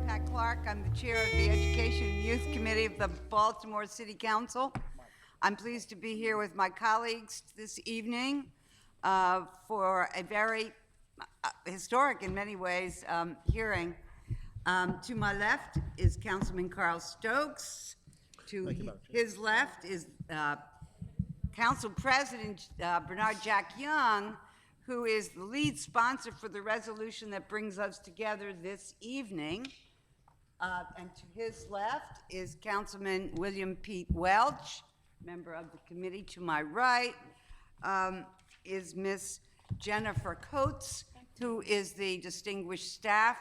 Pat Clark. I'm the chair of the Education and Youth Committee of the Baltimore City Council. I'm pleased to be here with my colleagues this evening for a very historic, in many ways, hearing. To my left is Councilman Carl Stokes. To his left is Council President Bernard Jack Young, who is the lead sponsor for the resolution that brings us together this evening. And to his left is Councilman William Pete Welch, member of the committee. To my right is Miss Jennifer Coates, who is the distinguished staff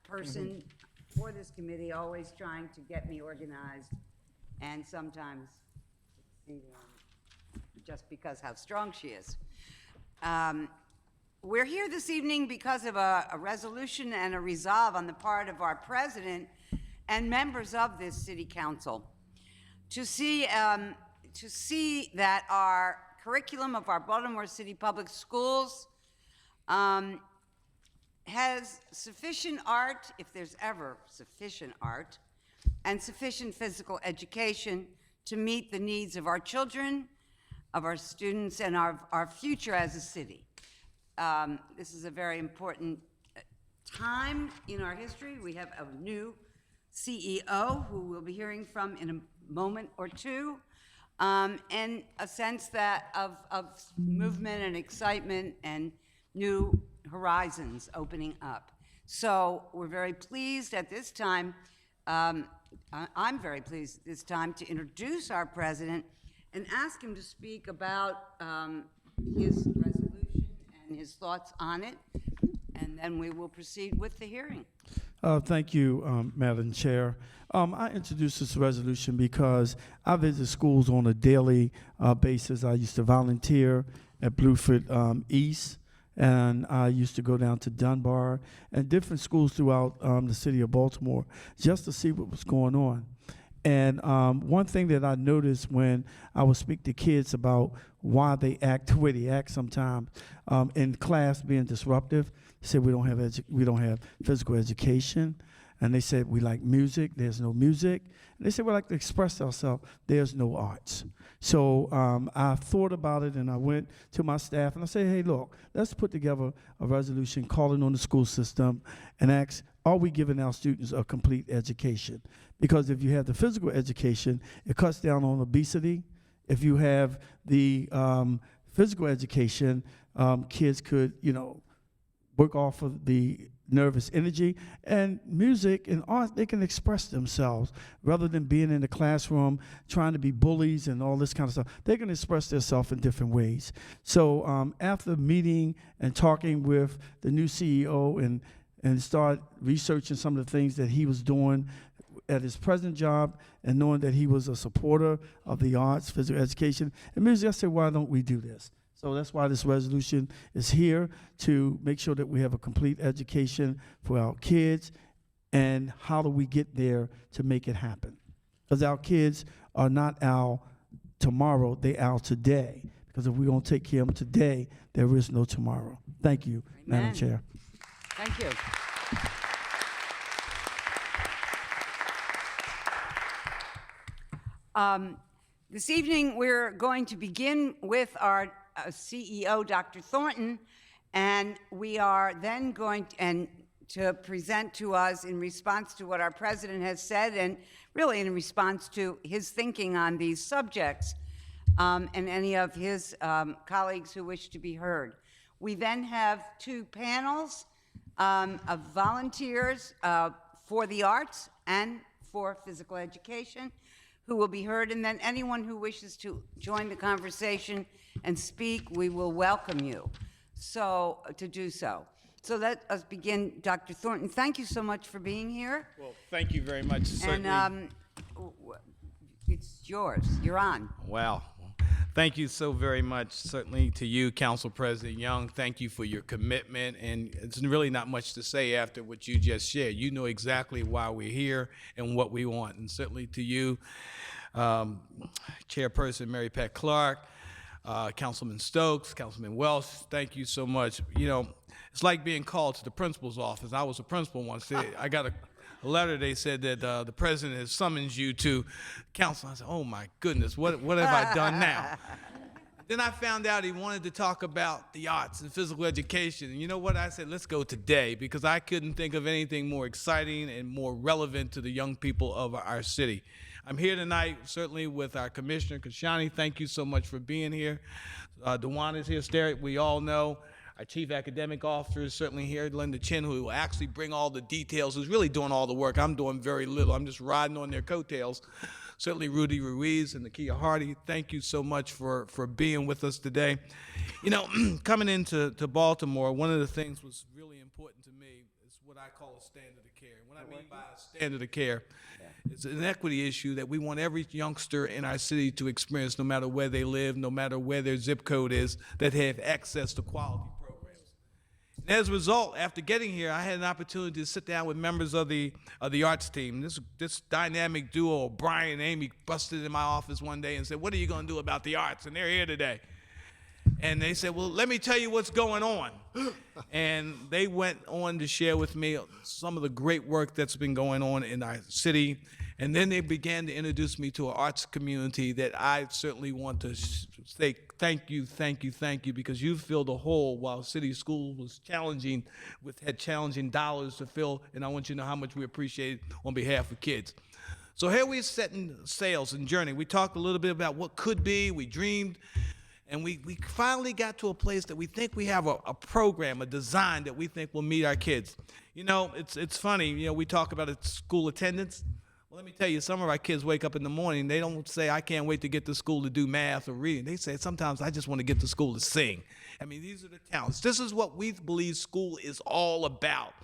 person for this committee, always trying to get me organized and sometimes succeeding just because how strong she is. We're here this evening because of a resolution and a resolve on the part of our president and members of this city council to see that our curriculum of our Baltimore City Public Schools has sufficient art, if there's ever sufficient art, and sufficient physical education to meet the needs of our children, of our students, and our future as a city. This is a very important time in our history. We have a new CEO who we'll be hearing from in a moment or two, and a sense that of movement and excitement and new horizons opening up. So we're very pleased at this time, I'm very pleased at this time to introduce our president and ask him to speak about his resolution and his thoughts on it, and then we will proceed with the hearing. Thank you, Madam Chair. I introduced this resolution because I visit schools on a daily basis. I used to volunteer at Blueford East, and I used to go down to Dunbar and different schools throughout the city of Baltimore just to see what was going on. And one thing that I noticed when I would speak to kids about why they act the way they act sometimes in class being disruptive, they said we don't have physical education, and they said we like music, there's no music. And they said we like to express ourselves, there's no arts. So I thought about it, and I went to my staff and I said, hey, look, let's put together a resolution calling on the school system and ask, are we giving our students a complete education? Because if you have the physical education, it cuts down on obesity. If you have the physical education, kids could, work off of the nervous energy. And music and art, they can express themselves rather than being in the classroom trying to be bullies and all this kind of stuff. They can express themselves in different ways. So after meeting and talking with the new CEO and start researching some of the things that he was doing at his present job and knowing that he was a supporter of the arts, physical education, and music, I said, why don't we do this? So that's why this resolution is here, to make sure that we have a complete education for our kids, and how do we get there to make it happen? Because our kids are not our tomorrow, they are today. Because if we don't take care of them today, there is no tomorrow. Thank you, Amen. Madam Chair. Thank you. This evening, we're going to begin with our CEO, Dr. Thornton, and we are then going to present to us in response to what our president has said, and really in response to his thinking on these subjects, and any of his colleagues who wish to be heard. We then have two panels of volunteers for the arts and for physical education who will be heard, and then anyone who wishes to join the conversation and speak, we will welcome you to do so. So let us begin. Dr. Thornton, thank you so much for being here. Well, thank you very much. Certainly. And it's yours. You're on. Wow. Thank you so very much, certainly to you, Council President Young. Thank you for your commitment, and it's really not much to say after what you just shared. You know exactly why we're here and what we want, and certainly to you, Chairperson Mary Pat Clark, Councilman Stokes, Councilman Welch, thank you so much. You know, it's like being called to the principal's office. I was a principal once. I got a letter. They said that the president has summoned you to council. I said, oh my goodness, what have I done now? Then I found out he wanted to talk about the arts and physical education. And you know what? I said, let's go today, because I couldn't think of anything more exciting and more relevant to the young people of our city. I'm here tonight, certainly with our Commissioner Kashani. Thank you so much for being here. Dewan is here, Sterrett, we all know. Our Chief Academic Officer is certainly here, Linda Chin, who will actually bring all the details, who's really doing all the work. I'm doing very little. I'm just riding on their coattails. Certainly Rudy Ruiz and Nakia Hardy, thank you so much for being with us today. You know, coming into Baltimore, one of the things was really important to me is what I call a standard of care. What I mean by a standard of care is an equity issue that we want every youngster in our city to experience, no matter where they live, no matter where their zip code is, that they have access to quality programs. And as a result, after getting here, I had an opportunity to sit down with members of the arts team. This dynamic duo, Brian and Amy, busted in my office one day and said, what are you going to do about the arts? And they're here today. And they said, well, let me tell you what's going on. And they went on to share with me some of the great work that's been going on in our city. And then they began to introduce me to an arts community that I certainly want to say thank you, because you filled a hole while city school was challenging, had challenging dollars to fill, and I want you to know how much we appreciate it on behalf of kids. So here we're setting sails and journey. We talked a little bit about what could be, we dreamed, and we finally got to a place that we think we have a program, a design that we think will meet our kids. You know, it's funny, you know, we talk about school attendance. Well, let me tell you, some of our kids wake up in the morning, they don't say, I can't wait to get to school to do math or reading. They say, sometimes I just want to get to school to sing. I mean, these are the talents. This is what we believe school is all about.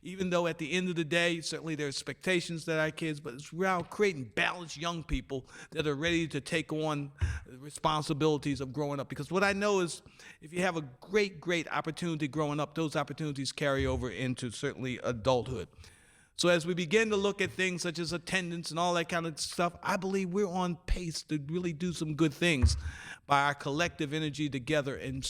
Even though at the end of the day, certainly there are expectations that our kids, but it's around creating balanced young people that are ready to take on the responsibilities of growing up. Because what I know is if you have a great opportunity growing up, those opportunities carry over into certainly adulthood. So as we begin to look at things such as attendance and all that kind of stuff, I believe we're on pace to really do some good things by our collective energy together and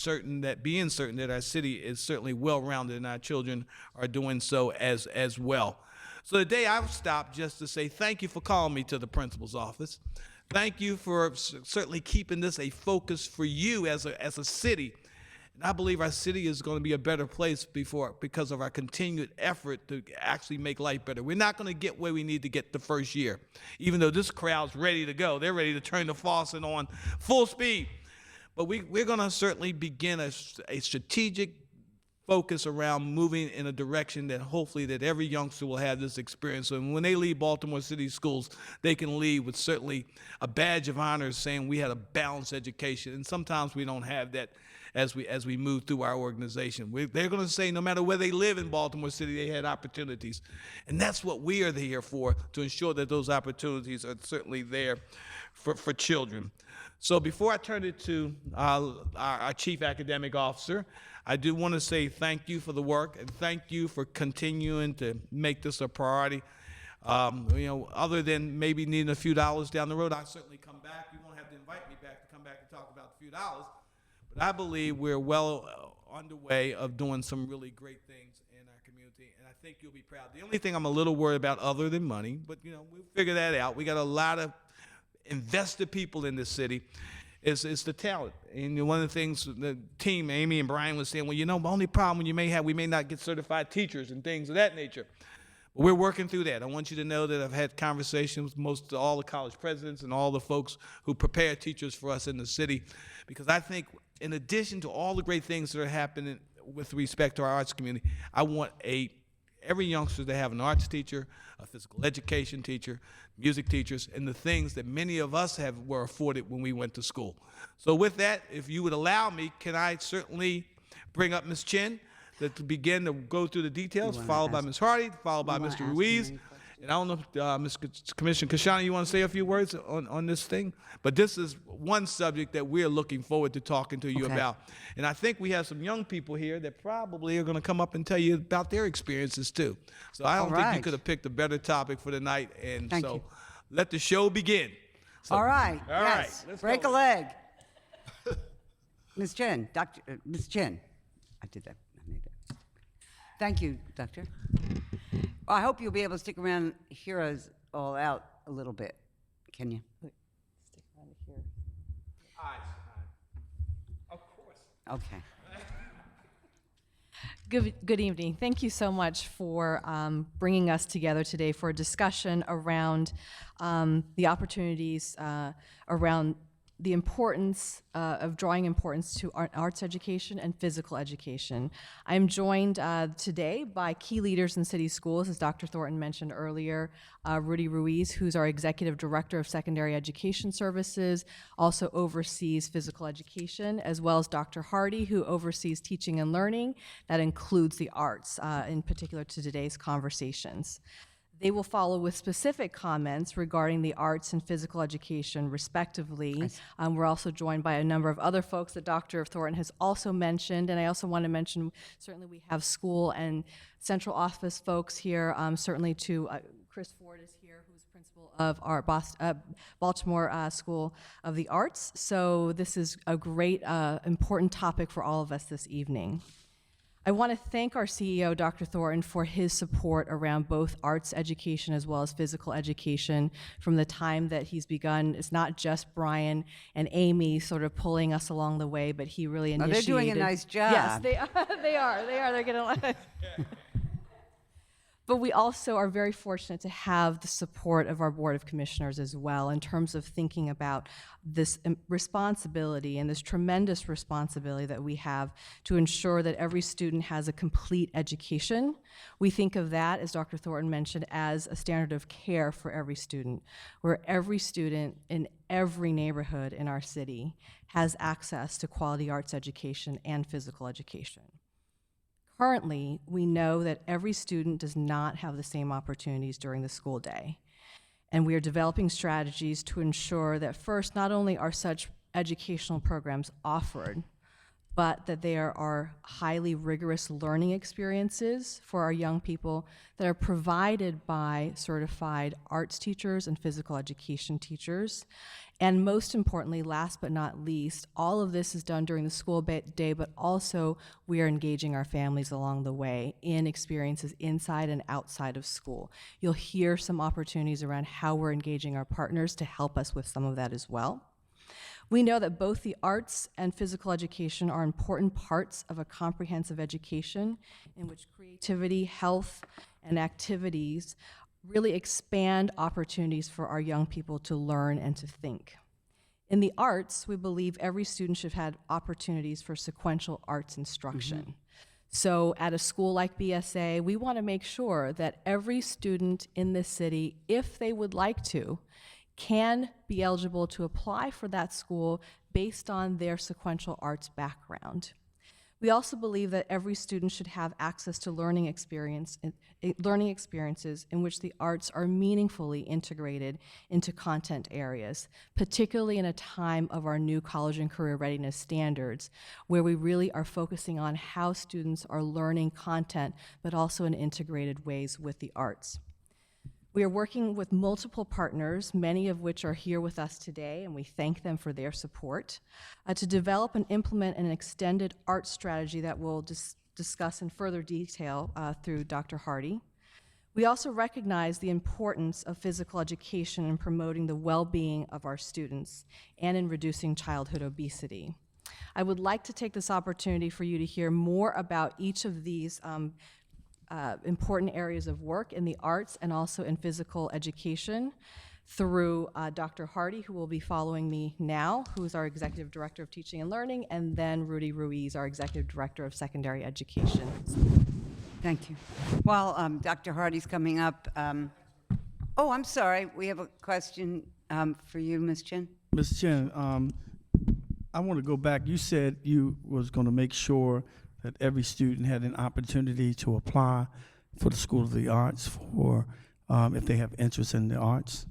being certain that our city is certainly well-rounded and our children are doing so as well. So today I've stopped just to say thank you for calling me to the principal's office. Thank you for certainly keeping this a focus for you as a city. And I believe our city is going to be a better place because of our continued effort to actually make life better. We're not going to get where we need to get the first year, even though this crowd's ready to go. They're ready to turn the faucet on full speed. But we're going to certainly begin a strategic focus around moving in a direction that hopefully that every youngster will have this experience. And when they leave Baltimore City Schools, they can leave with certainly a badge of honor saying we had a balanced education. And sometimes we don't have that as we move through our organization. They're going to say no matter where they live in Baltimore City, they had opportunities. And that's what we are here for, to ensure that those opportunities are certainly there for children. So before I turn it to our Chief Academic Officer, I do want to say thank you for the work and thank you for continuing to make this a priority. You know, other than maybe needing a few dollars down the road, I'll certainly come back. You won't have to invite me back to come back and talk about a few dollars. But I believe we're well underway of doing some really great things in our community, and I think you'll be proud. The only thing I'm a little worried about other than money, but you know, we'll figure that out. We got a lot of invested people in this city, is the talent. And one of the things the team, Amy and Brian, was saying, well, you know, the only problem we may not get certified teachers and things of that nature. But we're working through that. I want you to know that I've had conversations with all the college presidents and all the folks who prepare teachers for us in the city, because I think in addition to all the great things that are happening with respect to our arts community, I want every youngster to have an arts teacher, a physical education teacher, music teachers, and the things that many of us were afforded when we went to school. So with that, if you would allow me, can I certainly bring up Ms. Chin to begin to go through the details, followed by Ms. Hardy, followed by Mr. Ruiz. And I don't know if Ms. Commissioner Kashani, you want to say a few words on this thing? But this is one subject that we're looking forward to talking to you about. And I think we have some young people here that probably are going to come up and tell you about their experiences too. So I don't think you could have picked a better topic for tonight. And Thank you. Let the show begin. So, all right. Yes. Let's break a leg. Ms. Chin, Ms. Chin. I did that. I made that. Thank you, Doctor. Well, I hope you'll be able to stick around and hear us all out a little bit. Can you? Stick around here. Of course. Okay. Good evening. Thank you so much for bringing us together today for a discussion around the opportunities around the importance of drawing importance to arts education and physical education. I'm joined today by key leaders in city schools, as Dr. Thornton mentioned earlier, Rudy Ruiz, who's our Executive Director of Secondary Education Services, also oversees physical education, as well as Dr. Hardy, who oversees teaching and learning. That includes the arts, in particular to today's conversations. They will follow with specific comments regarding the arts and physical education, respectively. We're also joined by a number of other folks that Dr. Thornton has also mentioned, and I also want to mention, certainly we have school and central office folks here, certainly to Chris Ford is here, who's principal of our Baltimore School of the Arts. So this is a great, important topic for all of us this evening. I want to thank our CEO, Dr. Thornton, for his support around both arts education as well as physical education from the time that he's begun. It's not just Brian and Amy sort of pulling us along the way, but he really initiated. They're doing a nice job. Yes, they are. They're getting a lot. But we also are very fortunate to have the support of our Board of Commissioners as well in terms of thinking about this responsibility and this tremendous responsibility that we have to ensure that every student has a complete education. We think of that, as Dr. Thornton mentioned, as a standard of care for every student, where every student in every neighborhood in our city has access to quality arts education and physical education. Currently, we know that every student does not have the same opportunities during the school day. And we are developing strategies to ensure that first, not only are such educational programs offered, but that there are highly rigorous learning experiences for our young people that are provided by certified arts teachers and physical education teachers. And most importantly, last but not least, all of this is done during the school day, but also we are engaging our families along the way in experiences inside and outside of school. You'll hear some opportunities around how we're engaging our partners to help us with some of that as well. We know that both the arts and physical education are important parts of a comprehensive education in which creativity, health, and activities really expand opportunities for our young people to learn and to think. In the arts, we believe every student should have opportunities for sequential arts instruction. Mm-hmm. So at a school like BSA, we want to make sure that every student in this city, if they would like to, can be eligible to apply for that school based on their sequential arts background. We also believe that every student should have access to learning experiences in which the arts are meaningfully integrated into content areas, particularly in a time of our new college and career readiness standards, where we really are focusing on how students are learning content, but also in integrated ways with the arts. We are working with multiple partners, many of which are here with us today, and we thank them for their support, to develop and implement an extended art strategy that we'll discuss in further detail through Dr. Hardy. We also recognize the importance of physical education in promoting the well-being of our students and in reducing childhood obesity. I would like to take this opportunity for you to hear more about each of these important areas of work in the arts and also in physical education through Dr. Hardy, who will be following me now, who is our Executive Director of Teaching and Learning, and then Rudy Ruiz, our Executive Director of Secondary Education. Thank you. While Dr. Hardy's coming up, oh, I'm sorry, we have a question for you, Ms. Chin. Ms. Chen, I want to go back. You said you was going to make sure that every student had an opportunity to apply for the School of the Arts for if they have interest in the arts?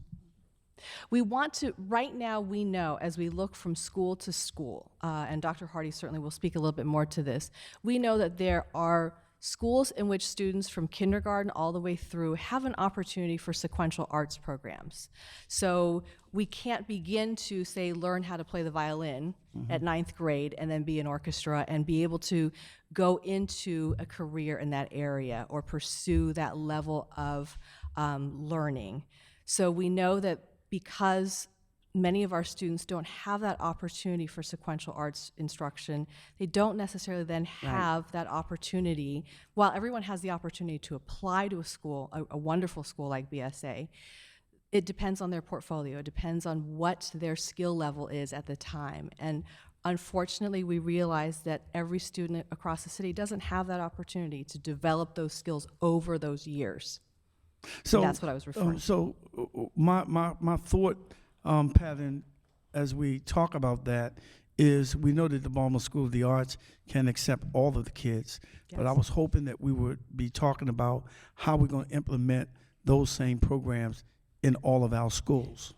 We want to, right now we know as we look from school to school, and Dr. Hardy certainly will speak a little bit more to this, we know that there are schools in which students from kindergarten all the way through have an opportunity for sequential arts programs. So we can't begin to, say, learn how to play the violin at 9th grade and then be an orchestra and be able to go into a career in that area or pursue that level of learning. So we know that because many of our students don't have that opportunity for sequential arts instruction, they don't necessarily then have that opportunity. While everyone has the opportunity to apply to a school, a wonderful school like BSA, it depends on their portfolio. It depends on what their skill level is at the time. And unfortunately, we realize that every student across the city doesn't have that opportunity to develop those skills over those years. So That's what I was referring to. My thought pattern as we talk about that is we know that the Baltimore School of the Arts can accept all of the kids, but I was hoping that we would be talking about how we're going to implement those same programs in all of our schools.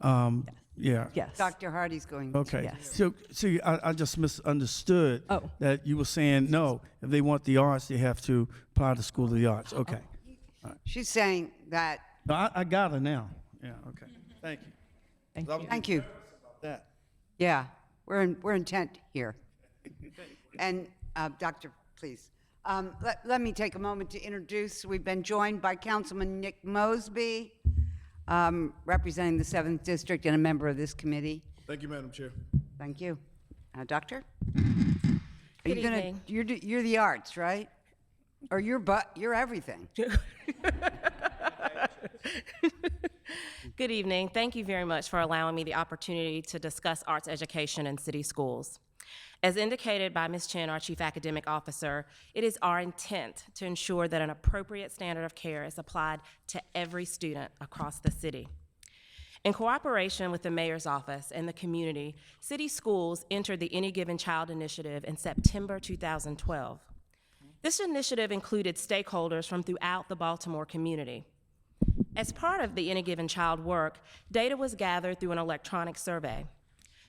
Yeah. Yes. Dr. Hardy's going to. Okay. Yes. So see, I just misunderstood Oh. that you were saying, no, if they want the arts, they have to apply to School of the Arts. Okay. She's saying that, No, I got it now. Yeah, okay. Thank you. Thank you. thank you. That. Yeah, we're intent here. And Doctor, please. Let me take a moment to introduce, we've been joined by Councilman Nick Mosby, representing the 7th District and a member of this committee. Thank you, Madam Chair. Thank you. Doctor? Good evening. You're the arts, right? Or you're everything. Good evening. Thank you very much for allowing me the opportunity to discuss arts education in city schools. As indicated by Ms. Chen, our Chief Academic Officer, it is our intent to ensure that an appropriate standard of care is applied to every student across the city. In cooperation with the Mayor's Office and the community, city schools entered the Any Given Child initiative in September 2012. This initiative included stakeholders from throughout the Baltimore community. As part of the Any Given Child work, data was gathered through an electronic survey.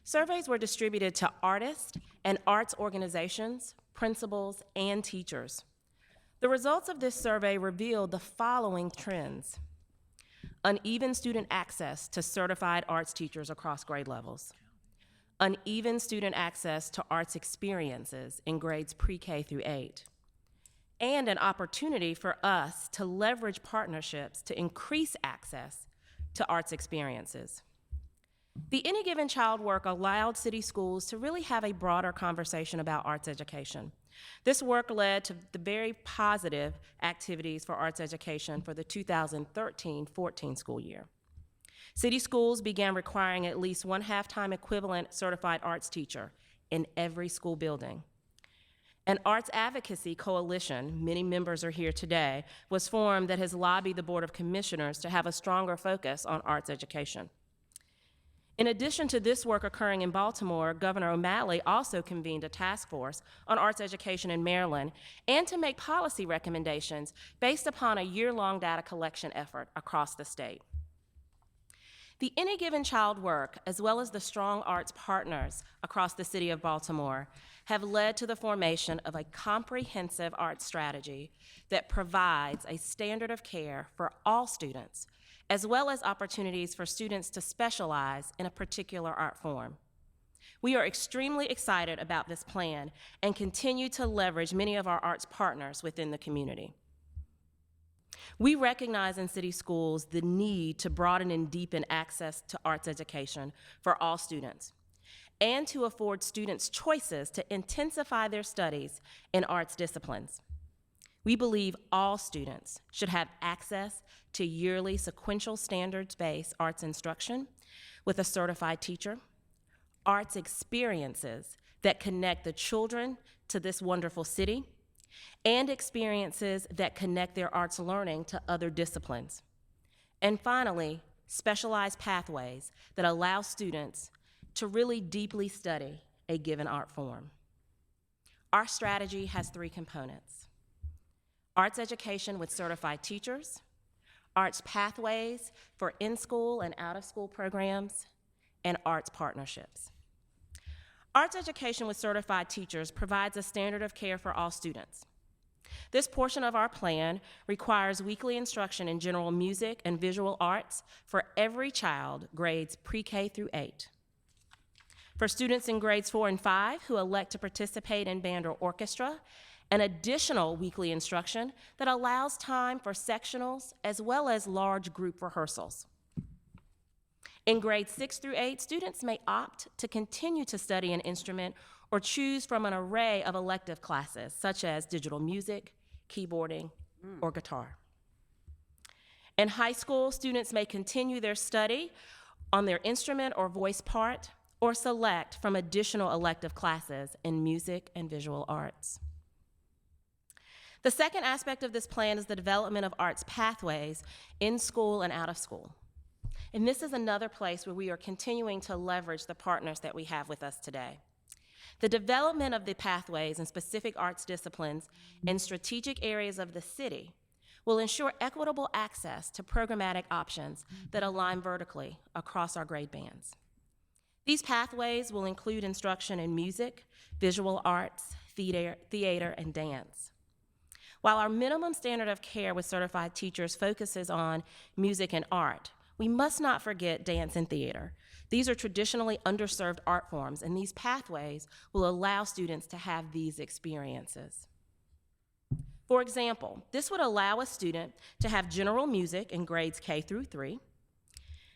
Surveys were distributed to artists and arts organizations, principals, and teachers. The results of this survey revealed the following trends: uneven student access to certified arts teachers across grade levels, uneven student access to arts experiences in grades pre-K through 8, and an opportunity for us to leverage partnerships to increase access to arts experiences. The Any Given Child work allowed city schools to really have a broader conversation about arts education. This work led to the very positive activities for arts education for the 2013-14 school year. City schools began requiring at least one half-time equivalent certified arts teacher in every school building. An arts advocacy coalition, many members are here today, was formed that has lobbied the Board of Commissioners to have a stronger focus on arts education. In addition to this work occurring in Baltimore, Governor O'Malley also convened a task force on arts education in Maryland and to make policy recommendations based upon a year-long data collection effort across the state. The Any Given Child work, as well as the strong arts partners across the city of Baltimore, have led to the formation of a comprehensive arts strategy that provides a standard of care for all students, as well as opportunities for students to specialize in a particular art form. We are extremely excited about this plan and continue to leverage many of our arts partners within the community. We recognize in city schools the need to broaden and deepen access to arts education for all students, and to afford students choices to intensify their studies in arts disciplines. We believe all students should have access to yearly sequential standards-based arts instruction with a certified teacher, arts experiences that connect the children to this wonderful city, and experiences that connect their arts learning to other disciplines. And finally, specialized pathways that allow students to really deeply study a given art form. Our strategy has 3 components: arts education with certified teachers, arts pathways for in-school and out-of-school programs, and arts partnerships. Arts education with certified teachers provides a standard of care for all students. This portion of our plan requires weekly instruction in general music and visual arts for every child, grades pre-K through 8. For students in grades 4 and 5 who elect to participate in band or orchestra, an additional weekly instruction that allows time for sectionals as well as large group rehearsals. In grades 6 through 8, students may opt to continue to study an instrument or choose from an array of elective classes, such as digital music, keyboarding, or guitar. In high school, students may continue their study on their instrument or voice part, or select from additional elective classes in music and visual arts. The second aspect of this plan is the development of arts pathways in school and out of school. And this is another place where we are continuing to leverage the partners that we have with us today. The development of the pathways in specific arts disciplines in strategic areas of the city will ensure equitable access to programmatic options that align vertically across our grade bands. These pathways will include instruction in music, visual arts, theater, and dance. While our minimum standard of care with certified teachers focuses on music and art, we must not forget dance and theater. These are traditionally underserved art forms, and these pathways will allow students to have these experiences. For example, this would allow a student to have general music in grades K through 3.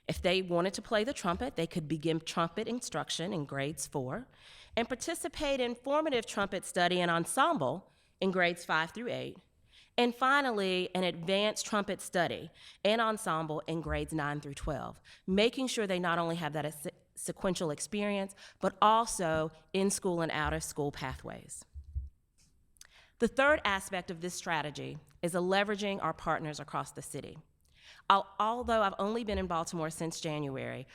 If they wanted to play the trumpet, they could begin trumpet instruction in grades 4 and participate in formative trumpet study and ensemble in grades 5 through 8. And finally, an advanced trumpet study and ensemble in grades 9 through 12, making sure they not only have that sequential experience, but also in-school and out-of-school pathways. The third aspect of this strategy is leveraging our partners across the city. Although I've only been in Baltimore since January,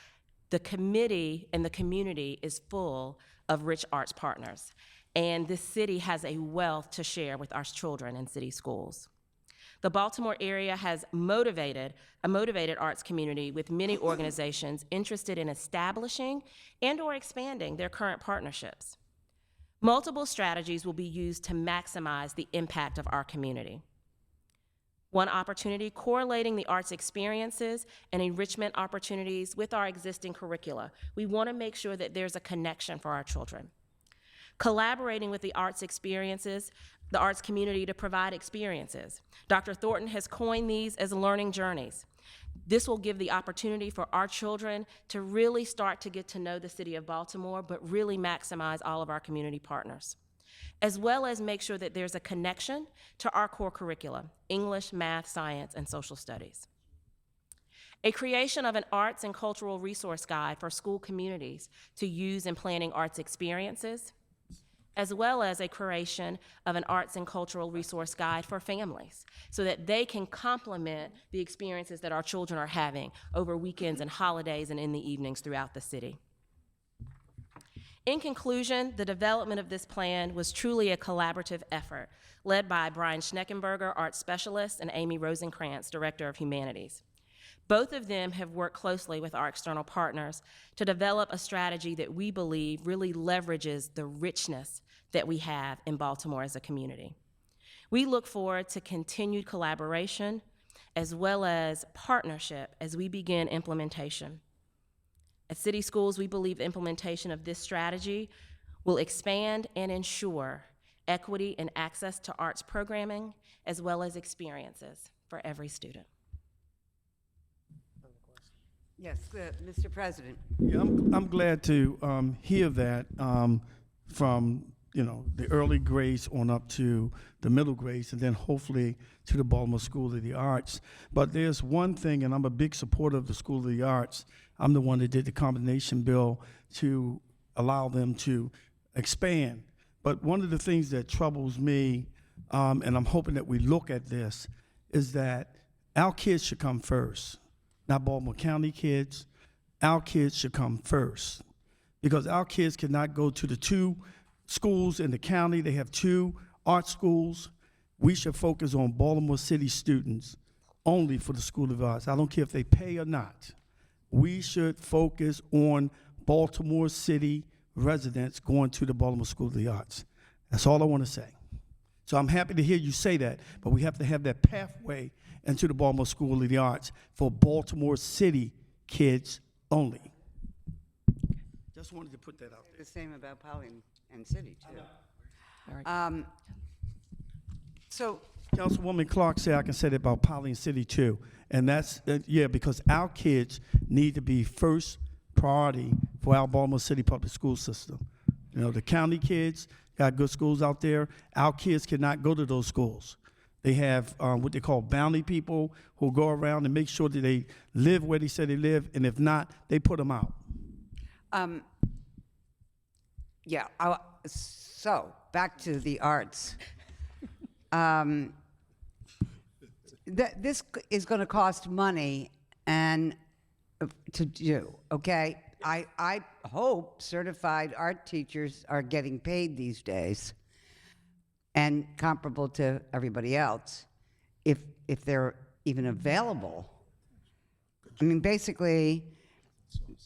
the committee and the community is full of rich arts partners, and this city has a wealth to share with our children in city schools. The Baltimore area has a motivated arts community with many organizations interested in establishing and/or expanding their current partnerships. Multiple strategies will be used to maximize the impact of our community. One opportunity, correlating the arts experiences and enrichment opportunities with our existing curricula. We want to make sure that there's a connection for our children. Collaborating with the arts experiences, the arts community to provide experiences. Dr. Thornton has coined these as learning journeys. This will give the opportunity for our children to really start to get to know the city of Baltimore, but really maximize all of our community partners, as well as make sure that there's a connection to our core curricula, English, math, science, and social studies. A creation of an arts and cultural resource guide for school communities to use in planning arts experiences, as well as a creation of an arts and cultural resource guide for families so that they can complement the experiences that our children are having over weekends and holidays and in the evenings throughout the city. In conclusion, the development of this plan was truly a collaborative effort led by Brian Schneckenberger, art specialist, and Amy Rosenkrantz, director of humanities. Both of them have worked closely with our external partners to develop a strategy that we believe really leverages the richness that we have in Baltimore as a community. We look forward to continued collaboration as well as partnership as we begin implementation. At City Schools, we believe the implementation of this strategy will expand and ensure equity and access to arts programming as well as experiences for every student. Yes, Mr. President. Yeah, I'm glad to hear that from the early grades on up to the middle grades, and then hopefully to the Baltimore School of the Arts. But there's one thing, and I'm a big supporter of the School of the Arts. I'm the one that did the combination bill to allow them to expand. But one of the things that troubles me, and I'm hoping that we look at this, is that our kids should come first. Not Baltimore County kids. Our kids should come first, because our kids cannot go to the 2 schools in the county. They have 2 art schools. We should focus on Baltimore City students only for the School of Arts. I don't care if they pay or not. We should focus on Baltimore City residents going to the Baltimore School of the Arts. That's all I want to say. So I'm happy to hear you say that, but we have to have that pathway into the Baltimore School of the Arts for Baltimore City kids only. Just wanted to put that out there. The same about Poly and City, too. All right. So, Councilwoman Clark said I can say that about Poly and City too. And that's, yeah, because our kids need to be first priority for our Baltimore City public school system. You know, the county kids got good schools out there. Our kids cannot go to those schools. They have what they call bounty people who go around and make sure that they live where they say they live, and if not, they put them out. yeah, so, back to the arts. This is going to cost money and to do, okay? I hope certified art teachers are getting paid these days and comparable to everybody else, if they're even available. I mean, basically,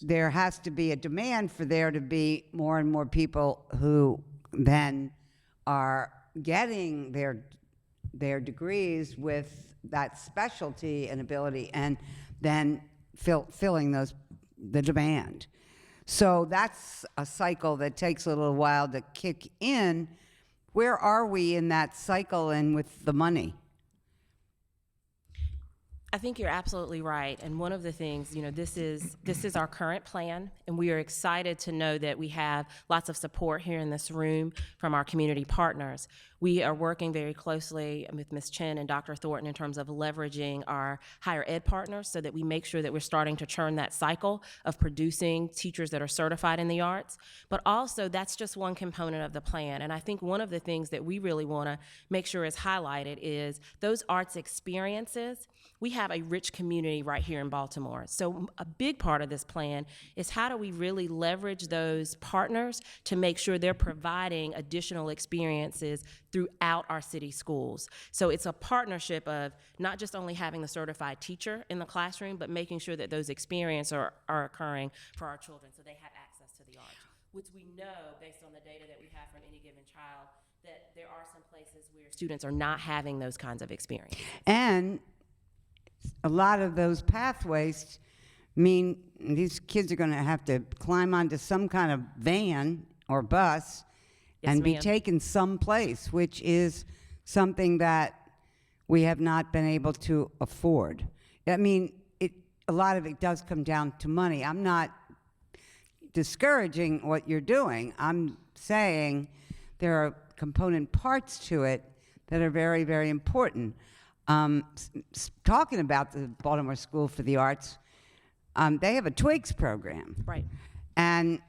there has to be a demand for there to be more and more people who then are getting their degrees with that specialty and ability, and then filling the demand. So that's a cycle that takes a little while to kick in. Where are we in that cycle and with the money? I think you're absolutely right. And one of the things, you know, this is our current plan, and we are excited to know that we have lots of support here in this room from our community partners. We are working very closely with Ms. Chen and Dr. Thornton in terms of leveraging our higher ed partners so that we make sure that we're starting to churn that cycle of producing teachers that are certified in the arts. But also, that's just one component of the plan. And I think one of the things that we really want to make sure is highlighted is those arts experiences. We have a rich community right here in Baltimore. So a big part of this plan is how do we really leverage those partners to make sure they're providing additional experiences throughout our city schools. So it's a partnership of not just only having the certified teacher in the classroom, but making sure that those experiences are occurring for our children so they have access to the arts, which we know based on the data that we have from any given child that there are some places where students are not having those kinds of experiences. And a lot of those pathways mean these kids are going to have to climb onto some kind of van or bus and be taken someplace, which is something that we have not been able to afford. I mean, a lot of it does come down to money. I'm not discouraging what you're doing. I'm saying there are component parts to it that are very, very important. Talking about the Baltimore School for the Arts, they have a Twigs program. Right. And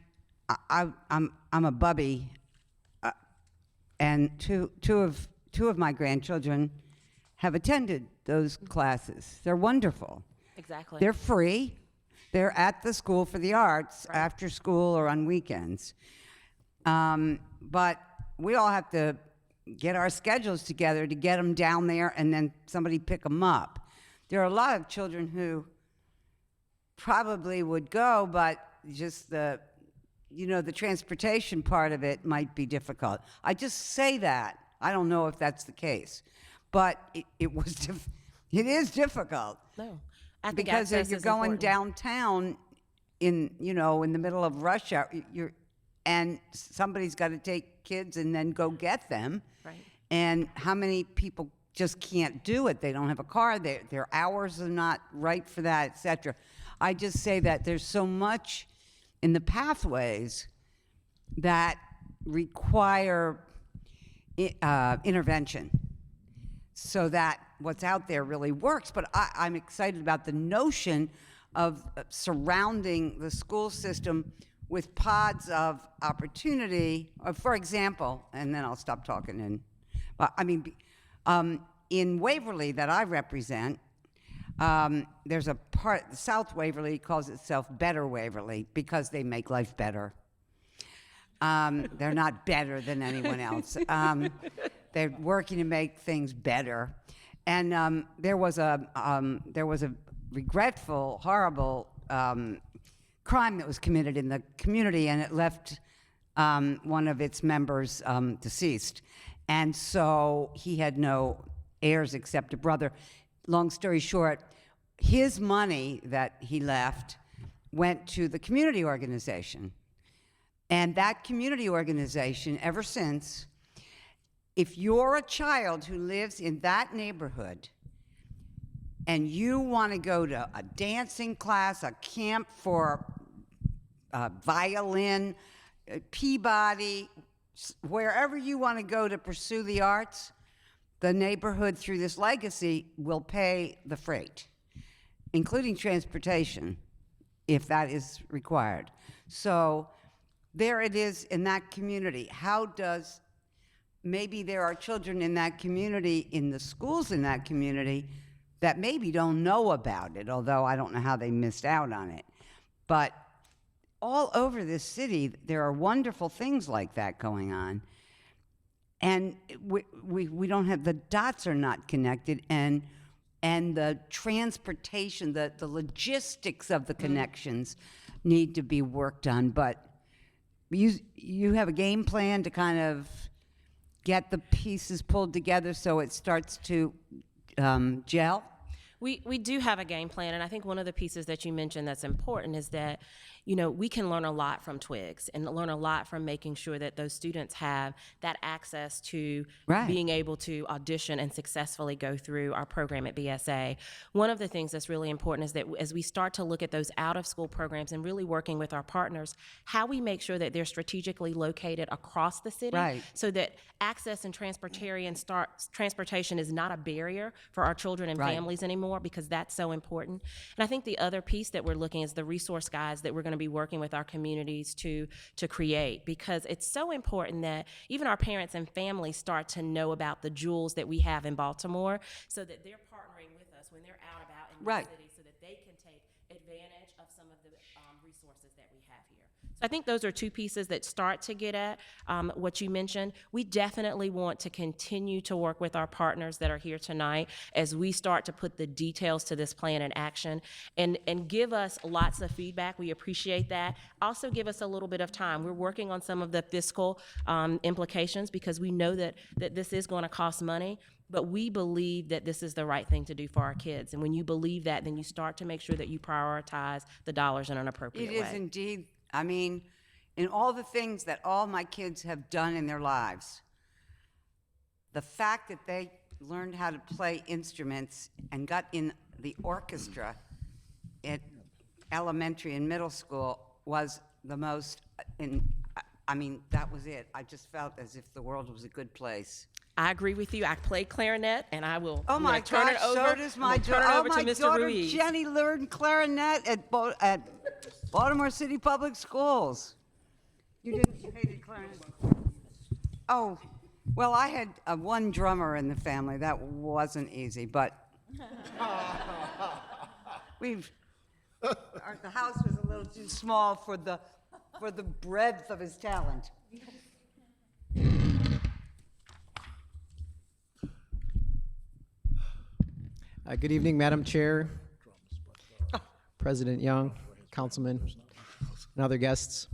I'm a bubby, and two of my grandchildren have attended those classes. They're wonderful. Exactly. They're free. They're at the School for the Arts after school or on weekends. But we all have to get our schedules together to get them down there and then somebody pick them up. There are a lot of children who probably would go, but just the transportation part of it might be difficult. I just say that. I don't know if that's the case, but it is difficult. No. I think Because access you're is going important. downtown in the middle of rush hour, and somebody's got to take kids and then go get them. Right. And how many people just can't do it? They don't have a car. Their hours are not right for that, et cetera. I just say that there's so much in the pathways that require intervention so that what's out there really works. But I'm excited about the notion of surrounding the school system with pods of opportunity. For example, and then I'll stop talking. In Waverly that I represent, there's a part, South Waverly calls itself Better Waverly because they make life better. They're not better than anyone else. They're working to make things better. And there was a regretful, horrible crime that was committed in the community, and it left one of its members deceased. And so he had no heirs except a brother. Long story short, his money that he left went to the community organization. And that community organization, ever since, if you're a child who lives in that neighborhood and you want to go to a dancing class, a camp for violin, Peabody, wherever you want to go to pursue the arts, the neighborhood through this legacy will pay the freight, including transportation, if that is required. So there it is in that community. How does, maybe there are children in that community, in the schools in that community, that maybe don't know about it, although I don't know how they missed out on it. But all over this city, there are wonderful things like that going on. And we don't have, the dots are not connected, and the transportation, the logistics of the connections need to be worked on. But you have a game plan to kind of get the pieces pulled together so it starts to gel? We do have a game plan, and I think one of the pieces that you mentioned that's important is that, you know, we can learn a lot from Twigs and learn a lot from making sure that those students have that access to Right. being able to audition and successfully go through our program at BSA. One of the things that's really important is that as we start to look at those out-of-school programs and really working with our partners, how we make sure that they're strategically located across the city, Right. so that access and transportation is not a barrier for our children and Right. families anymore, because that's so important. And I think the other piece that we're looking is the resource guides that we're going to be working with our communities to create, because it's so important that even our parents and families start to know about the jewels that we have in Baltimore, so that they're partnering with us when they're out about in Right. the city, so that they can take advantage of some of the resources that we have here. So I think those are two pieces that start to get at what you mentioned. We definitely want to continue to work with our partners that are here tonight as we start to put the details to this plan in action, and give us lots of feedback. We appreciate that. Also give us a little bit of time. We're working on some of the fiscal implications, because we know that this is going to cost money, but we believe that this is the right thing to do for our kids. And when you believe that, then you start to make sure that you prioritize the dollars in an appropriate way. It is indeed. I mean, in all the things that all my kids have done in their lives, the fact that they learned how to play instruments and got in the orchestra at elementary and middle school was the most, I mean, that was it. I just felt as if the world was a good place. I agree with you. I play clarinet, and I will Oh my turn gosh, it over. so does my turn it daughter. over to Mr. daughter Ruiz. Jenny learned clarinet at Baltimore City Public Schools. You hated clarinet? Oh, well, I had one drummer in the family. That wasn't easy, but the house was a little too small for the breadth of his talent. Good evening, Madam Chair, President Young, Councilman, and other guests.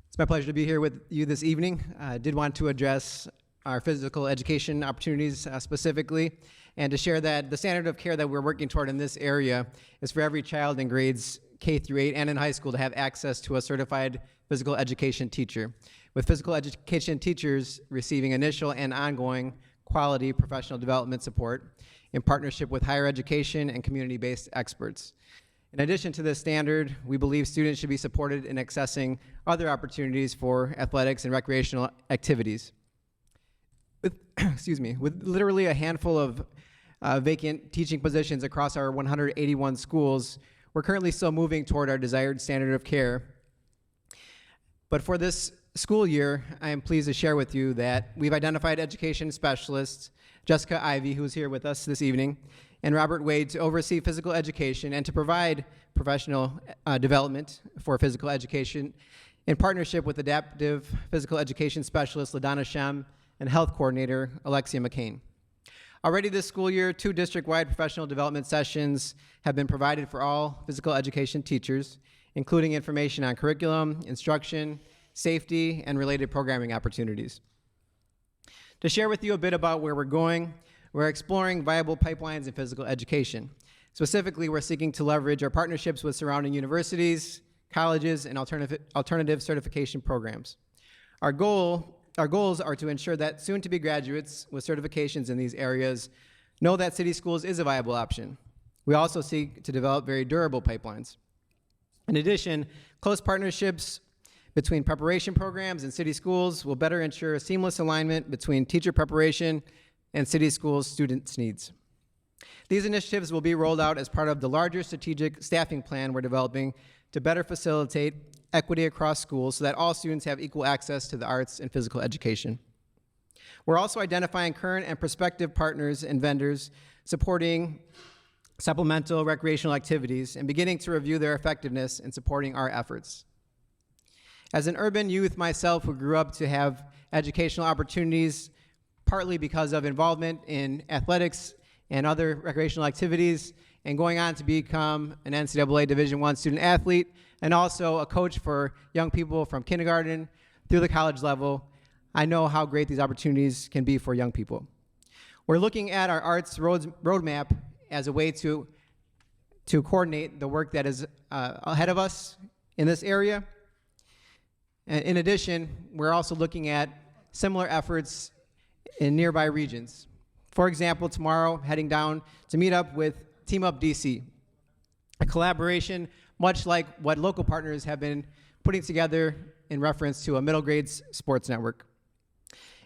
It's my pleasure to be here with you this evening. I did want to address our physical education opportunities specifically, and to share that the standard of care that we're working toward in this area is for every child in grades K through 8 and in high school to have access to a certified physical education teacher, with physical education teachers receiving initial and ongoing quality professional development support in partnership with higher education and community-based experts. In addition to this standard, we believe students should be supported in accessing other opportunities for athletics and recreational activities. With, with literally a handful of vacant teaching positions across our 181 schools, we're currently still moving toward our desired standard of care. But for this school year, I am pleased to share with you that we've identified education specialists, Jessica Ivey, who's here with us this evening, and Robert Wade to oversee physical education and to provide professional development for physical education in partnership with adaptive physical education specialist LaDonna Shem and health coordinator Alexia McCain. Already this school year, 2 district-wide professional development sessions have been provided for all physical education teachers, including information on curriculum, instruction, safety, and related programming opportunities. To share with you a bit about where we're going, we're exploring viable pipelines in physical education. Specifically, we're seeking to leverage our partnerships with surrounding universities, colleges, and alternative certification programs. Our goals are to ensure that soon-to-be graduates with certifications in these areas know that city schools is a viable option. We also seek to develop very durable pipelines. In addition, close partnerships between preparation programs and city schools will better ensure a seamless alignment between teacher preparation and city schools' students' needs. These initiatives will be rolled out as part of the larger strategic staffing plan we're developing to better facilitate equity across schools so that all students have equal access to the arts and physical education. We're also identifying current and prospective partners and vendors supporting supplemental recreational activities and beginning to review their effectiveness in supporting our efforts. As an urban youth myself who grew up to have educational opportunities partly because of involvement in athletics and other recreational activities, and going on to become an NCAA Division I student athlete, and also a coach for young people from kindergarten through the college level, I know how great these opportunities can be for young people. We're looking at our arts roadmap as a way to coordinate the work that is ahead of us in this area. And in addition, we're also looking at similar efforts in nearby regions. For example, tomorrow, heading down to meet up with Team Up DC, a collaboration much like what local partners have been putting together in reference to a middle grades sports network.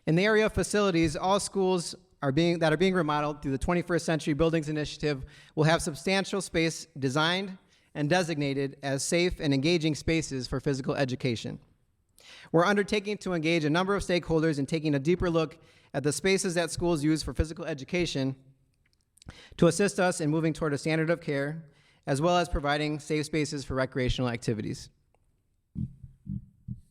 In the area of facilities, all schools that are being remodeled through the 21st Century Buildings Initiative will have substantial space designed and designated as safe and engaging spaces for physical education. We're undertaking to engage a number of stakeholders and taking a deeper look at the spaces that schools use for physical education to assist us in moving toward a standard of care, as well as providing safe spaces for recreational activities.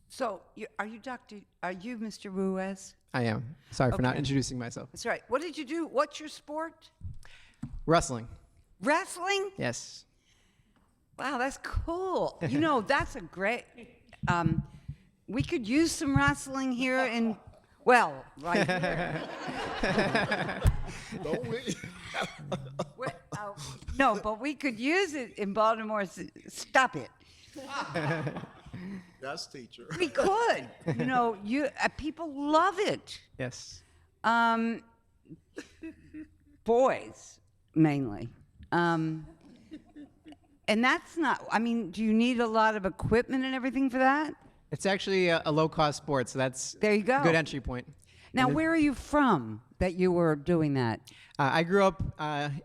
So, are you Mr. Ruiz? I am. Sorry for not Okay. introducing myself. That's right. What did you do? What's your sport? Wrestling. Wrestling? Yes. Wow, that's cool. You know, that's a great, we could use some wrestling here in, well, right here. We- No, but we could use it in Baltimore. Stop it. Yes, teacher. We could. You know, people love it. Yes. Boys, mainly. And that's not, I mean, do you need a lot of equipment and everything for that? It's actually a low-cost sport, so that's There you go. a good entry point. Now, And where are you from that you were doing that? I grew up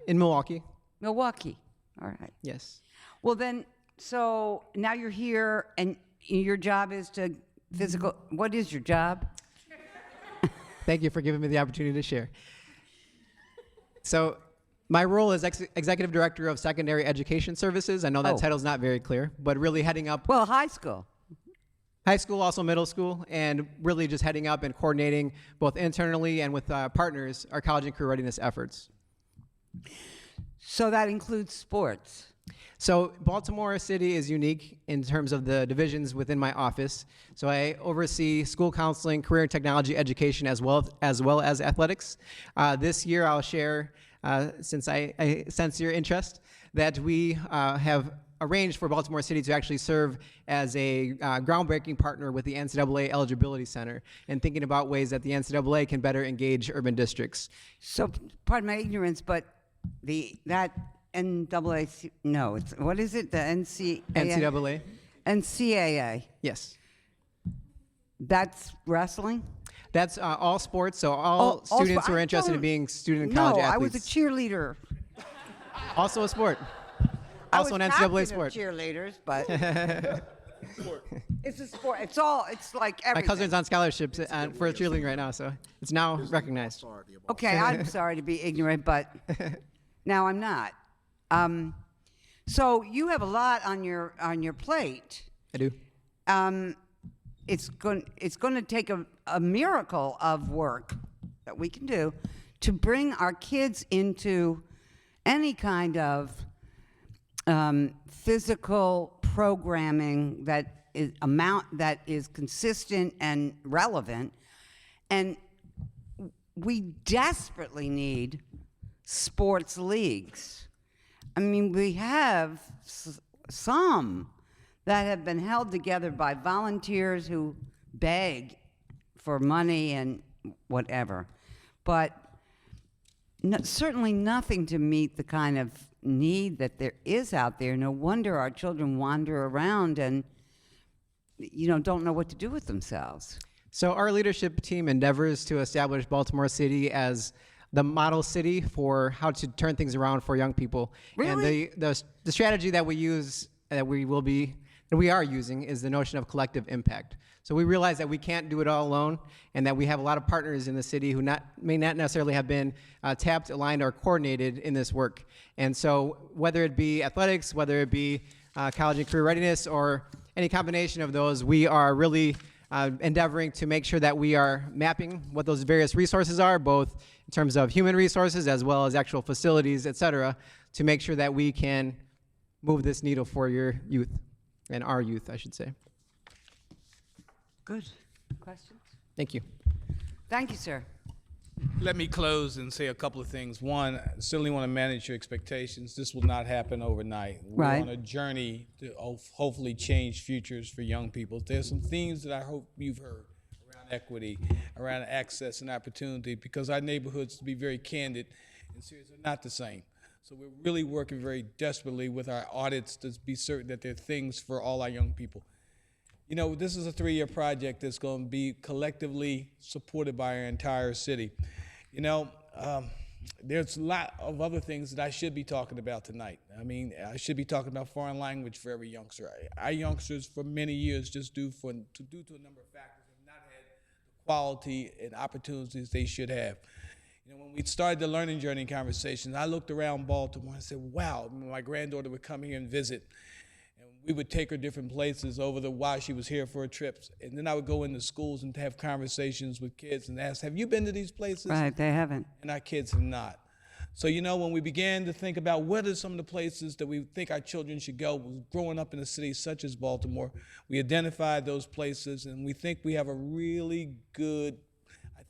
in Milwaukee. Milwaukee. All right. Yes. Well, then, so now you're here and your job is to what is your job? Thank you for giving me the opportunity to share. So my role is Executive Director of Secondary Education Services. I know that Oh. title's not very clear, but really heading up Well, high school. high school, also middle school, and really just heading up and coordinating both internally and with partners our college and career readiness efforts. So that includes sports. So Baltimore City is unique in terms of the divisions within my office. So I oversee school counseling, career and technology education, as well as athletics. This year I'll share, since I sense your interest, that we have arranged for Baltimore City to actually serve as a groundbreaking partner with the NCAA Eligibility Center and thinking about ways that the NCAA can better engage urban districts. So, pardon my ignorance, but that NAAC, no, it's, what is it? The NCAA? NCAA. Yes. That's wrestling? That's all sports, so all students who are interested in being student and college no, athletes. I was a cheerleader. Also a sport. Also an NCAA sport. Cheerleaders, but it's a sport. It's like everything. My cousin's on scholarships for cheerleading right now, so it's now recognized. Okay, I'm sorry to be ignorant, but now I'm not. So you have a lot on your plate. I do. It's going to take a miracle of work that we can do to bring our kids into any kind of physical programming that is consistent and relevant. And we desperately need sports leagues. I mean, we have some that have been held together by volunteers who beg for money and whatever, but certainly nothing to meet the kind of need that there is out there. No wonder our children wander around and, don't know what to do with themselves. So our leadership team endeavors to establish Baltimore City as the model city for how to turn things around for young people. Really? And the strategy that we use, that we are using, is the notion of collective impact. So we realize that we can't do it all alone, and that we have a lot of partners in the city who may not necessarily have been tapped, aligned, or coordinated in this work. And so whether it be athletics, whether it be college and career readiness, or any combination of those, we are really endeavoring to make sure that we are mapping what those various resources are, both in terms of human resources as well as actual facilities, et cetera, to make sure that we can move this needle for your youth, and our youth, I should say. Good. Questions? Thank you. Thank you, sir. Let me close and say a couple of things. One, I certainly want to manage your expectations. This will not happen overnight. We're Right. on a journey to hopefully change futures for young people. There's some themes that I hope you've heard around equity, around access and opportunity, because our neighborhoods, to be very candid and serious, are not the same. So we're really working very desperately with our audits to be certain that there are things for all our young people. This is a 3-year project that's going to be collectively supported by our entire city. There's a lot of other things that I should be talking about tonight. I mean, I should be talking about foreign language for every youngster. Our youngsters, for many years, just due to a number of factors, have not had the quality and opportunities they should have. When we started the learning journey conversation, I looked around Baltimore and said, wow, my granddaughter would come here and visit. We would take her different places while she was here for her trips. And then I would go into schools and have conversations with kids and ask, have you been to these places? Right, they haven't. And our kids have not. So, when we began to think about what are some of the places that we think our children should go, growing up in a city such as Baltimore, we identified those places, and we think we have a really good,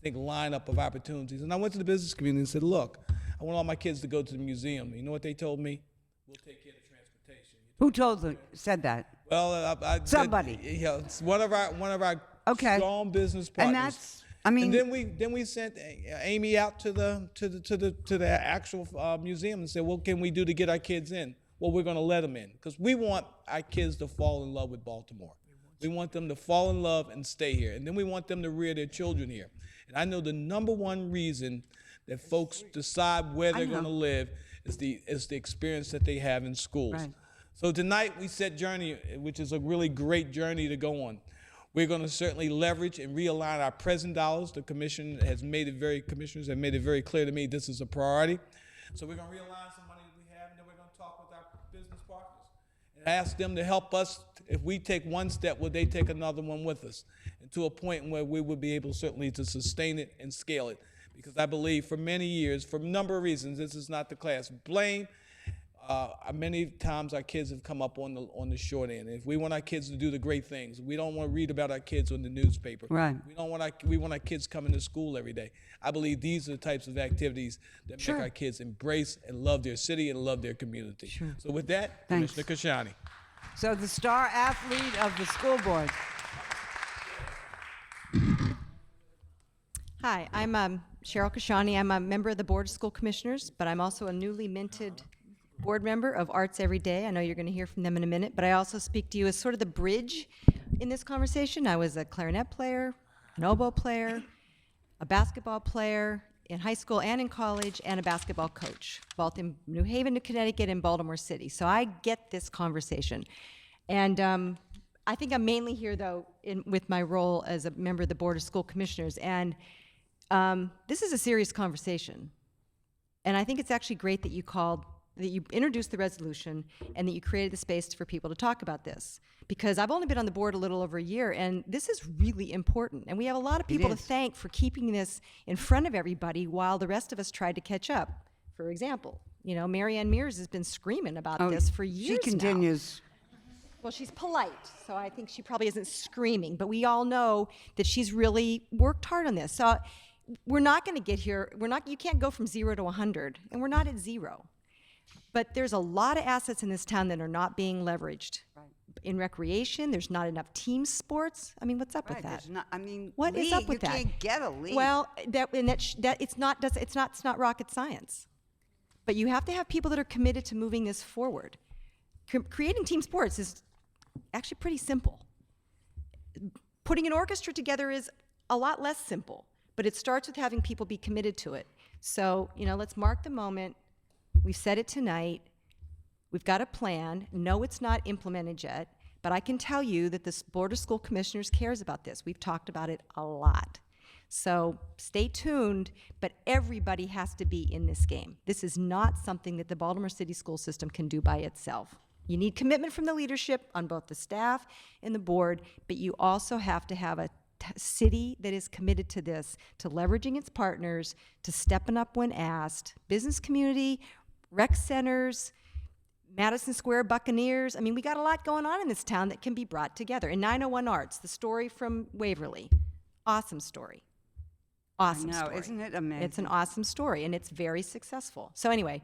lineup of opportunities. And I went to the business community and said, look, I want all my kids to go to the museum. You know what they told me? We'll take care of transportation. Who said that? Well, Somebody. It's one of our Okay. strong business partners. And And then we sent Amy out to the actual museum and said, what can we do to get our kids in? Well, we're going to let them in, because we want our kids to fall in love with Baltimore. We want them to fall in love and stay here, and then we want them to rear their children here. And I know the number one reason that folks decide where they're going to live is the experience that they have in schools. Right. So tonight we set Journey, which is a really great journey to go on. We're going to certainly leverage and realign our present dollars. The commissioners have made it very clear to me this is a priority. So we're going to realign some money that we have, and then we're going to talk with our business partners and ask them to help us. If we take one step, will they take another one with us? And to a point where we will be able certainly to sustain it and scale it. Because I believe for many years, for a number of reasons, this is not the class blame. Many times our kids have come up on the short end. If we want our kids to do the great things, we don't want to read about our kids on the newspaper. Right. We want our kids coming to school every day. I believe these are the types of activities that Sure. make our kids embrace and love their city and love their community. Sure. So with that, Thanks. Commissioner Kashani. So the star athlete of the school board. Hi, I'm Cheryl Kashani. I'm a member of the Board of School Commissioners, but I'm also a newly minted board member of Arts Every Day. I know you're going to hear from them in a minute, but I also speak to you as sort of the bridge in this conversation. I was a clarinet player, an oboe player, a basketball player in high school and in college, and a basketball coach, both in New Haven, Connecticut, and Baltimore City. So I get this conversation. And I think I'm mainly here, though, with my role as a member of the Board of School Commissioners. And this is a serious conversation. And I think it's actually great that you introduced the resolution and that you created the space for people to talk about this. Because I've only been on the board a little over a year, and this is really important. And we have a lot of people to thank for keeping this in front of everybody while the rest of us tried to catch up. For example, Mary Ann Mears has been screaming about this for years She continues. now. Well, she's polite, so I think she probably isn't screaming. But we all know that she's really worked hard on this. So we're not going to get here. You can't go from 0 to 100, and we're not at 0. But there's a lot of assets in this town that are not being leveraged. Right. In recreation, there's not enough team sports. I mean, what's up with Right, that? there's not, I mean, What is up with you that? can't get a league. Well, it's not rocket science. But you have to have people that are committed to moving this forward. Creating team sports is actually pretty simple. Putting an orchestra together is a lot less simple, but it starts with having people be committed to it. So, let's mark the moment. We've said it tonight. We've got a plan. No, it's not implemented yet, but I can tell you that the Board of School Commissioners cares about this. We've talked about it a lot. So stay tuned, but everybody has to be in this game. This is not something that the Baltimore City school system can do by itself. You need commitment from the leadership on both the staff and the board, but you also have to have a city that is committed to this, to leveraging its partners, to stepping up when asked, business community, rec centers, Madison Square Buccaneers. I mean, we got a lot going on in this town that can be brought together. And 901 Arts, the story from Waverly, awesome story. Awesome story. Isn't it amazing? It's an awesome story, and it's very successful. So anyway,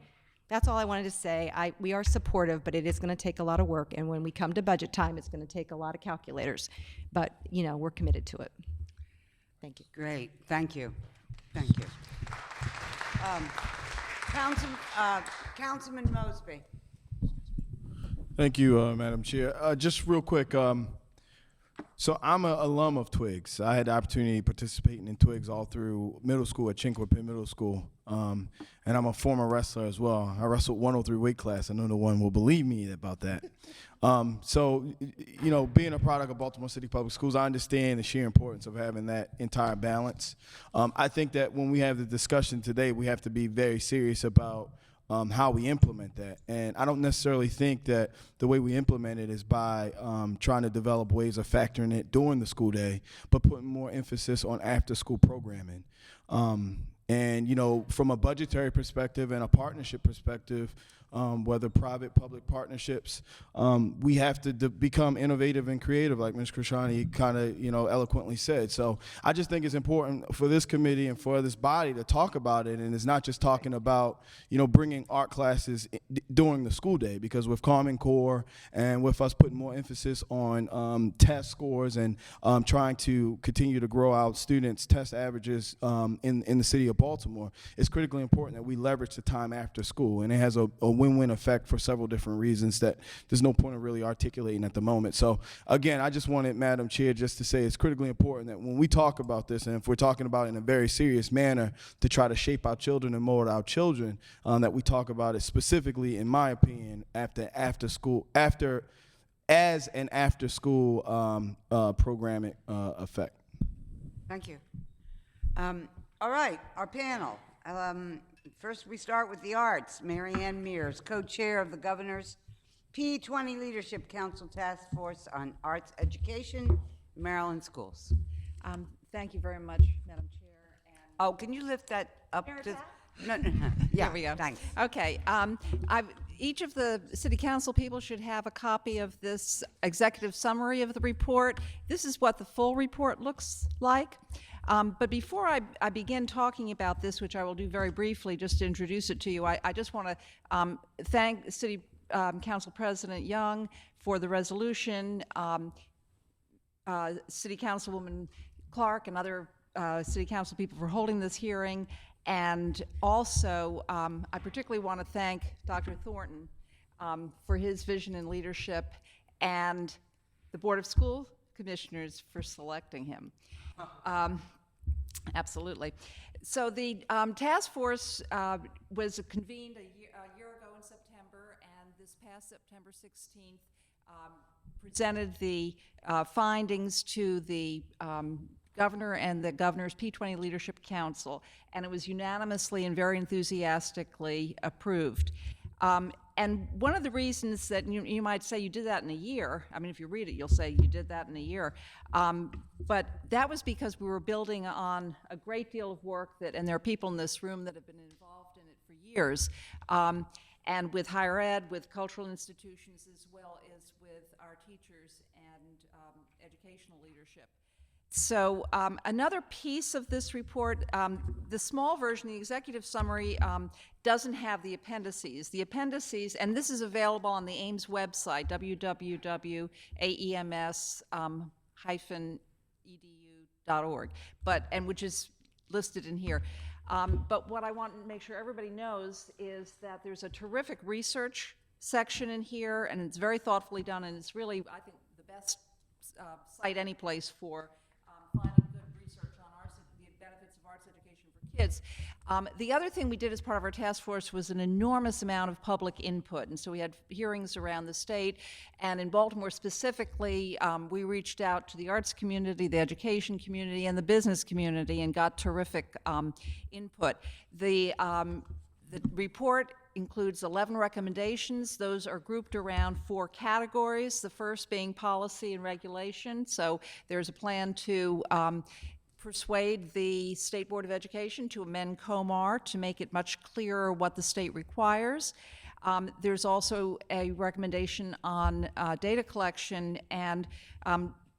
that's all I wanted to say. We are supportive, but it is going to take a lot of work, and when we come to budget time, it's going to take a lot of calculators. But, we're committed to it. Thank you. Great, thank you, thank you. Councilman Mosby. Thank you, Madam Chair. Just real quick, so I'm an alum of Twigs. I had the opportunity of participating in Twigs all through middle school at Chinquapin Middle School, and I'm a former wrestler as well. I wrestled 103 weight class. I know no one will believe me about that. So, being a product of Baltimore City Public Schools, I understand the sheer importance of having that entire balance. I think that when we have the discussion today, we have to be very serious about how we implement that. And I don't necessarily think that the way we implement it is by trying to develop ways of factoring it during the school day, but putting more emphasis on after-school programming. And, from a budgetary perspective and a partnership perspective, whether private, public partnerships, we have to become innovative and creative, like Ms. Krishani kind of, eloquently said. So I just think it's important for this committee and for this body to talk about it, and it's not just talking about, bringing art classes during the school day, because with Common Core and with us putting more emphasis on test scores and trying to continue to grow out students' test averages in the city of Baltimore, it's critically important that we leverage the time after school, and it has a win-win effect for several different reasons that there's no point of really articulating at the moment. So again, I just wanted, Madam Chair, just to say it's critically important that when we talk about this, and if we're talking about it in a very serious manner to try to shape our children and mold our children, that we talk about it specifically, in my opinion, as an after-school programming effect. Thank you. All right, our panel. First, we start with the arts. Mary Ann Mears, co-chair of the Governor's P20 Leadership Council Task Force on Arts Education, Maryland Schools. Thank you very much, Madam Chair. Oh, can you lift that up to? No. Yeah, There we go. Thanks. Okay. Each of the city council people should have a copy of this executive summary of the report. This is what the full report looks like. But before I begin talking about this, which I will do very briefly, just to introduce it to you, I just want to thank City Council President Young for the resolution, City Councilwoman Clark and other City Council people for holding this hearing, and also I particularly want to thank Dr. Thornton for his vision and leadership, and the Board of School Commissioners for selecting him. Absolutely. So the task force was convened a year ago in September, and this past September 16th presented the findings to the governor and the governor's P20 Leadership Council, and it was unanimously and very enthusiastically approved. And one of the reasons that you might say you did that in a year, I mean, if you read it, you'll say you did that in a year, but that was because we were building on a great deal of work and there are people in this room that have been involved in it for years, and with higher ed, with cultural institutions, as well as with our teachers and educational leadership. So another piece of this report, the small version, the executive summary, doesn't have the appendices. The appendices, and this is available on the Ames website, www.aems-edu.org, and which is listed in here. But what I want to make sure everybody knows is that there's a terrific research section in here, and it's very thoughtfully done, and it's really, I think, the best site any place for finding good research on the benefits of arts education for kids. The other thing we did as part of our task force was an enormous amount of public input, and so we had hearings around the state, and in Baltimore specifically, we reached out to the arts community, the education community, and the business community, and got terrific input. The report includes 11 recommendations. Those are grouped around 4 categories, the first being policy and regulation. So there's a plan to persuade the State Board of Education to amend COMAR to make it much clearer what the state requires. There's also a recommendation on data collection, and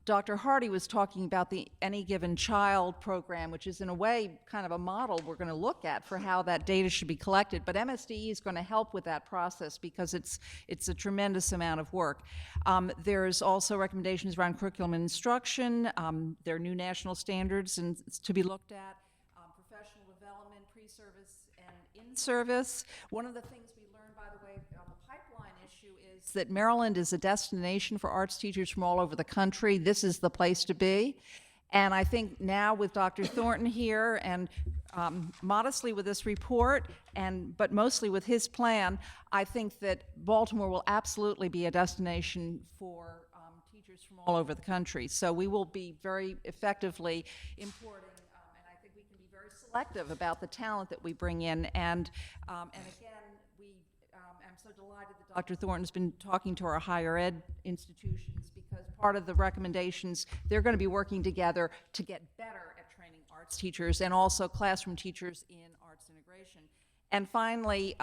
Dr. Hardy was talking about the Any Given Child program, which is in a way kind of a model we're going to look at for how that data should be collected. But MSDE is going to help with that process because it's a tremendous amount of work. There's also recommendations around curriculum and instruction. There are new national standards to be looked at, professional development, pre-service and in-service. One of the things we learned, by the way, on the pipeline issue is that Maryland is a destination for arts teachers from all over the country. This is the place to be. And I think now with Dr. Thornton here and modestly with this report, but mostly with his plan, I think that Baltimore will absolutely be a destination for teachers from all over the country. So we will be very effectively importing, and I think we can be very selective about the talent that we bring in. And again, I'm so delighted that Dr. Thornton's been talking to our higher ed institutions, because part of the recommendations, they're going to be working together to get better at training arts teachers and also classroom teachers in arts integration. And finally,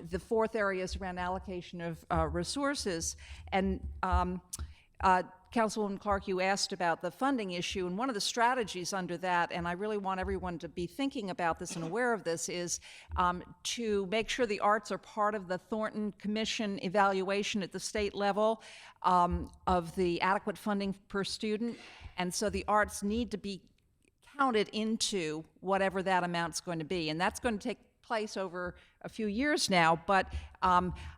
the fourth area is around allocation of resources. And Councilwoman Clark, you asked about the funding issue, and one of the strategies under that, and I really want everyone to be thinking about this and aware of this, is to make sure the arts are part of the Thornton Commission evaluation at the state level of the adequate funding per student. And so the arts need to be counted into whatever that amount's going to be. And that's going to take place over a few years now, but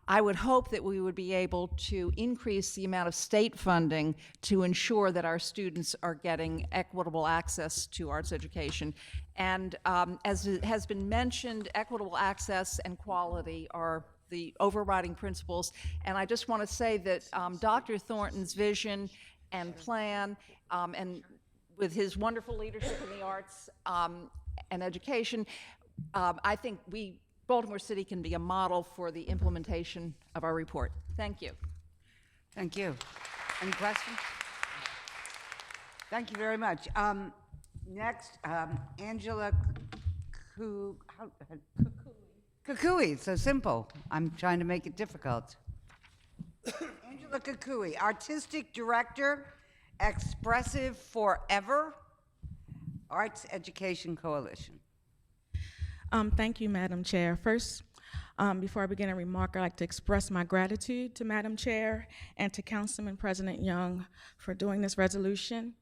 I would hope that we would be able to increase the amount of state funding to ensure that our students are getting equitable access to arts education. And as it has been mentioned, equitable access and quality are the overriding principles. And I just want to say that Dr. Thornton's vision and plan, and with his wonderful leadership in the arts and education, I think Baltimore City can be a model for the implementation of our report. Thank you. Thank you. Any questions? Thank you very much. Next, Angela Kukui. So simple. I'm trying to make it difficult. Angela Kukui, Artistic Director, Expressive Forever, Arts Education Coalition. Thank you, Madam Chair. First, before I begin a remark, I'd like to express my gratitude to Madam Chair and to Councilman President Young for doing this resolution.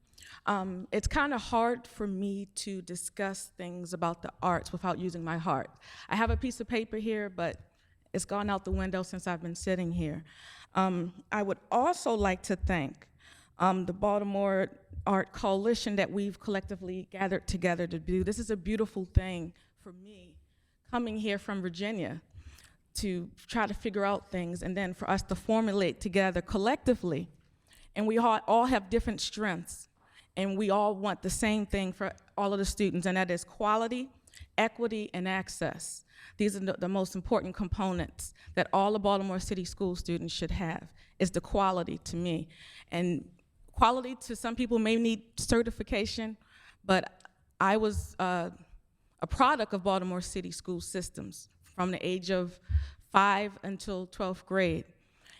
It's kind of hard for me to discuss things about the arts without using my heart. I have a piece of paper here, but it's gone out the window since I've been sitting here. I would also like to thank the Baltimore Art Coalition that we've collectively gathered together to do. This is a beautiful thing for me, coming here from Virginia to try to figure out things, and then for us to formulate together collectively. And we all have different strengths, and we all want the same thing for all of the students, and that is quality, equity, and access. These are the most important components that all the Baltimore City school students should have, is the quality to me. And quality to some people may need certification, but I was a product of Baltimore City school systems from the age of 5 until 12th grade.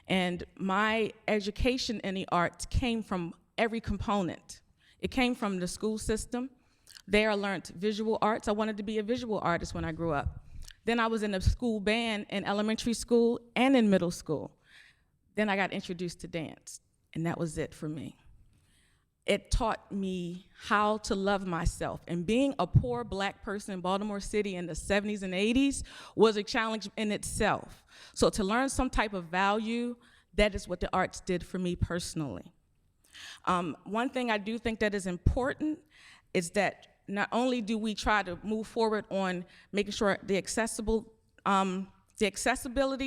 And my education in the arts came from every component. It came from the school system. There I learned visual arts. I wanted to be a visual artist when I grew up. Then I was in a school band in elementary school and in middle school. Then I got introduced to dance, and that was it for me. It taught me how to love myself. And being a poor black person in Baltimore City in the 70s and 80s was a challenge in itself. So to learn some type of value, that is what the arts did for me personally. One thing I do think that is important is that not only do we try to move forward on making sure the accessibility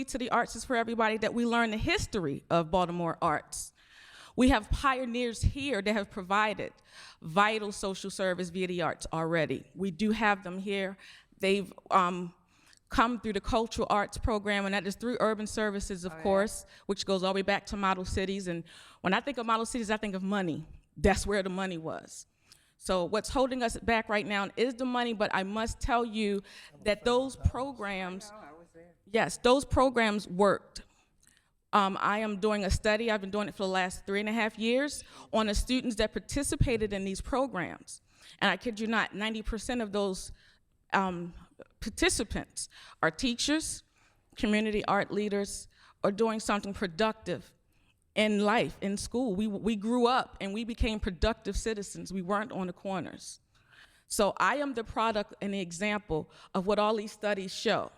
to the arts is for everybody, that we learn the history of Baltimore arts. We have pioneers here that have provided vital social service via the arts already. We do have them here. They've come through the cultural arts program, and that is through urban services, of course, which goes all the way back to model cities. And when I think of model cities, I think of money. That's where the money was. So what's holding us back right now is the money, but I must tell you that those programs, yes, those programs worked. I am doing a study, I've been doing it for the last 3.5 years, on the students that participated in these programs. And I kid you not, 90% of those participants are teachers, community art leaders, or doing something productive in life, in school. We grew up and we became productive citizens. We weren't on the corners. So I am the product and the example of what all these studies show.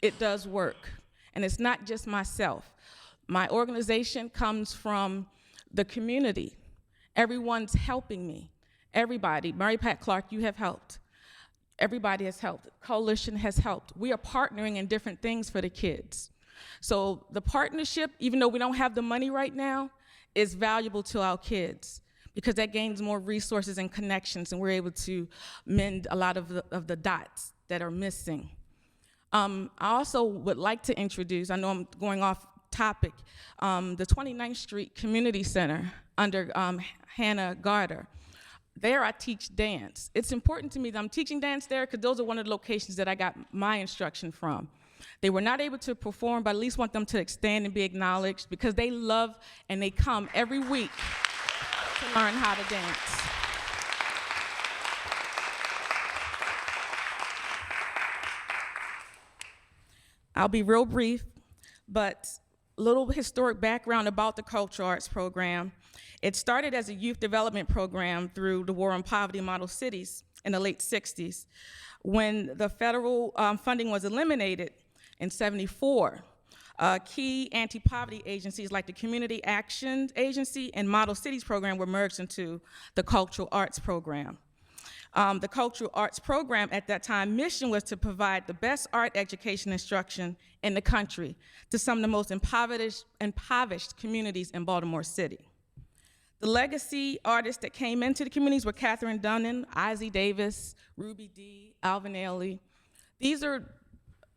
It does work. And it's not just myself. My organization comes from the community. Everyone's helping me. Everybody. Mary Pat Clark, you have helped. Everybody has helped. Coalition has helped. We are partnering in different things for the kids. So the partnership, even though we don't have the money right now, is valuable to our kids because that gains more resources and connections, and we're able to mend a lot of the dots that are missing. I also would like to introduce, I know I'm going off topic, the 29th Street Community Center under Hannah Garter. There I teach dance. It's important to me that I'm teaching dance there because those are one of the locations that I got my instruction from. They were not able to perform, but I at least want them to stand and be acknowledged because they love and they come every week to learn how to dance. I'll be real brief, but a little historic background about the Cultural Arts Program. It started as a youth development program through the War on Poverty Model Cities in the late 60s. When the federal funding was eliminated in '74, key anti-poverty agencies like the Community Action Agency and Model Cities Program were merged into the Cultural Arts Program. The Cultural Arts Program at that time mission was to provide the best art education instruction in the country to some of the most impoverished communities in Baltimore City. The legacy artists that came into the communities were Catherine Dunnan, Ozzie Davis, Ruby Dee, Alvin Ailey. These are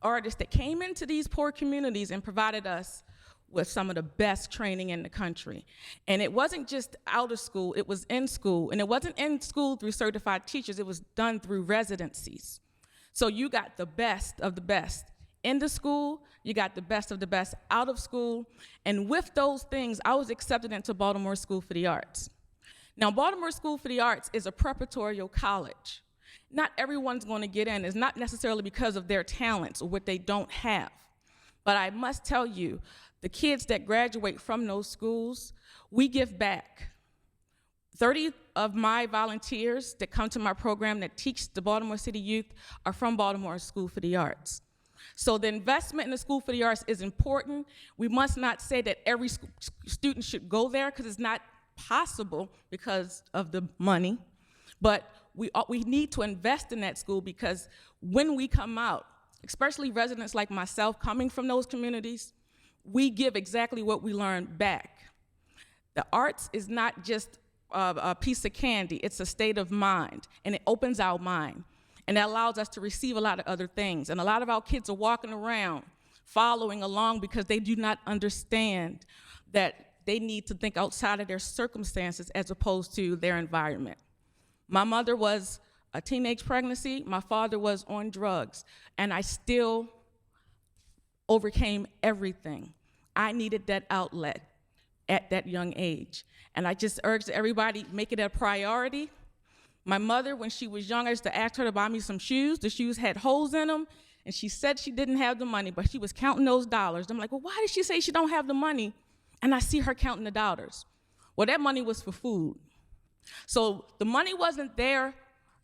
artists that came into these poor communities and provided us with some of the best training in the country. And it wasn't just out of school, it was in school. And it wasn't in school through certified teachers, it was done through residencies. So you got the best of the best in the school, you got the best of the best out of school, and with those things, I was accepted into Baltimore School for the Arts. Now, Baltimore School for the Arts is a preparatory college. Not everyone's gonna get in. It's not necessarily because of their talents or what they don't have. But I must tell you, the kids that graduate from those schools, we give back. 30 of my volunteers that come to my program that teach the Baltimore City youth are from Baltimore School for the Arts. So the investment in the School for the Arts is important. We must not say that every student should go there because it's not possible because of the money. But we need to invest in that school because when we come out, especially residents like myself coming from those communities, we give exactly what we learn back. The arts is not just a piece of candy, it's a state of mind, and it opens our mind, and it allows us to receive a lot of other things. And a lot of our kids are walking around, following along because they do not understand that they need to think outside of their circumstances as opposed to their environment. My mother was a teenage pregnancy, my father was on drugs, and I still overcame everything. I needed that outlet. at that young age. And I just urge everybody, make it a priority. My mother, when she was young, I used to ask her to buy me some shoes. The shoes had holes in them, and she said she didn't have the money, but she was counting those dollars. I'm like, well, why did she say she don't have the money? And I see her counting the dollars. Well, that money was for food. So the money wasn't there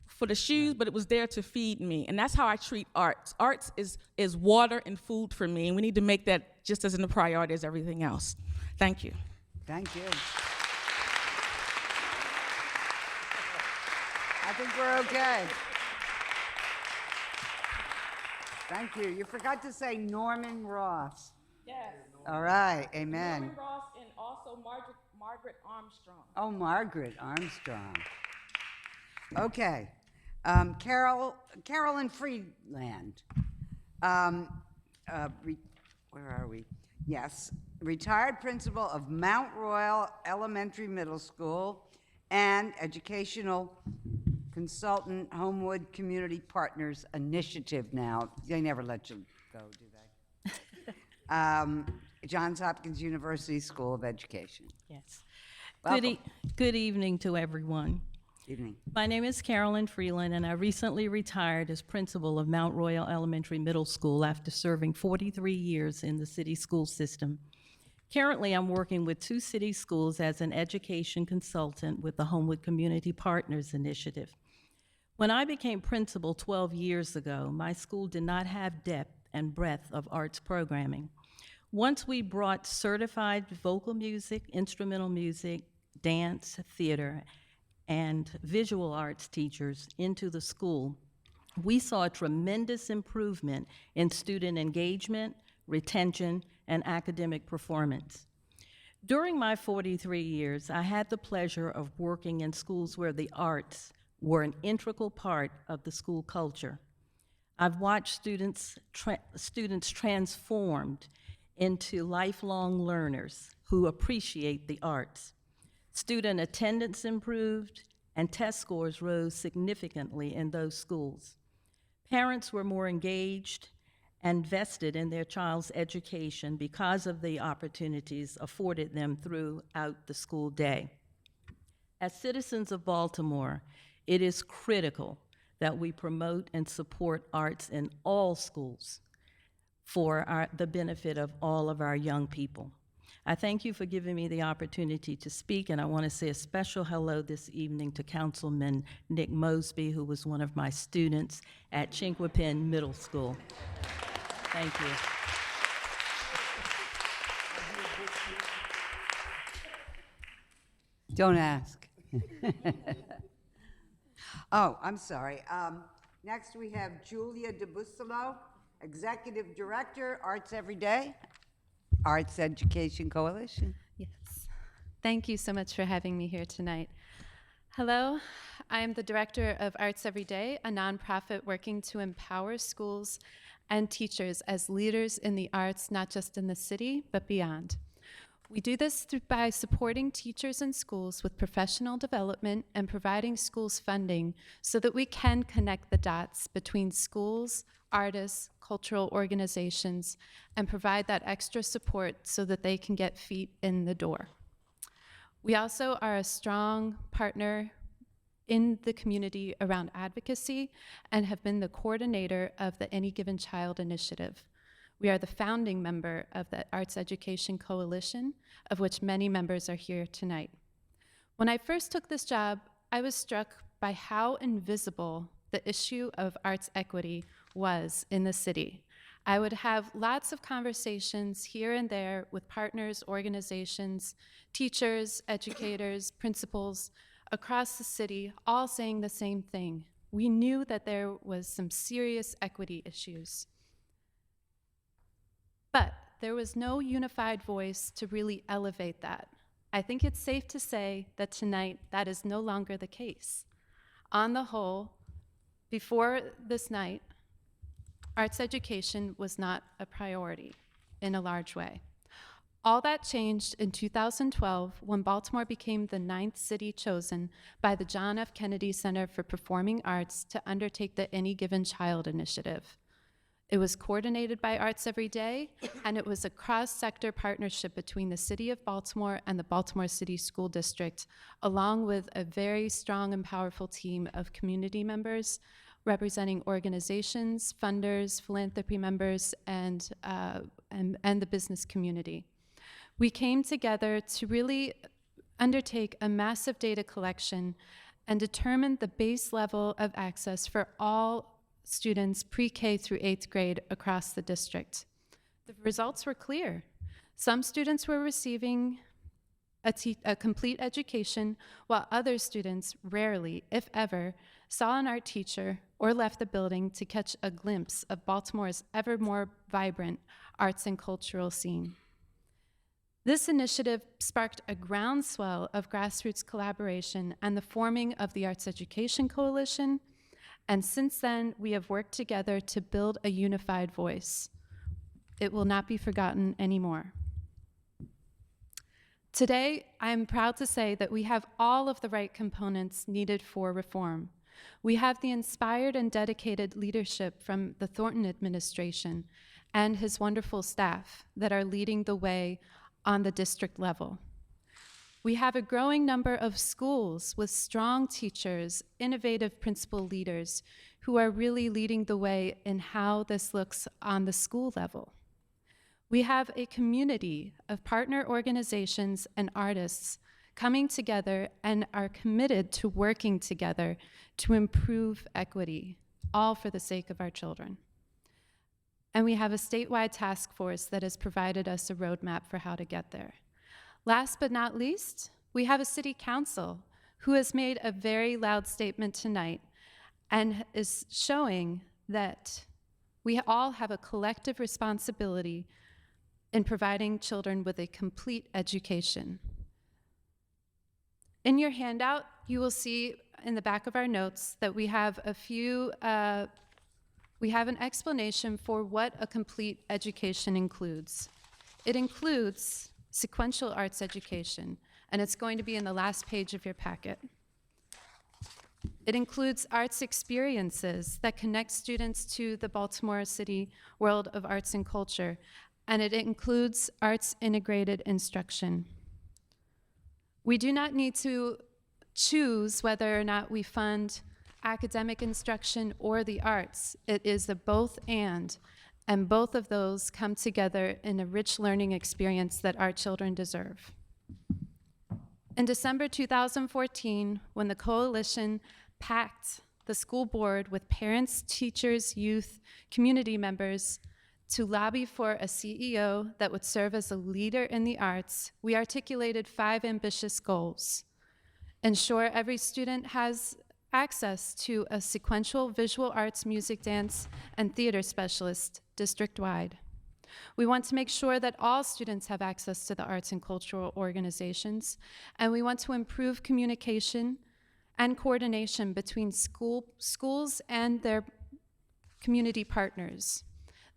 for the shoes, but it was there to feed me. And that's how I treat arts. Arts is water and food for me, and we need to make that just as a priority as everything else. Thank you. Thank you. I think we're okay. Thank you. You forgot to say Norman Ross. Yes. All right, amen. Norman Ross and also Margaret Armstrong. Oh, Margaret Armstrong. Okay. Carolyn Freeland. Where are we? Yes. Retired principal of Mount Royal Elementary Middle School and educational consultant, Homewood Community Partners Initiative now. They never let you go, do they? Johns Hopkins University School of Education. Yes. Welcome. Good evening to everyone. Evening. My name is Carolyn Freeland, and I recently retired as principal of Mount Royal Elementary Middle School after serving 43 years in the city school system. Currently, I'm working with 2 city schools as an education consultant with the Homewood Community Partners Initiative. When I became principal 12 years ago, my school did not have depth and breadth of arts programming. Once we brought certified vocal music, instrumental music, dance, theater, and visual arts teachers into the school, we saw a tremendous improvement in student engagement, retention, and academic performance. During my 43 years, I had the pleasure of working in schools where the arts were an integral part of the school culture. I've watched students transformed into lifelong learners who appreciate the arts. Student attendance improved, and test scores rose significantly in those schools. Parents were more engaged and vested in their child's education because of the opportunities afforded them throughout the school day. As citizens of Baltimore, it is critical that we promote and support arts in all schools for the benefit of all of our young people. I thank you for giving me the opportunity to speak, and I want to say a special hello this evening to Councilman Nick Mosby, who was one of my students at Chinquapin Middle School. Thank you. Don't ask. Oh, I'm sorry. Next, we have Julia DeBusolo, Executive Director, Arts Every Day, Arts Education Coalition. Yes. Thank you so much for having me here tonight. Hello, I am the Director of Arts Every Day, a nonprofit working to empower schools and teachers as leaders in the arts, not just in the city, but beyond. We do this by supporting teachers and schools with professional development and providing schools funding so that we can connect the dots between schools, artists, cultural organizations, and provide that extra support so that they can get feet in the door. We also are a strong partner in the community around advocacy and have been the coordinator of the Any Given Child initiative. We are the founding member of the Arts Education Coalition, of which many members are here tonight. When I first took this job, I was struck by how invisible the issue of arts equity was in the city. I would have lots of conversations here and there with partners, organizations, teachers, educators, principals across the city, all saying the same thing. We knew that there was some serious equity issues. But there was no unified voice to really elevate that. I think it's safe to say that tonight that is no longer the case. On the whole, before this night, arts education was not a priority in a large way. All that changed in 2012 when Baltimore became the 9th city chosen by the John F. Kennedy Center for Performing Arts to undertake the Any Given Child initiative. It was coordinated by Arts Every Day, and it was a cross-sector partnership between the City of Baltimore and the Baltimore City School District, along with a very strong and powerful team of community members representing organizations, funders, philanthropy members, and the business community. We came together to really undertake a massive data collection and determine the base level of access for all students pre-K through 8th grade across the district. The results were clear. Some students were receiving a complete education, while other students rarely, if ever, saw an art teacher or left the building to catch a glimpse of Baltimore's ever more vibrant arts and cultural scene. This initiative sparked a groundswell of grassroots collaboration and the forming of the Arts Education Coalition, and since then, we have worked together to build a unified voice. It will not be forgotten anymore. Today, I am proud to say that we have all of the right components needed for reform. We have the inspired and dedicated leadership from the Thornton administration and his wonderful staff that are leading the way on the district level. We have a growing number of schools with strong teachers, innovative principal leaders who are really leading the way in how this looks on the school level. We have a community of partner organizations and artists coming together and are committed to working together to improve equity, all for the sake of our children. And we have a statewide task force that has provided us a roadmap for how to get there. Last but not least, we have a city council who has made a very loud statement tonight and is showing that we all have a collective responsibility in providing children with a complete education. In your handout, you will see in the back of our notes that we have we have an explanation for what a complete education includes. It includes sequential arts education, and it's going to be in the last page of your packet. It includes arts experiences that connect students to the Baltimore City world of arts and culture, and it includes arts integrated instruction. We do not need to choose whether or not we fund academic instruction or the arts. It is the both and both of those come together in a rich learning experience that our children deserve. In December 2014, when the coalition packed the school board with parents, teachers, youth, community members to lobby for a CEO that would serve as a leader in the arts, we articulated 5 ambitious goals. Ensure every student has access to a sequential visual arts, music, dance, and theater specialist district-wide. We want to make sure that all students have access to the arts and cultural organizations, and we want to improve communication and coordination between schools and their community partners.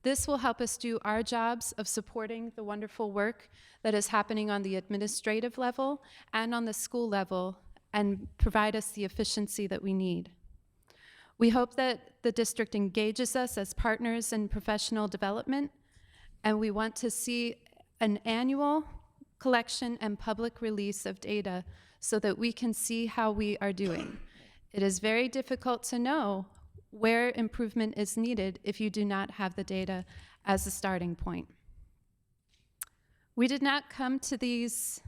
This will help us do our jobs of supporting the wonderful work that is happening on the administrative level and on the school level and provide us the efficiency that we need. We hope that the district engages us as partners in professional development, and we want to see an annual collection and public release of data so that we can see how we are doing. It is very difficult to know where improvement is needed if you do not have the data as a starting point. We did not come to these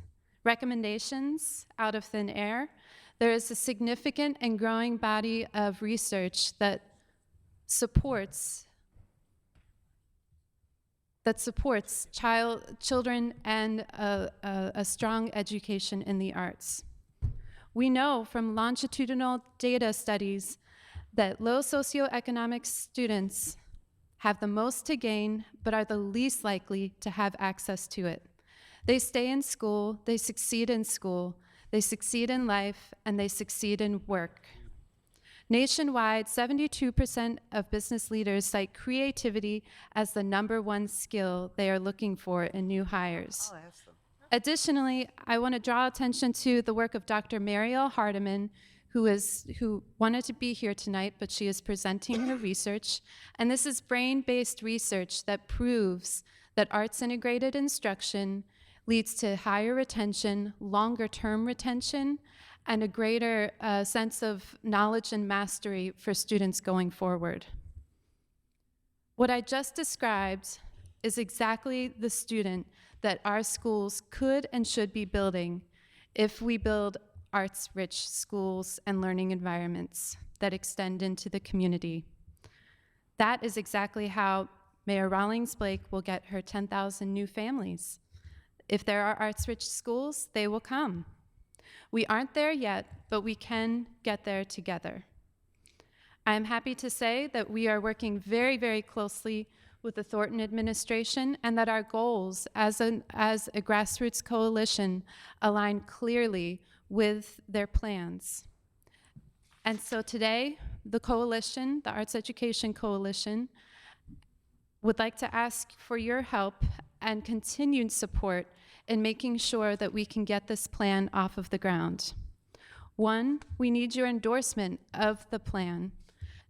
recommendations out of thin air. There is a significant and growing body of research that supports children and a strong education in the arts. We know from longitudinal data studies that low socioeconomic students have the most to gain, but are the least likely to have access to it. They stay in school, they succeed in school, they succeed in life, and they succeed in work. Nationwide, 72% of business leaders cite creativity as the #1 skill they are looking for in new hires. Additionally, I want to draw attention to the work of Dr. Mariel Hardiman, who wanted to be here tonight, but she is presenting her research. And this is brain-based research that proves that arts integrated instruction leads to higher retention, longer-term retention, and a greater sense of knowledge and mastery for students going forward. What I just described is exactly the student that our schools could and should be building if we build arts-rich schools and learning environments that extend into the community. That is exactly how Mayor Rawlings Blake will get her 10,000 new families. If there are arts-rich schools, they will come. We aren't there yet, but we can get there together. I am happy to say that we are working very, very closely with the Thornton administration, and that our goals as a grassroots coalition align clearly with their plans. And so today, the coalition, the Arts Education Coalition, would like to ask for your help and continued support in making sure that we can get this plan off of the ground. One, we need your endorsement of the plan.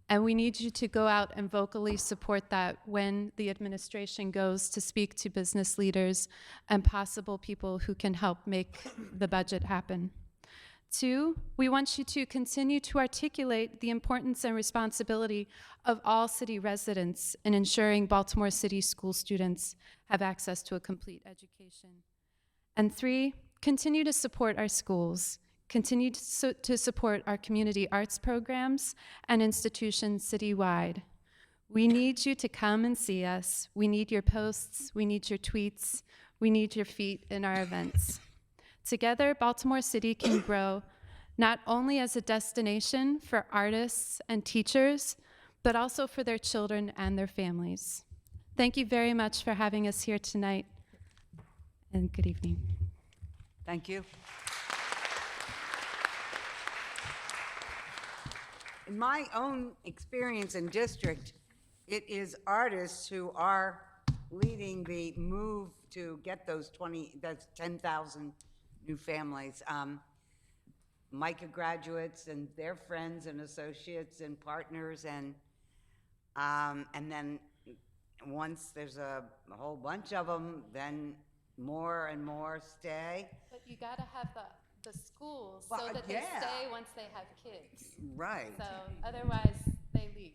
And we need you to go out and vocally support that when the administration goes to speak to business leaders and possible people who can help make the budget happen. Two, we want you to continue to articulate the importance and responsibility of all city residents in ensuring Baltimore City school students have access to a complete education. And three, continue to support our schools. Continue to support our community arts programs and institutions citywide. We need you to come and see us. We need your posts. We need your tweets. We need your feet in our events. Together, Baltimore City can grow not only as a destination for artists and teachers, but also for their children and their families. Thank you very much for having us here tonight, and good evening. Thank you. In my own experience in district, it is artists who are leading the move to get those 10,000 new families. MICA graduates and their friends and associates and partners, and then once there's a whole bunch of them, then more and more stay. But you gotta have the schools Well, so that they yeah. stay once they have kids. Right. So otherwise they leave.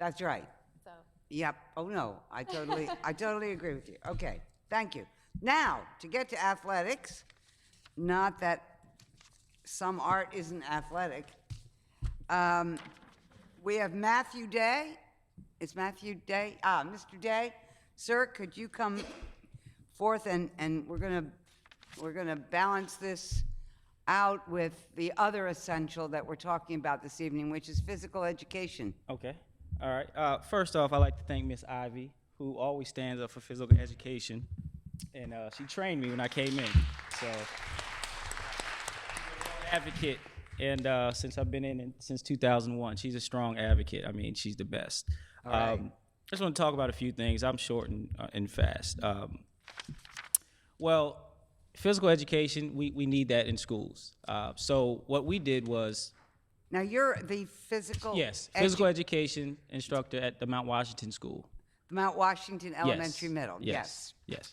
That's right. So Yep. Oh, no, I totally agree with you. Okay, thank you. Now, to get to athletics, not that some art isn't athletic, we have Matthew Day. Is Matthew Day? Mr. Day, sir, could you come forth and we're gonna balance this out with the other essential that we're talking about this evening, which is physical education. Okay. All right. First off, I'd like to thank Miss Ivy, who always stands up for physical education. And she trained me when I came in. So, advocate. And since I've been in since 2001, she's a strong advocate. I mean, she's the best. All right. I just want to talk about a few things. I'm short and fast. Well, physical education, we need that in schools. So what we did was... Now, you're the physical... Yes, physical education instructor at the Mount Washington School. Mount Washington Elementary Middle, yes. Yes.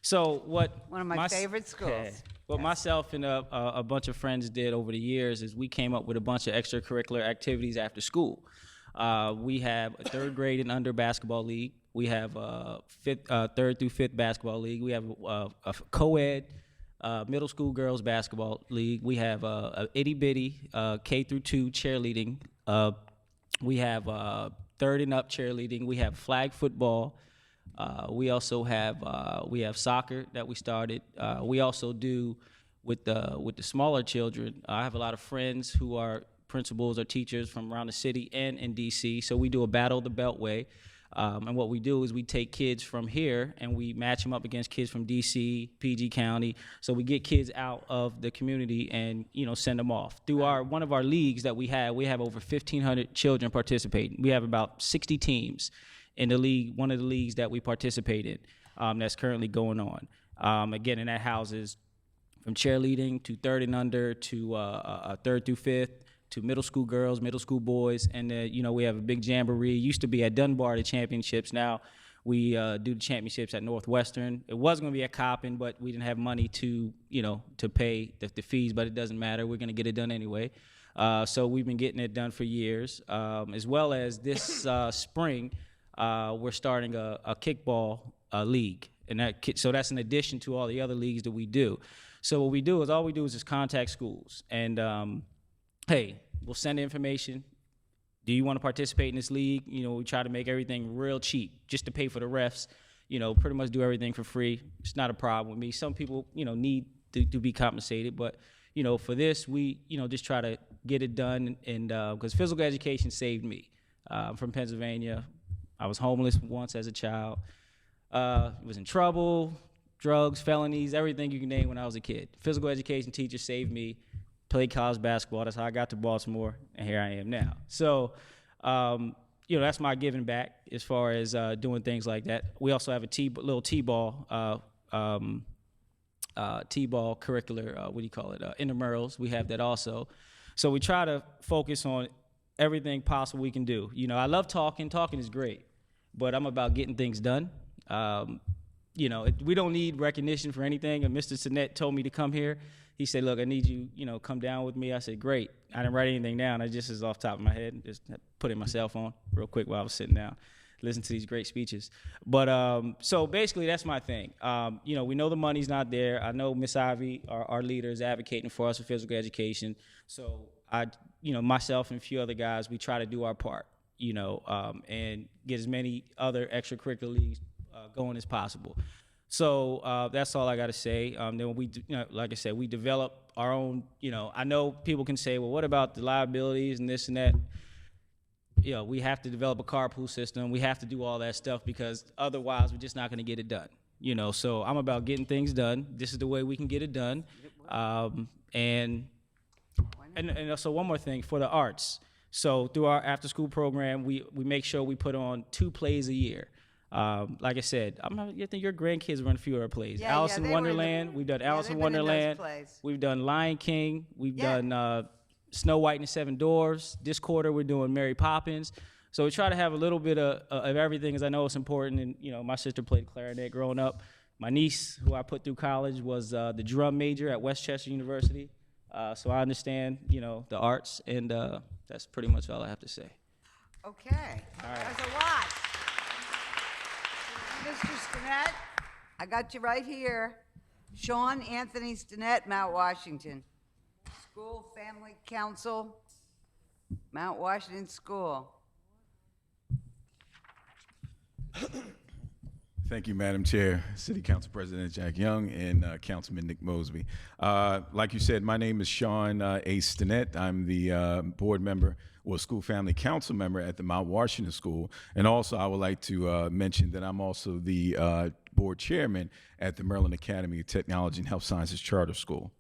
So what... One of my favorite schools. What myself and a bunch of friends did over the years is we came up with a bunch of extracurricular activities after school. We have a third grade and under basketball league. We have a third through fifth basketball league. We have a co-ed middle school girls basketball league. We have a itty bitty K through 2 cheerleading. We have third and up cheerleading. We have flag football. We also have soccer that we started. We also do with the smaller children. I have a lot of friends who are principals or teachers from around the city and in DC. So we do a battle of the Beltway. And what we do is we take kids from here and we match them up against kids from DC, PG County. So we get kids out of the community and, send them off. Through one of our leagues that we have over 1,500 children participating. We have about 60 teams in the league, one of the leagues that we participate in, that's currently going on. Again, and that houses from cheerleading to third and under to third through fifth to middle school girls, middle school boys, and we have a big jamboree. Used to be at Dunbar, the championships. Now we do the championships at Northwestern. It was going to be at Coppin, but we didn't have money to pay the fees, but it doesn't matter. We're going to get it done anyway. So we've been getting it done for years. As well as this spring, we're starting a kickball league. And so that's in addition to all the other leagues that we do. So what we do is just contact schools. And, hey, we'll send information. Do you want to participate in this league? We try to make everything real cheap just to pay for the refs. Pretty much do everything for free. It's not a problem with me. Some people, need to be compensated. But, for this, we, just try to get it done. And because physical education saved me. I'm from Pennsylvania. I was homeless once as a child. Was in trouble, drugs, felonies, everything you can name when I was a kid. Physical education teacher saved me. Played college basketball. That's how I got to Baltimore, and here I am now. So, that's my giving back as far as doing things like that. We also have a little T-ball curricular, intramurals. We have that also. So we try to focus on everything possible we can do. I love talking. Talking is great, but I'm about getting things done. We don't need recognition for anything. And Mr. Sinet told me to come here. He said, look, I need you, come down with me. I said, great. I didn't write anything down. I just is off the top of my head. Just put in my cell phone real quick while I was sitting down, listen to these great speeches. But so basically that's my thing. We know the money's not there. I know Miss Ivy, our leader, is advocating for us for physical education. So myself and a few other guys, we try to do our part, and get as many other extracurricular leagues going as possible. So that's all I got to say. Then we, like I said, we develop our own, I know people can say, well, what about the liabilities and this and that? We have to develop a carpool system. We have to do all that stuff because otherwise we're just not going to get it done. So I'm about getting things done. This is the way we can get it done. And so one more thing for the arts. So through our after-school program, we make sure we put on 2 plays a year. Like I said, I think your grandkids run a few of our plays. Yeah, Alice in they were in Wonderland. We've done Alice in they've been in those Wonderland. plays. We've done Lion King. We've Yeah. done Snow White and the Seven Dwarfs. This quarter, we're doing Mary Poppins. So we try to have a little bit of everything, because I know it's important. And my sister played clarinet growing up. My niece, who I put through college, was the drum major at Westchester University. So I understand, the arts, and that's pretty much all I have to say. Okay. All right. That's a lot. Mr. Stinnett, I got you right here. Sean Anthony Stinnett, Mount Washington. School Family Council, Mount Washington School. Thank you, Madam Chair, City Council President Jack Young, and Councilman Nick Mosby. Like you said, my name is Sean A. Stinnett. I'm the board member or school family council member at the Mount Washington School. And also, I would like to mention that I'm also the board chairman at the Maryland Academy of Technology and Health Sciences Charter School.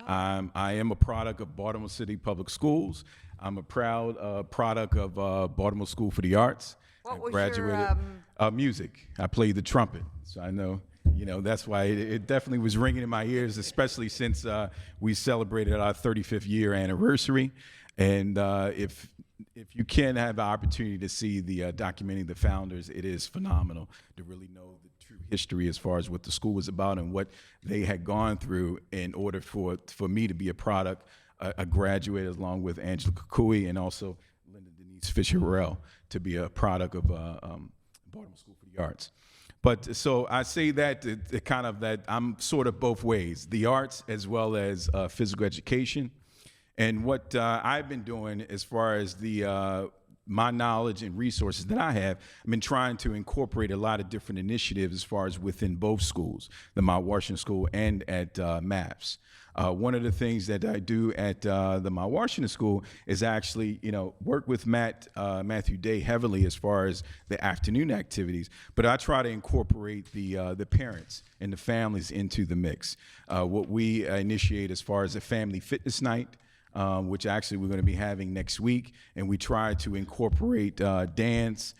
I am a product of Baltimore City Public Schools. I'm a proud product of Baltimore School for the Arts. What I was graduated your, music. I played the trumpet, so I know, that's why it definitely was ringing in my ears, especially since we celebrated our 35th year anniversary. And if you can have the opportunity to see the documenting the founders, it is phenomenal to really know the true history as far as what the school was about and what they had gone through in order for me to be a product, a graduate, along with Angela Kukui and also Linda Denise Fisher-Rell, to be a product of Baltimore School for the Arts. But so I say that to kind of that I'm sort of both ways, the arts as well as physical education. And what I've been doing as far as my knowledge and resources that I have, I've been trying to incorporate a lot of different initiatives as far as within both schools, the Mount Washington School and at MAPS. One of the things that I do at the Mount Washington School is actually, work with Matthew Day heavily as far as the afternoon activities, but I try to incorporate the parents and the families into the mix. What we initiate as far as a family fitness night, which actually we're going to be having next week, and we try to incorporate dance,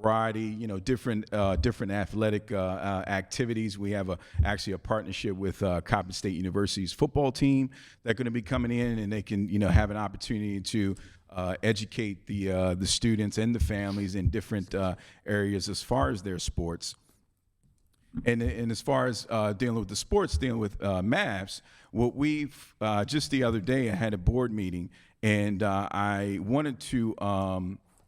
karate, different athletic activities. We have actually a partnership with Coppin State University's football team that's going to be coming in, and they can have an opportunity to educate the students and the families in different areas as far as their sports. And as far as dealing with the sports, dealing with MAVs, what we've just the other day, I had a board meeting, and I wanted to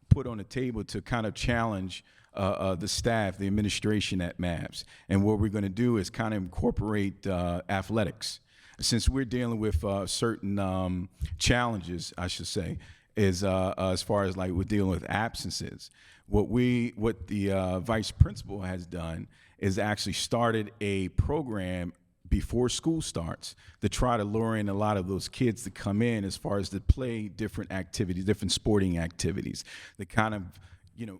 put on the table to kind of challenge the staff, the administration at MAVs. And what we're going to do is kind of incorporate athletics. Since we're dealing with certain challenges, I should say, is as far as like we're dealing with absences. What the vice principal has done is actually started a program before school starts to try to lure in a lot of those kids to come in as far as to play different activities, different sporting activities, to kind of,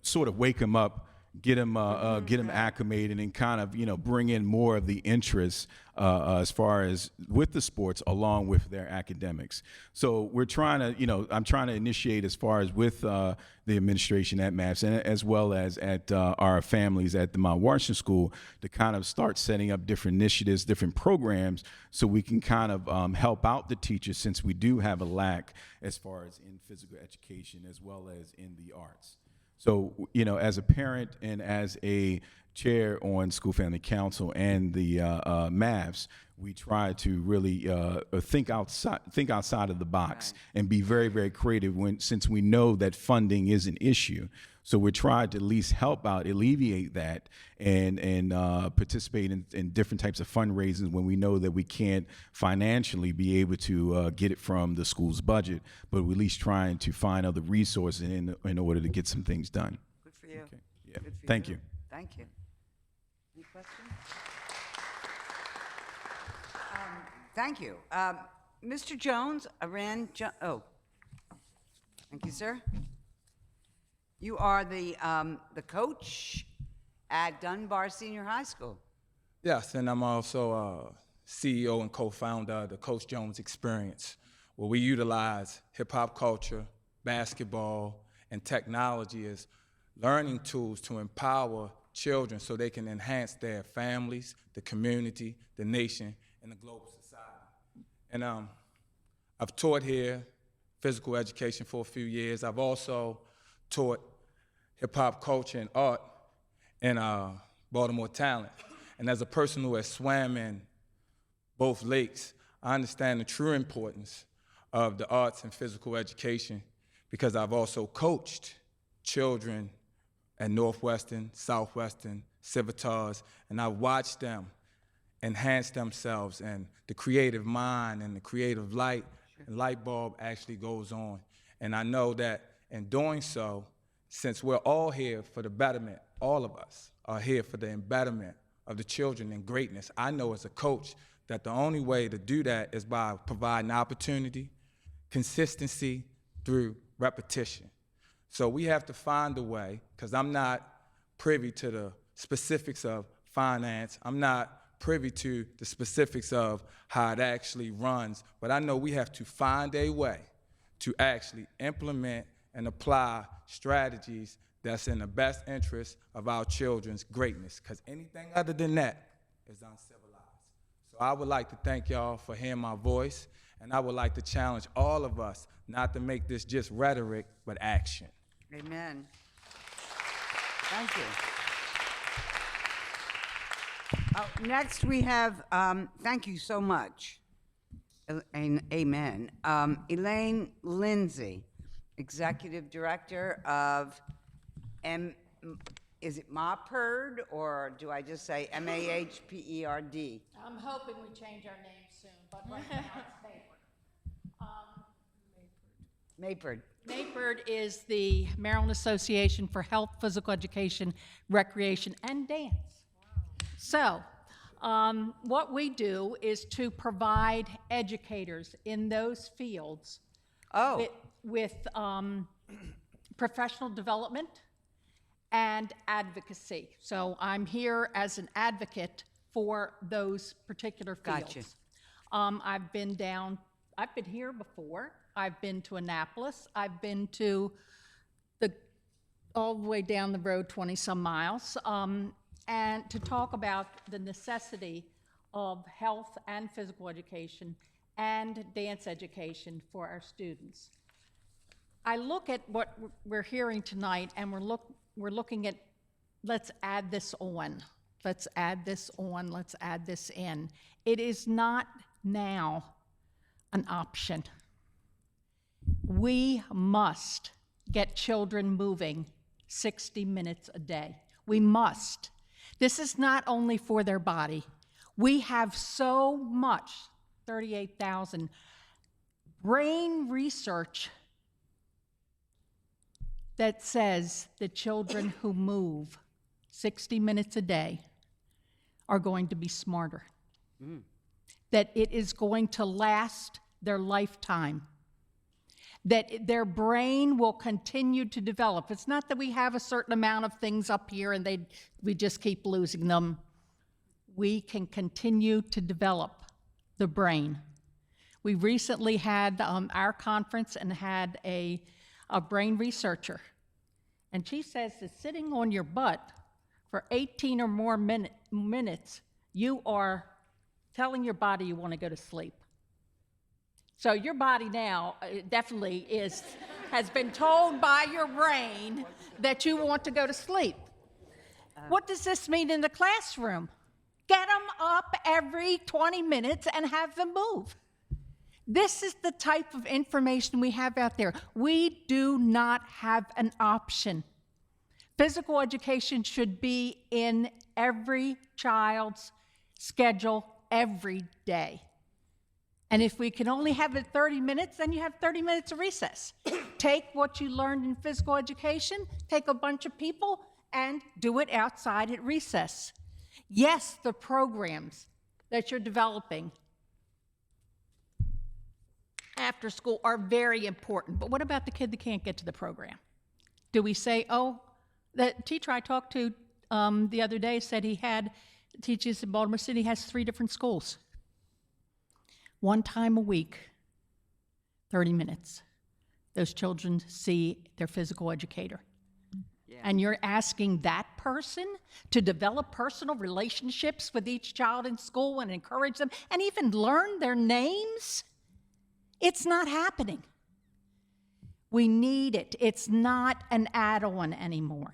sort of wake them up, get them acclimated, and kind of, bring in more of the interest as far as with the sports along with their academics. So we're trying to, I'm trying to initiate as far as with the administration at MAPS and as well as at our families at the Mount Washington School to kind of start setting up different initiatives, different programs, so we can kind of help out the teachers, since we do have a lack as far as in physical education as well as in the arts. So, as a parent and as a chair on School Family Council and the MAVs, we try to really think outside of the box and be very, very creative since we know that funding is an issue. So we're trying to at least help out, alleviate that, and participate in different types of fundraising when we know that we can't financially be able to get it from the school's budget, but we're at least trying to find other resources in order to get some things done. Good for you. Okay. Yeah. Good for Thank you. Thank you. Any questions? Thank you. Mr. Jones, thank you, sir. You are the coach at Dunbar Senior High School. Yes, and I'm also CEO and co-founder of the Coach Jones Experience, where we utilize hip-hop culture, basketball, and technology as learning tools to empower children so they can enhance their families, the community, the nation, and the global society. And I've taught here physical education for a few years. I've also taught hip-hop culture and art in Baltimore Talent. And as a person who has swam in both lakes, I understand the true importance of the arts and physical education, because I've also coached children at Northwestern, Southwestern, Civitas, and I've watched them enhance themselves, and the creative mind and the creative light bulb actually goes on. And I know that in doing so, since we're all here for the betterment, all of us are here for the embetterment of the children in greatness, I know as a coach that the only way to do that is by providing opportunity, consistency through repetition. So we have to find a way, because I'm not privy to the specifics of finance, I'm not privy to the specifics of how it actually runs, but I know we have to find a way to actually implement and apply strategies that's in the best interest of our children's greatness, because anything other than that is uncivilized. So I would like to thank y'all for hearing my voice, and I would like to challenge all of us not to make this just rhetoric, but action. Amen. Thank you. Next we have, thank you so much. Amen. Elaine Lindsay, Executive Director of is it MAPERD, or do I just say MAHPERD? I'm hoping we change our name soon, but right now it's MAPERD. MAPERD. MAPERD is the Maryland Association for Health, Physical Education, Recreation, and Dance. So, what we do is to provide educators in those fields with professional development and advocacy. So I'm here as an advocate for those particular fields. Gotcha. I've been here before. I've been to Annapolis. I've been to all the way down the road 20-some miles, and to talk about the necessity of health and physical education and dance education for our students. I look at what we're hearing tonight, and we're looking at, let's add this on, let's add this on, let's add this in. It is not now an option. We must get children moving 60 minutes a day. We must. This is not only for their body. We have so much, 38,000, brain research that says the children who move 60 minutes a day are going to be smarter. That it is going to last their lifetime. That their brain will continue to develop. It's not that we have a certain amount of things up here and we just keep losing them. We can continue to develop the brain. We recently had our conference and had a brain researcher. And she says that sitting on your butt for 18 or more minutes, you are telling your body you want to go to sleep. So your body now definitely has been told by your brain that you want to go to sleep. What does this mean in the classroom? Get them up every 20 minutes and have them move. This is the type of information we have out there. We do not have an option. Physical education should be in every child's schedule every day. And if we can only have it 30 minutes, then you have 30 minutes of recess. Take what you learned in physical education, take a bunch of people, and do it outside at recess. Yes, the programs that you're developing after school are very important, but what about the kid that can't get to the program? Do we say, oh, the teacher I talked to the other day said he teaches in Baltimore City, has 3 different schools. One time a week, 30 minutes, those children see their physical educator. Yeah. And you're asking that person to develop personal relationships with each child in school and encourage them and even learn their names? It's not happening. We need it. It's not an add-on anymore.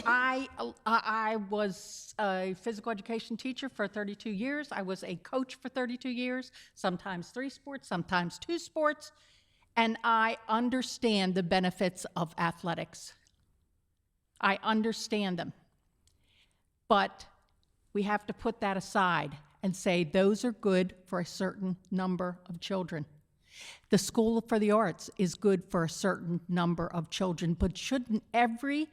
I was a physical education teacher for 32 years. I was a coach for 32 years, sometimes 3 sports, sometimes 2 sports, and I understand the benefits of athletics. I understand them. But we have to put that aside and say those are good for a certain number of children. The School for the Arts is good for a certain number of children, but shouldn't every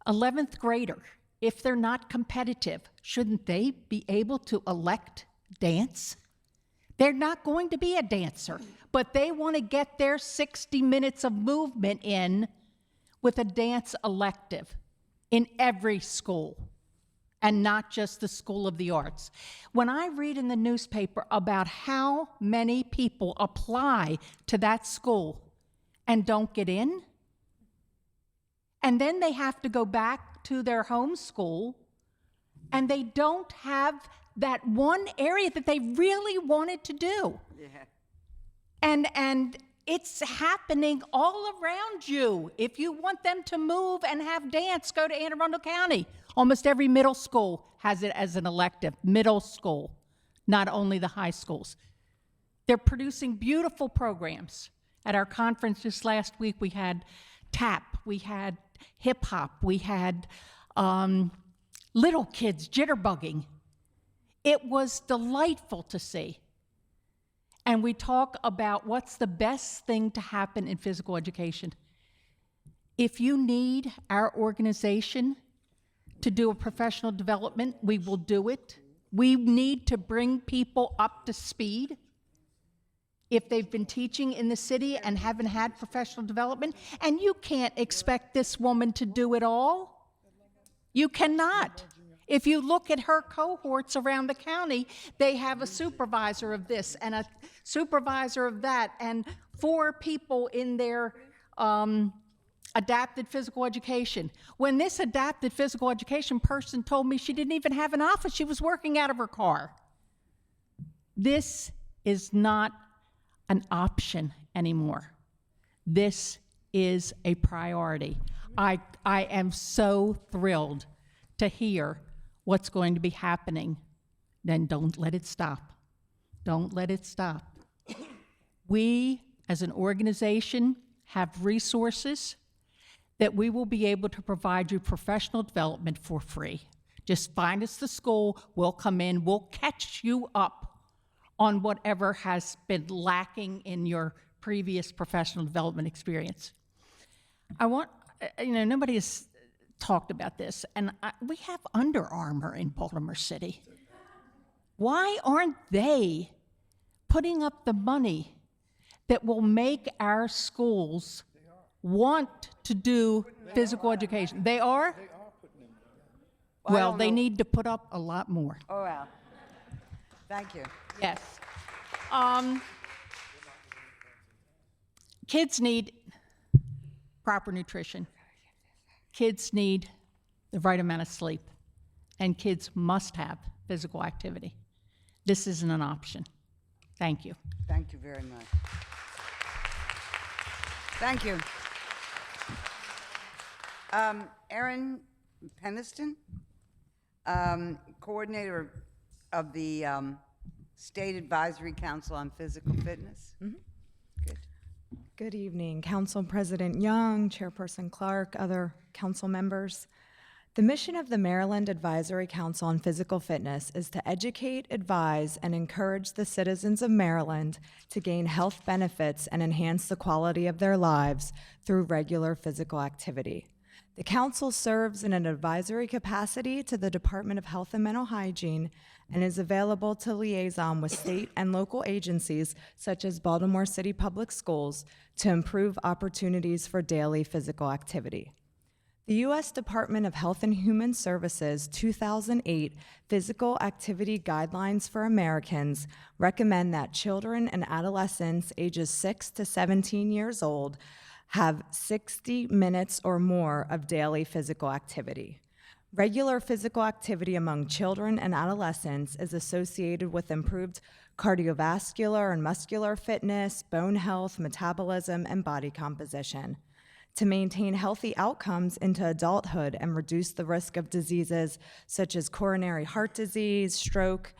11th grader, if they're not competitive, shouldn't they be able to elect dance? They're not going to be a dancer, but they want to get their 60 minutes of movement in with a dance elective in every school, and not just the School of the Arts. When I read in the newspaper about how many people apply to that school and don't get in, and then they have to go back to their home school, and they don't have that one area that they really wanted to do. Yeah. And it's happening all around you. If you want them to move and have dance, go to Anne Arundel County. Almost every middle school has it as an elective, middle school, not only the high schools. They're producing beautiful programs. At our conference just last week, we had tap, we had hip hop, we had little kids jitterbugging. It was delightful to see. And we talk about what's the best thing to happen in physical education. If you need our organization to do a professional development, we will do it. We need to bring people up to speed. If they've been teaching in the city and haven't had professional development, and you can't expect this woman to do it all. You cannot. If you look at her cohorts around the county, they have a supervisor of this and a supervisor of that, and 4 people in their adapted physical education. When this adapted physical education person told me she didn't even have an office, she was working out of her car. This is not an option anymore. This is a priority. I am so thrilled to hear what's going to be happening. Then don't let it stop. Don't let it stop. We, as an organization, have resources that we will be able to provide you professional development for free. Just find us the school, we'll come in, we'll catch you up on whatever has been lacking in your previous professional development experience. Nobody has talked about this, and we have Under Armour in Baltimore City. Why aren't they putting up the money that will make our schools want to do physical education? They are? Well, they need to put up a lot more. Oh, well. Thank you. Yes. Kids need proper nutrition. Kids need the right amount of sleep. And kids must have physical activity. This isn't an option. Thank you. Thank you very much. Thank you. Erin Peniston, coordinator of the State Advisory Council on Physical Fitness. Mm-hmm. Good. Good evening, Council President Young, Chairperson Clark, other council members. The mission of the Maryland Advisory Council on Physical Fitness is to educate, advise, and encourage the citizens of Maryland to gain health benefits and enhance the quality of their lives through regular physical activity. The council serves in an advisory capacity to the Department of Health and Mental Hygiene and is available to liaison with state and local agencies such as Baltimore City Public Schools to improve opportunities for daily physical activity. The U.S. Department of Health and Human Services 2008 Physical Activity Guidelines for Americans recommend that children and adolescents ages 6 to 17 years old have 60 minutes or more of daily physical activity. Regular physical activity among children and adolescents is associated with improved cardiovascular and muscular fitness, bone health, metabolism, and body composition. To maintain healthy outcomes into adulthood and reduce the risk of diseases such as coronary heart disease, stroke,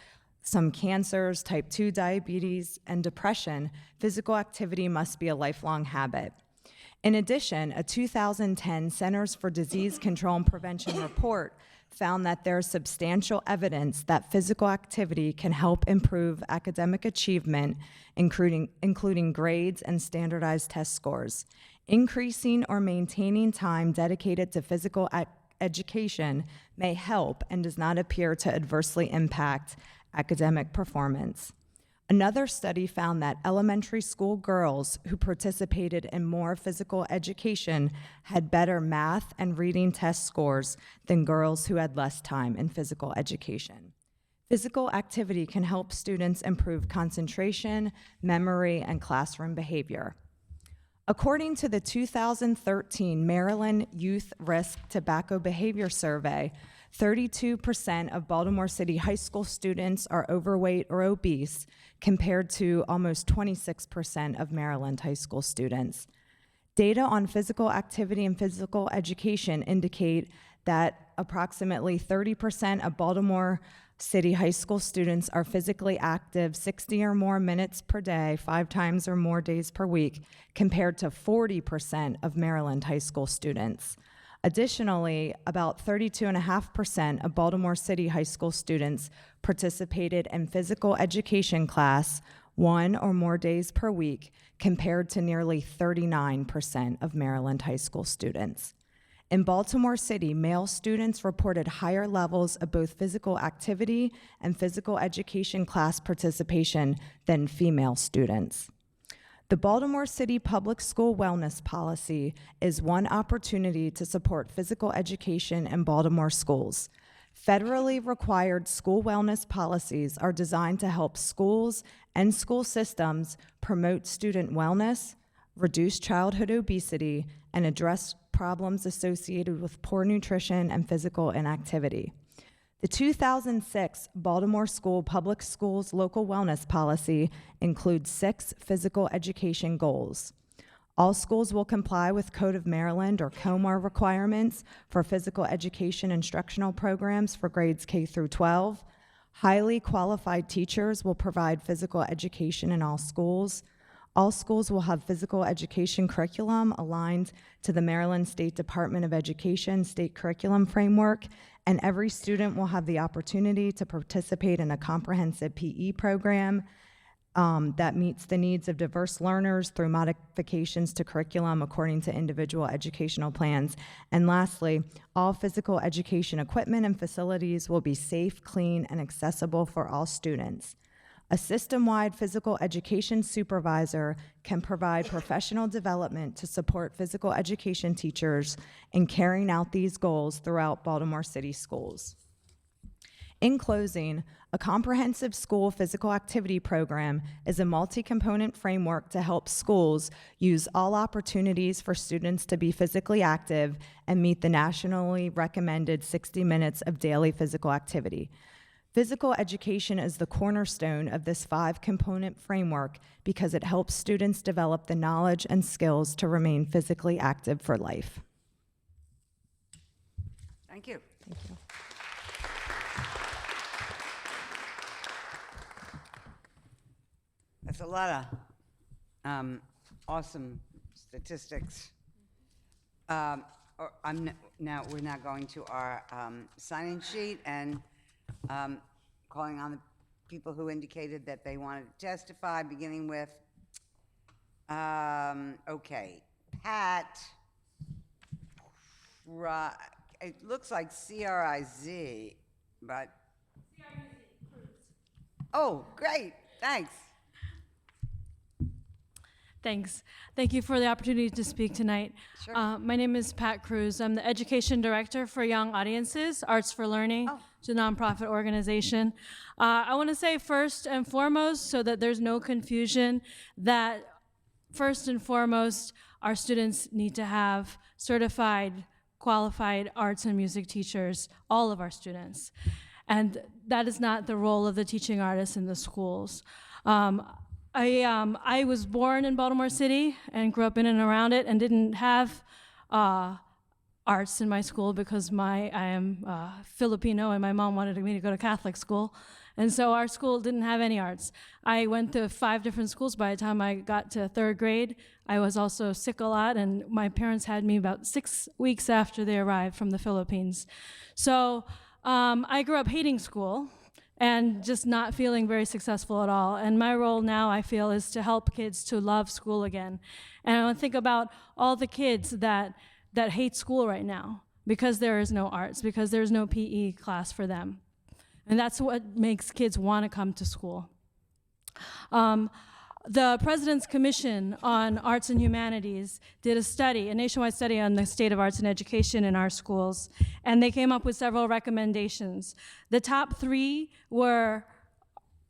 some cancers, type 2 diabetes, and depression, physical activity must be a lifelong habit. In addition, a 2010 Centers for Disease Control and Prevention report found that there is substantial evidence that physical activity can help improve academic achievement, including grades and standardized test scores. Increasing or maintaining time dedicated to physical education may help and does not appear to adversely impact academic performance. Another study found that elementary school girls who participated in more physical education had better math and reading test scores than girls who had less time in physical education. Physical activity can help students improve concentration, memory, and classroom behavior. According to the 2013 Maryland Youth Risk Tobacco Behavior Survey, 32% of Baltimore City high school students are overweight or obese, compared to almost 26% of Maryland high school students. Data on physical activity and physical education indicate that approximately 30% of Baltimore City high school students are physically active 60 or more minutes per day, 5 times or more days per week, compared to 40% of Maryland high school students. Additionally, about 32.5% of Baltimore City high school students participated in physical education class 1 or more days per week, compared to nearly 39% of Maryland high school students. In Baltimore City, male students reported higher levels of both physical activity and physical education class participation than female students. The Baltimore City Public School Wellness Policy is one opportunity to support physical education in Baltimore schools. Federally required school wellness policies are designed to help schools and school systems promote student wellness, reduce childhood obesity, and address problems associated with poor nutrition and physical inactivity. The 2006 Baltimore Public Schools Local Wellness Policy includes 6 physical education goals. All schools will comply with Code of Maryland or COMAR requirements for physical education instructional programs for grades K through 12. Highly qualified teachers will provide physical education in all schools. All schools will have physical education curriculum aligned to the Maryland State Department of Education state curriculum framework, and every student will have the opportunity to participate in a comprehensive PE program that meets the needs of diverse learners through modifications to curriculum according to individual educational plans. And lastly, all physical education equipment and facilities will be safe, clean, and accessible for all students. A system-wide physical education supervisor can provide professional development to support physical education teachers in carrying out these goals throughout Baltimore City schools. In closing, a comprehensive school physical activity program is a multi-component framework to help schools use all opportunities for students to be physically active and meet the nationally recommended 60 minutes of daily physical activity. Physical education is the cornerstone of this 5-component framework because it helps students develop the knowledge and skills to remain physically active for life. Thank you. Thank you. That's a lot of awesome statistics. We're now going to our sign-in sheet and calling on the people who indicated that they wanted to testify, beginning with, okay, Pat, it looks like C-R-I-Z, but. C-R-I-Z, Cruz. Oh, great, thanks. Thanks. Thank you for the opportunity to speak tonight. Sure. My name is Pat Cruz. I'm the Education Director for Young Audiences, Arts for Learning. It's a nonprofit organization. I want to say first and foremost, so that there's no confusion, that first and foremost, our students need to have certified, qualified arts and music teachers, all of our students. And that is not the role of the teaching artists in the schools. I was born in Baltimore City and grew up in and around it and didn't have arts in my school because I am Filipino and my mom wanted me to go to Catholic school. And so our school didn't have any arts. I went to 5 different schools by the time I got to 3rd grade. I was also sick a lot, and my parents had me about 6 weeks after they arrived from the Philippines. So I grew up hating school and just not feeling very successful at all. And my role now, I feel, is to help kids to love school again. And I want to think about all the kids that hate school right now because there is no arts, because there's no PE class for them. And that's what makes kids want to come to school. The President's Commission on Arts and Humanities did a study, a nationwide study on the state of arts and education in our schools, and they came up with several recommendations. The top 3 were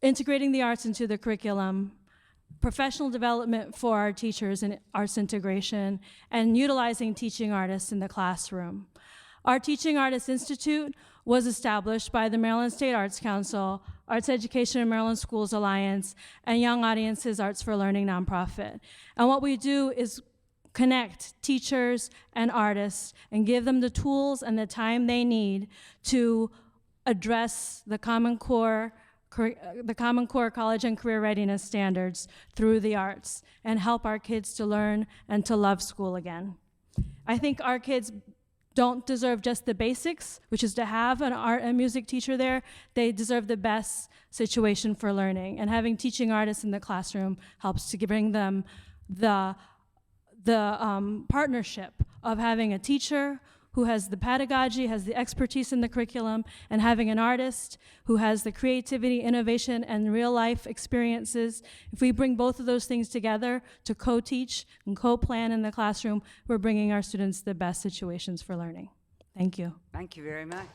integrating the arts into the curriculum, professional development for our teachers in arts integration, and utilizing teaching artists in the classroom. Our Teaching Artists Institute was established by the Maryland State Arts Council, Arts Education in Maryland Schools Alliance, and Young Audiences Arts for Learning nonprofit. And what we do is connect teachers and artists and give them the tools and the time they need to address the Common Core college and career readiness standards through the arts and help our kids to learn and to love school again. I think our kids don't deserve just the basics, which is to have an art and music teacher there. They deserve the best situation for learning. And having teaching artists in the classroom helps to bring them the partnership of having a teacher who has the pedagogy, has the expertise in the curriculum, and having an artist who has the creativity, innovation, and real-life experiences. If we bring both of those things together to co-teach and co-plan in the classroom, we're bringing our students the best situations for learning. Thank you. Thank you very much.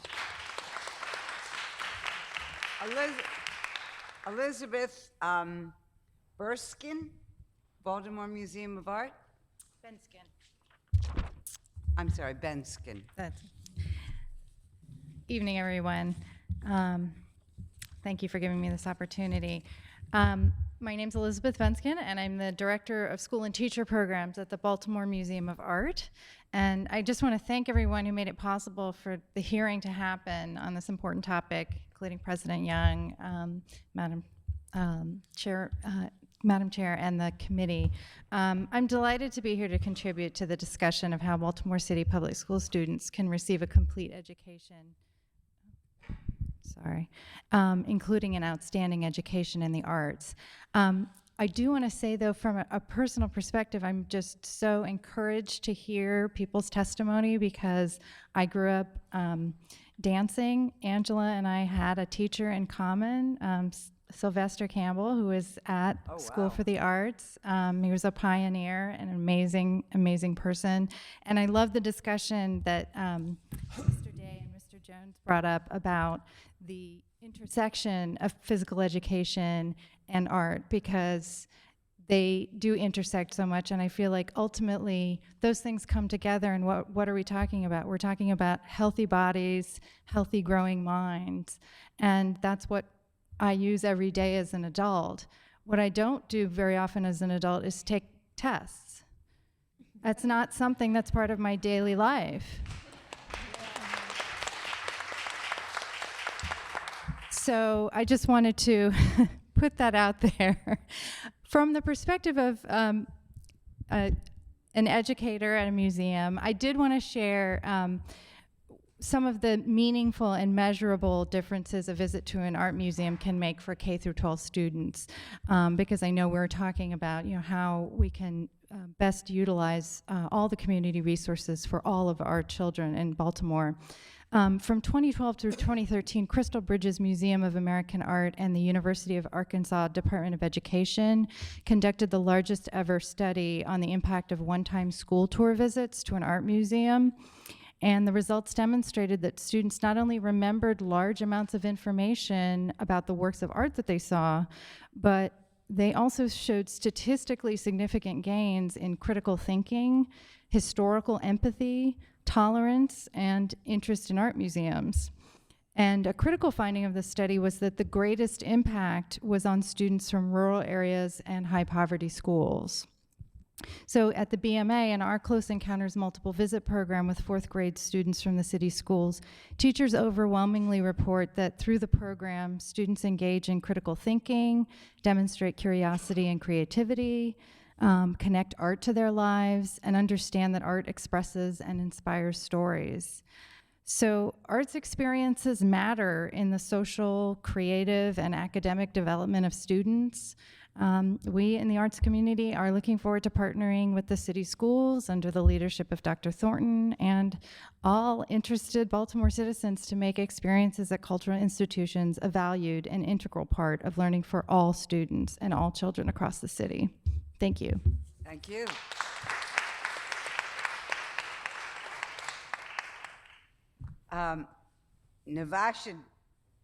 Elizabeth Burskin, Baltimore Museum of Art. Benskin. I'm sorry, Benskin. Evening, everyone. Thank you for giving me this opportunity. My name's Elizabeth Benskin, and I'm the Director of School and Teacher Programs at the Baltimore Museum of Art. And I just want to thank everyone who made it possible for the hearing to happen on this important topic, including President Young, Madam Chair, and the committee. I'm delighted to be here to contribute to the discussion of how Baltimore City public school students can receive a complete education, including an outstanding education in the arts. I do want to say, though, from a personal perspective, I'm just so encouraged to hear people's testimony because I grew up dancing. Angela and I had a teacher in common, Sylvester Campbell, who was at School for the Arts. He was a pioneer and an amazing, amazing person. And I love the discussion that Mr. Day and Mr. Jones brought up about the intersection of physical education and art, because they do intersect so much, and I feel like ultimately those things come together. And what are we talking about? We're talking about healthy bodies, healthy growing minds, and that's what I use every day as an adult. What I don't do very often as an adult is take tests. That's not something that's part of my daily life. So I just wanted to put that out there. From the perspective of an educator at a museum, I did want to share some of the meaningful and measurable differences a visit to an art museum can make for K through 12 students, because I know we're talking about how we can best utilize all the community resources for all of our children in Baltimore. From 2012 through 2013, Crystal Bridges Museum of American Art and the University of Arkansas Department of Education conducted the largest ever study on the impact of one-time school tour visits to an art museum. And the results demonstrated that students not only remembered large amounts of information about the works of art that they saw, but they also showed statistically significant gains in critical thinking, historical empathy, tolerance, and interest in art museums. And a critical finding of the study was that the greatest impact was on students from rural areas and high poverty schools. So at the BMA, in our Close Encounters Multiple Visit program with fourth grade students from the city schools, teachers overwhelmingly report that through the program, students engage in critical thinking, demonstrate curiosity and creativity, connect art to their lives, and understand that art expresses and inspires stories. So arts experiences matter in the social, creative, and academic development of students. We in the arts community are looking forward to partnering with the city schools under the leadership of Dr. Thornton and all interested Baltimore citizens to make experiences at cultural institutions a valued and integral part of learning for all students and all children across the city. Thank you. Thank you. Navasha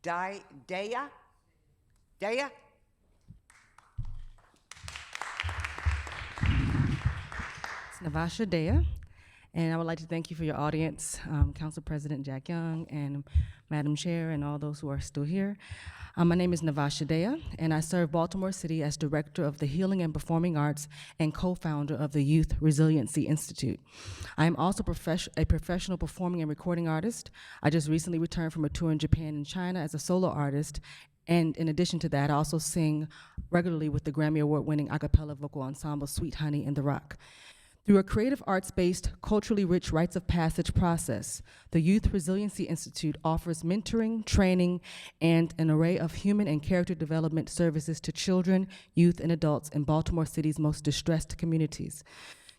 Daya? Daya? It's Navasha Dea, and I would like to thank you for your audience, Council President Jack Young and Madam Chair and all those who are still here. My name is Navasha Dea, and I serve Baltimore City as Director of the Healing and Performing Arts and co-founder of the Youth Resiliency Institute. I am also a professional performing and recording artist. I just recently returned from a tour in Japan and China as a solo artist, and in addition to that, I also sing regularly with the Grammy Award-winning a cappella vocal ensemble Sweet Honey in the Rock. Through a creative arts-based, culturally rich rites of passage process, the Youth Resiliency Institute offers mentoring, training, and an array of human and character development services to children, youth, and adults in Baltimore City's most distressed communities.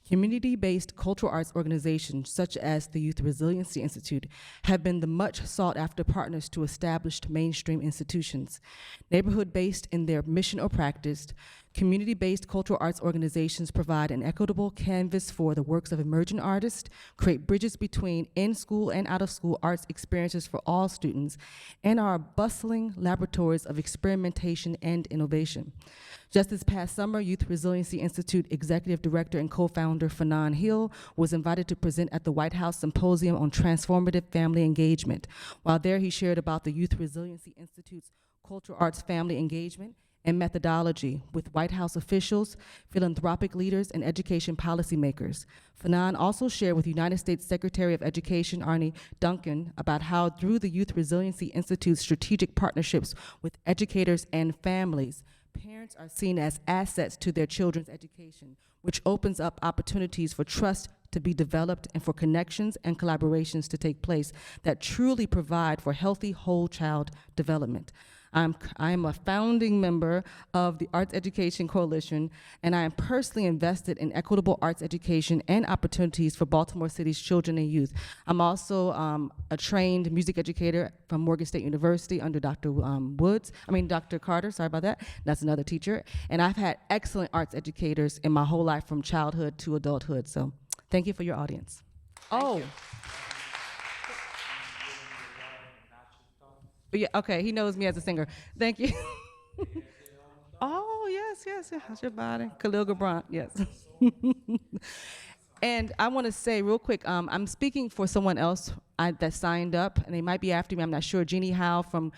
Community-based cultural arts organizations such as the Youth Resiliency Institute have been the much sought-after partners to established mainstream institutions. Neighborhood-based in their mission or practice, community-based cultural arts organizations provide an equitable canvas for the works of emerging artists, create bridges between in-school and out-of-school arts experiences for all students, and are bustling laboratories of experimentation and innovation. Just this past summer, Youth Resiliency Institute Executive Director and co-founder Fanon Hill was invited to present at the White House Symposium on Transformative Family Engagement. While there, he shared about the Youth Resiliency Institute's cultural arts family engagement and methodology with White House officials, philanthropic leaders, and education policymakers. Fanon also shared with United States Secretary of Education Arne Duncan about how through the Youth Resiliency Institute's strategic partnerships with educators and families, parents are seen as assets to their children's education, which opens up opportunities for trust to be developed and for connections and collaborations to take place that truly provide for healthy whole child development. I am a founding member of the Arts Education Coalition, and I am personally invested in equitable arts education and opportunities for Baltimore City's children and youth. I'm also a trained music educator from Morgan State University under Dr. Carter, sorry about that. That's another teacher. And I've had excellent arts educators in my whole life from childhood to adulthood. So thank you for your audience. Thank you. Yeah, okay, he knows me as a singer. Thank you. Oh, yes. How's your body? Khalil Gibran, yes. And I want to say real quick, I'm speaking for someone else that signed up, and they might be after me, I'm not sure, Jeannie Howe from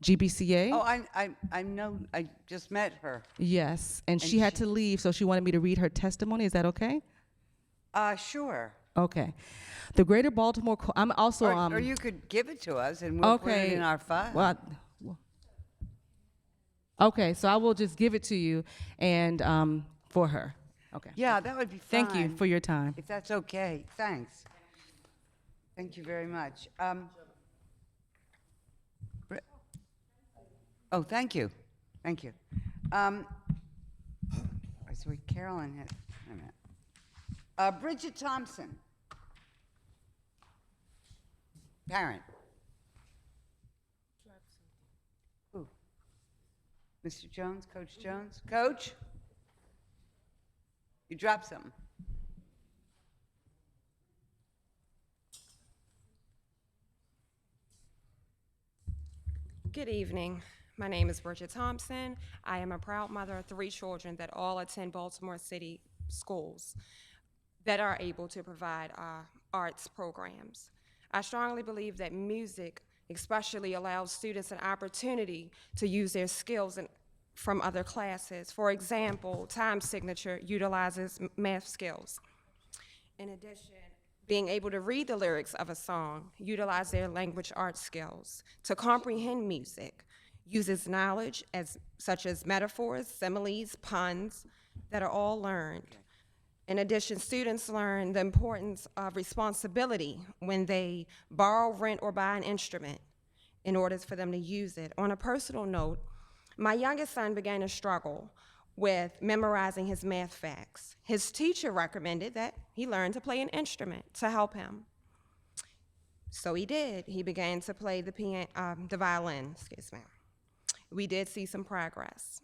GBCA. Oh, I know, I just met her. Yes, and she had to leave, so she wanted me to read her testimony. Is that okay? Sure. Okay. The Greater Baltimore, I'm also... Or you could give it to us and we'll put it in our file. Well, okay, so I will just give it to you and for her. Okay. Yeah, that would be fine. Thank you for your time. If that's okay, thanks. Thank you very much. Oh, thank you. Thank you. So Carolyn had, wait a minute. Bridget Thompson. Parent. Who? Mr. Jones, Coach Jones? Coach? You dropped something. Good evening. My name is Bridget Thompson. I am a proud mother of 3 children that all attend Baltimore City schools that are able to provide arts programs. I strongly believe that music especially allows students an opportunity to use their skills from other classes. For example, time signature utilizes math skills. In addition, being able to read the lyrics of a song utilize their language arts skills. To comprehend music uses knowledge such as metaphors, similes, puns that are all learned. In addition, students learn the importance of responsibility when they borrow, rent, or buy an instrument in order for them to use it. On a personal note, my youngest son began to struggle with memorizing his math facts. His teacher recommended that he learn to play an instrument to help him. So he did. He began to play the violin, excuse me. We did see some progress.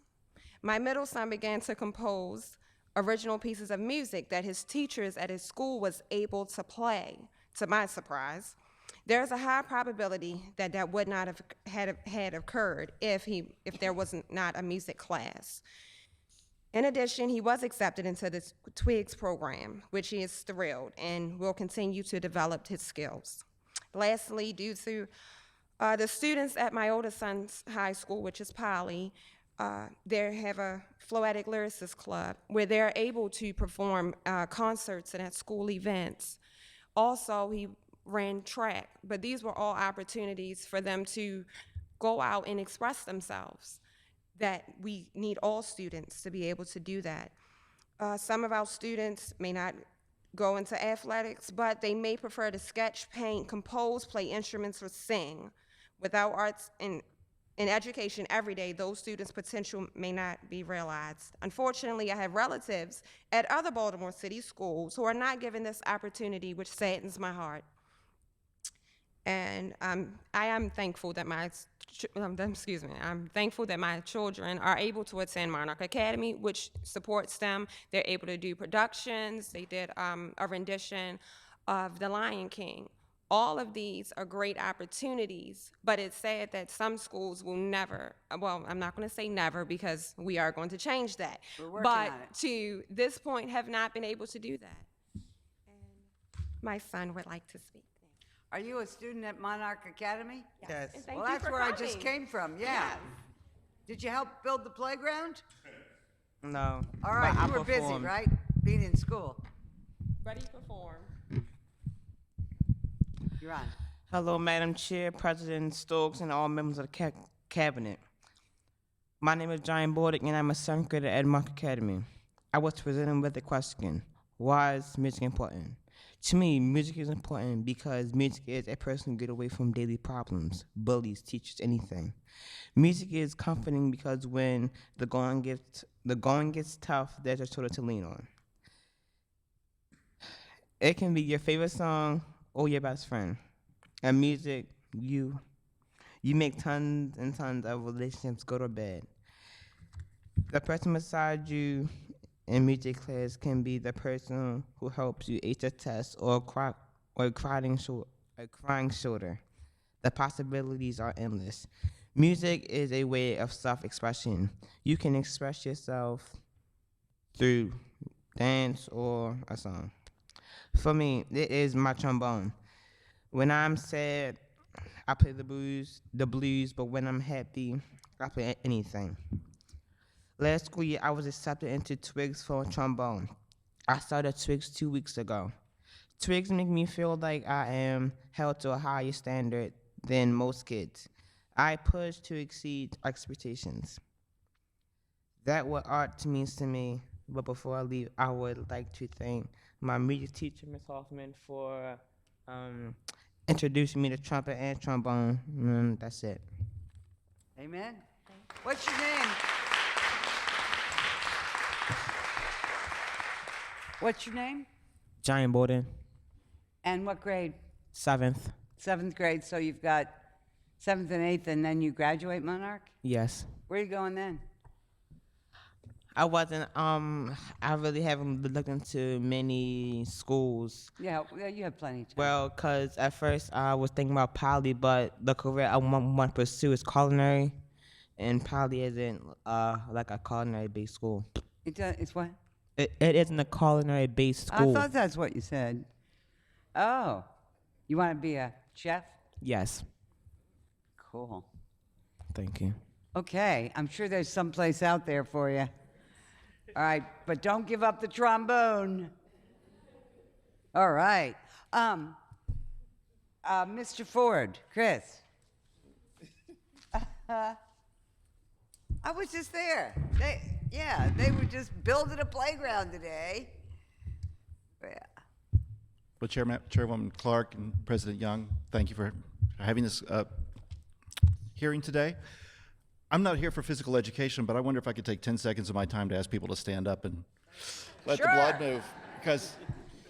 My middle son began to compose original pieces of music that his teachers at his school was able to play. To my surprise, there's a high probability that that would not have had occurred if there was not a music class. In addition, he was accepted into this TWIGS program, which he is thrilled and will continue to develop his skills. Lastly, due to the students at my oldest son's high school, which is Poly, they have a Floetic Lyricist Club where they're able to perform concerts and at school events. Also, he ran track, but these were all opportunities for them to go out and express themselves, that we need all students to be able to do that. Some of our students may not go into athletics, but they may prefer to sketch, paint, compose, play instruments, or sing. Without arts in education every day, those students' potential may not be realized. Unfortunately, I have relatives at other Baltimore City schools who are not given this opportunity, which saddens my heart. And I am thankful that I'm thankful that my children are able to attend Monarch Academy, which supports them. They're able to do productions. They did a rendition of The Lion King. All of these are great opportunities, but it's sad that some schools will never, well, I'm not going to say never because we are going to change that, We're working but on it. to this point have not been able to do that. And my son would like to speak. Are you a student at Monarch Academy? Yes. And thank Well, you that's for where I just coming. came from, yeah. Yes. Did you help build the playground? No. All right, but I you were busy, performed. right? Being in school. Ready to perform. You're on. Hello, Madam Chair, President Stokes, and all members of the cabinet. My name is John Bordick, and I'm a seventh grader at Monarch Academy. I was presented with a question: why is music important? To me, music is important because music is a personal getaway from daily problems, bullies, teachers, anything. Music is comforting because when the going gets tough, there's a shoulder to lean on. It can be your favorite song or your best friend. And music, you make tons and tons of relationships go to bed. The person beside you in music class can be the person who helps you ace a test or a crying shoulder. The possibilities are endless. Music is a way of self-expression. You can express yourself through dance or a song. For me, it is my trombone. When I'm sad, I play the blues, but when I'm happy, I play anything. Last school year, I was accepted into Twigs for trombone. I started Twigs 2 weeks ago. Twigs make me feel like I am held to a higher standard than most kids. I push to exceed expectations. That's what art means to me. But before I leave, I would like to thank my music teacher, Ms. Hoffman, for introducing me to trumpet and trombone. That's it. Amen. What's your name? What's your name? Giant Borden, And what grade? 7th. 7th grade, so you've got 7th and 8th, and then you graduate Monarch? Yes. Where are you going then? I wasn't, I really haven't looked into many schools. Yeah, well, you have plenty of time. Well, because at first I was thinking about poly, but the career I want to pursue is culinary, and poly isn't like a culinary-based school. It's what? It isn't a culinary-based school. I thought that's what you said. Oh, you want to be a chef? Yes. Cool. Thank you. Okay, I'm sure there's someplace out there for you. All right, but don't give up the trombone. All right. Mr. Ford, Chris. I was just there. They were just building a playground today. Yeah. Well, Chairwoman Clark and President Young, thank you for having this hearing today. I'm not here for physical education, but I wonder if I could take 10 seconds of my time to ask people to stand up and let the blood move. Because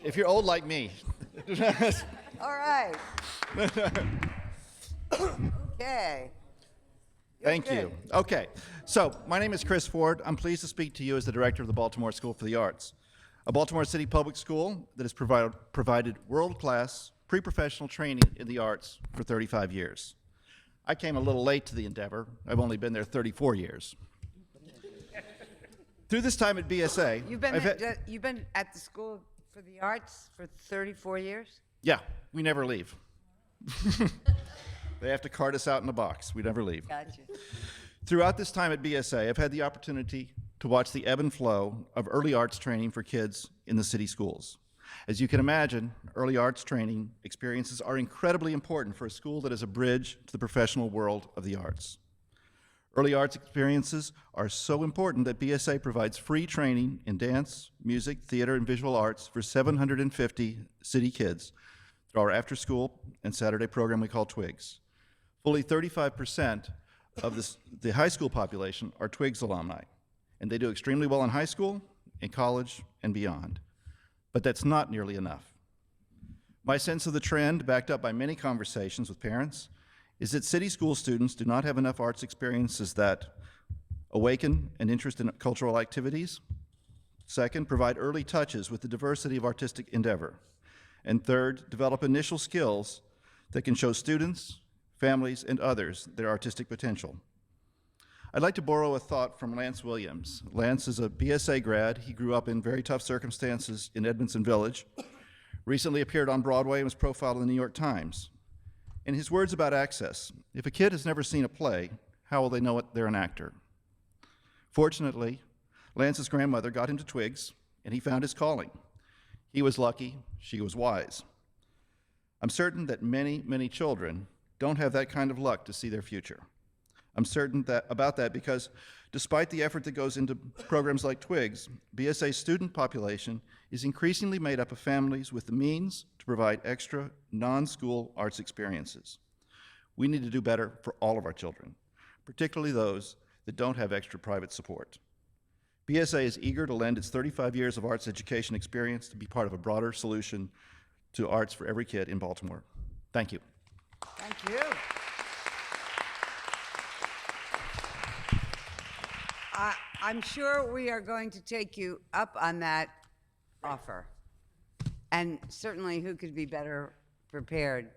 if you're old like me. All right. Okay. Thank you. Okay, so my name is Chris Ford. I'm pleased to speak to you as the director of the Baltimore School for the Arts, a Baltimore City public school that has provided world-class pre-professional training in the arts for 35 years. I came a little late to the endeavor. I've only been there 34 years. Through this time at BSA, You've been at the School for the Arts for 34 years? Yeah, we never leave. They have to cart us out in a box. We never leave. Gotcha. Throughout this time at BSA, I've had the opportunity to watch the ebb and flow of early arts training for kids in the city schools. As you can imagine, early arts training experiences are incredibly important for a school that is a bridge to the professional world of the arts. Early arts experiences are so important that BSA provides free training in dance, music, theater, and visual arts for 750 city kids through our after-school and Saturday program we call Twigs. Fully 35% of the high school population are Twigs alumni, and they do extremely well in high school, in college, and beyond. But that's not nearly enough. My sense of the trend, backed up by many conversations with parents, is that city school students do not have enough arts experiences that awaken an interest in cultural activities. Second, provide early touches with the diversity of artistic endeavor. And third, develop initial skills that can show students, families, and others their artistic potential. I'd like to borrow a thought from Lance Williams. Lance is a BSA grad. He grew up in very tough circumstances in Edmondson Village, recently appeared on Broadway and was profiled in the New York Times. In his words about access, if a kid has never seen a play, how will they know they're an actor? Fortunately, Lance's grandmother got him to Twigs, and he found his calling. He was lucky, she was wise. I'm certain that many, many children don't have that kind of luck to see their future. I'm certain about that because despite the effort that goes into programs like Twigs, BSA's student population is increasingly made up of families with the means to provide extra non-school arts experiences. We need to do better for all of our children, particularly those that don't have extra private support. BSA is eager to lend its 35 years of arts education experience to be part of a broader solution to arts for every kid in Baltimore. Thank you. Thank you. I'm sure we are going to take you up on that offer. And certainly, who could be better prepared?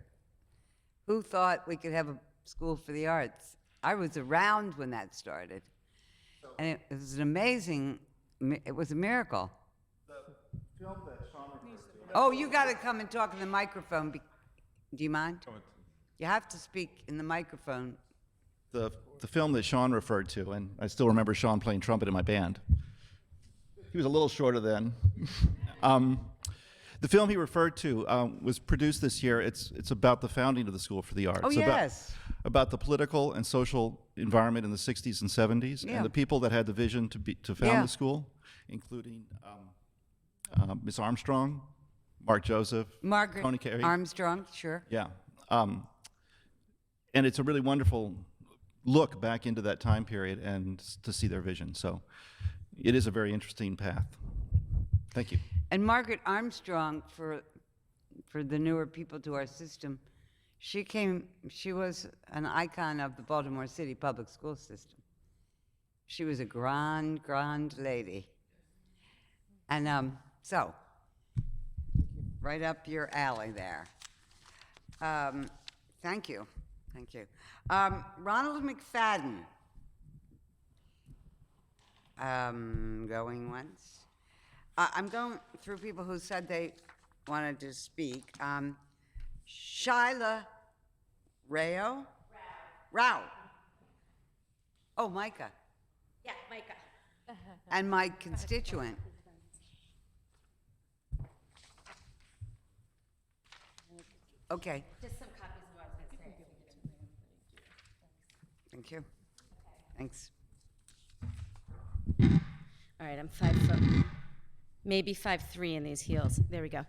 Who thought we could have a school for the arts? I was around when that started. And it was an amazing, it was a miracle. The film that Sean referred to. Oh, you got to come and talk in the microphone. Do you mind? You have to speak in the microphone. The film that Sean referred to, and I still remember Sean playing trumpet in my band. He was a little shorter then. The film he referred to was produced this year. It's about the founding of the School for the Arts. Oh, yes. About the political and social environment in the 60s and 70s, Yeah. and the people that had the vision to found Yeah. the school, including Miss Armstrong, Mark Joseph, Margaret Tony Carey. Armstrong, sure. Yeah. And it's a really wonderful look back into that time period and to see their vision. So it is a very interesting path. Thank you. And Margaret Armstrong, for the newer people to our system, she was an icon of the Baltimore City public school system. She was a grand lady. And so, right up your alley there. Thank you. Thank you. Ronald McFadden. Going once. I'm going through people who said they wanted to speak. Shyla Rao? Rao. Oh, Micah. Yeah, Micah. And my constituent. Okay. Just some copies of what I was going to say. Thank you. Thanks. All right, I'm 5 foot, maybe 5'3" in these heels. There we go.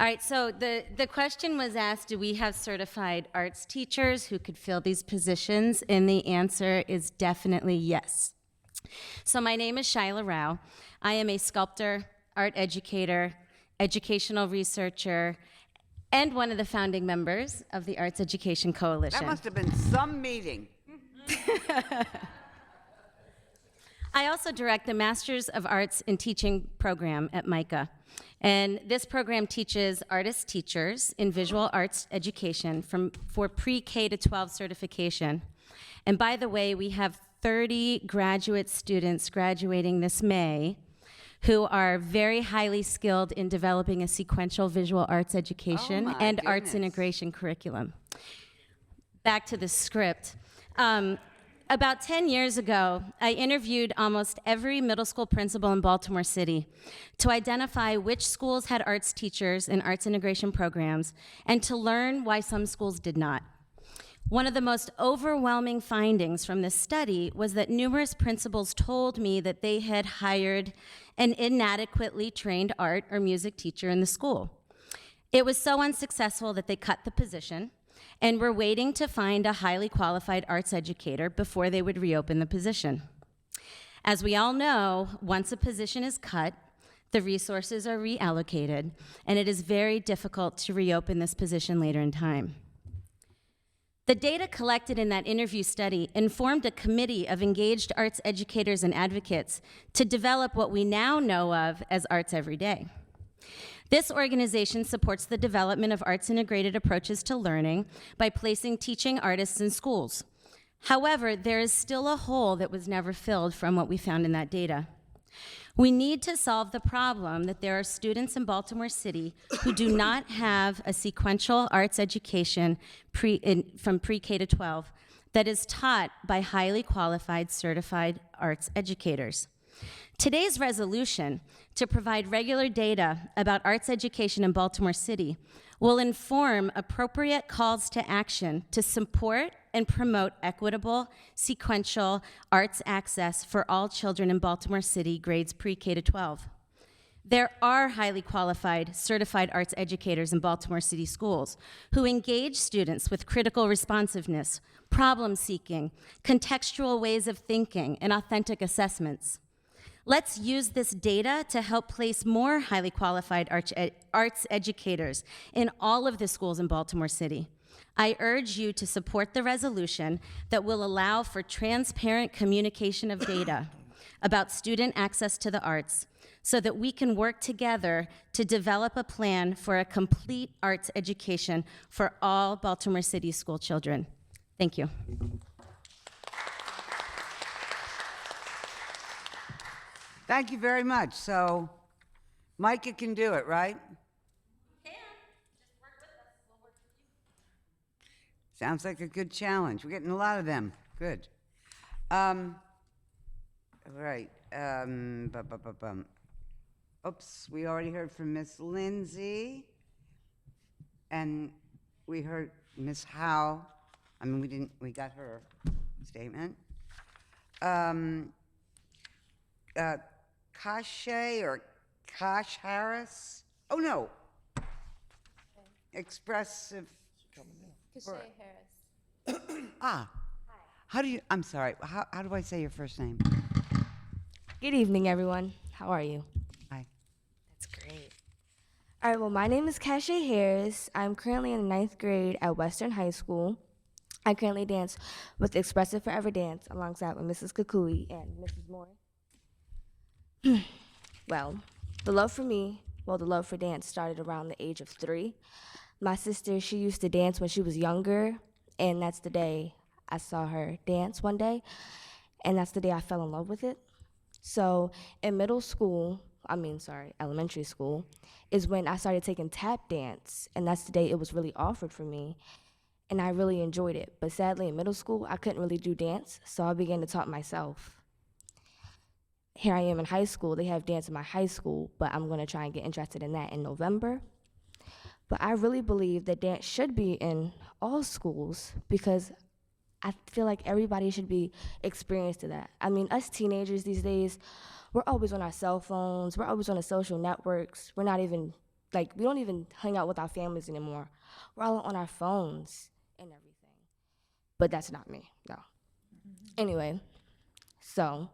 All right, so the question was asked, do we have certified arts teachers who could fill these positions? And the answer is definitely yes. So my name is Shyla Rao. I am a sculptor, art educator, educational researcher, and one of the founding members of the Arts Education Coalition. That must have been some meeting. I also direct the Masters of Arts in Teaching program at MICA. And this program teaches artist teachers in visual arts education for pre-K to 12 certification. And by the way, we have 30 graduate students graduating this May who are very highly skilled in developing a sequential visual arts education and arts integration curriculum. Back to the script. About 10 years ago, I interviewed almost every middle school principal in Baltimore City to identify which schools had arts teachers and arts integration programs and to learn why some schools did not. One of the most overwhelming findings from this study was that numerous principals told me that they had hired an inadequately trained art or music teacher in the school. It was so unsuccessful that they cut the position and were waiting to find a highly qualified arts educator before they would reopen the position. As we all know, once a position is cut, the resources are reallocated, and it is very difficult to reopen this position later in time. The data collected in that interview study informed a committee of engaged arts educators and advocates to develop what we now know of as Arts Every Day. This organization supports the development of arts-integrated approaches to learning by placing teaching artists in schools. However, there is still a hole that was never filled from what we found in that data. We need to solve the problem that there are students in Baltimore City who do not have a sequential arts education from pre-K to 12 that is taught by highly qualified certified arts educators. Today's resolution to provide regular data about arts education in Baltimore City will inform appropriate calls to action to support and promote equitable, sequential arts access for all children in Baltimore City, grades pre-K to 12. There are highly qualified, certified arts educators in Baltimore City schools who engage students with critical responsiveness, problem-seeking, contextual ways of thinking, and authentic assessments. Let's use this data to help place more highly qualified arts educators in all of the schools in Baltimore City. I urge you to support the resolution that will allow for transparent communication of data about student access to the arts so that we can work together to develop a plan for a complete arts education for all Baltimore City school children. Thank you. Thank you very much. So, Micah can do it, right? Sounds like a good challenge. We're getting a lot of them. Good. All right. Oops, we already heard from Miss Lindsay, and we heard Miss Howe. I mean, we got her statement. Kashay or Kosh Harris? Oh, no. Expressive. Kashay Harris. How do you, I'm sorry, how do I say your first name? Good evening, everyone. How are you? Hi. That's great. All right, well, my name is Kashay Harris. I'm currently in the 9th grade at Western High School. I currently dance with Expressive Forever Dance alongside with Mrs. Kukui and Mrs. Moore. Well, the love for dance started around the age of 3. My sister, she used to dance when she was younger, and that's the day I saw her dance one day, and that's the day I fell in love with it. So in elementary school, is when I started taking tap dance, and that's the day it was really offered for me, and I really enjoyed it. But sadly, in middle school, I couldn't really do dance, so I began to taught myself. Here I am in high school. They have dance in my high school, but I'm going to try and get interested in that in November. But I really believe that dance should be in all schools because I feel like everybody should be experienced to that. I mean, us teenagers these days, we're always on our cell phones. We're always on the social networks. We're not even, we don't even hang out with our families anymore. We're all on our phones and everything. But that's not me, no. Anyway, so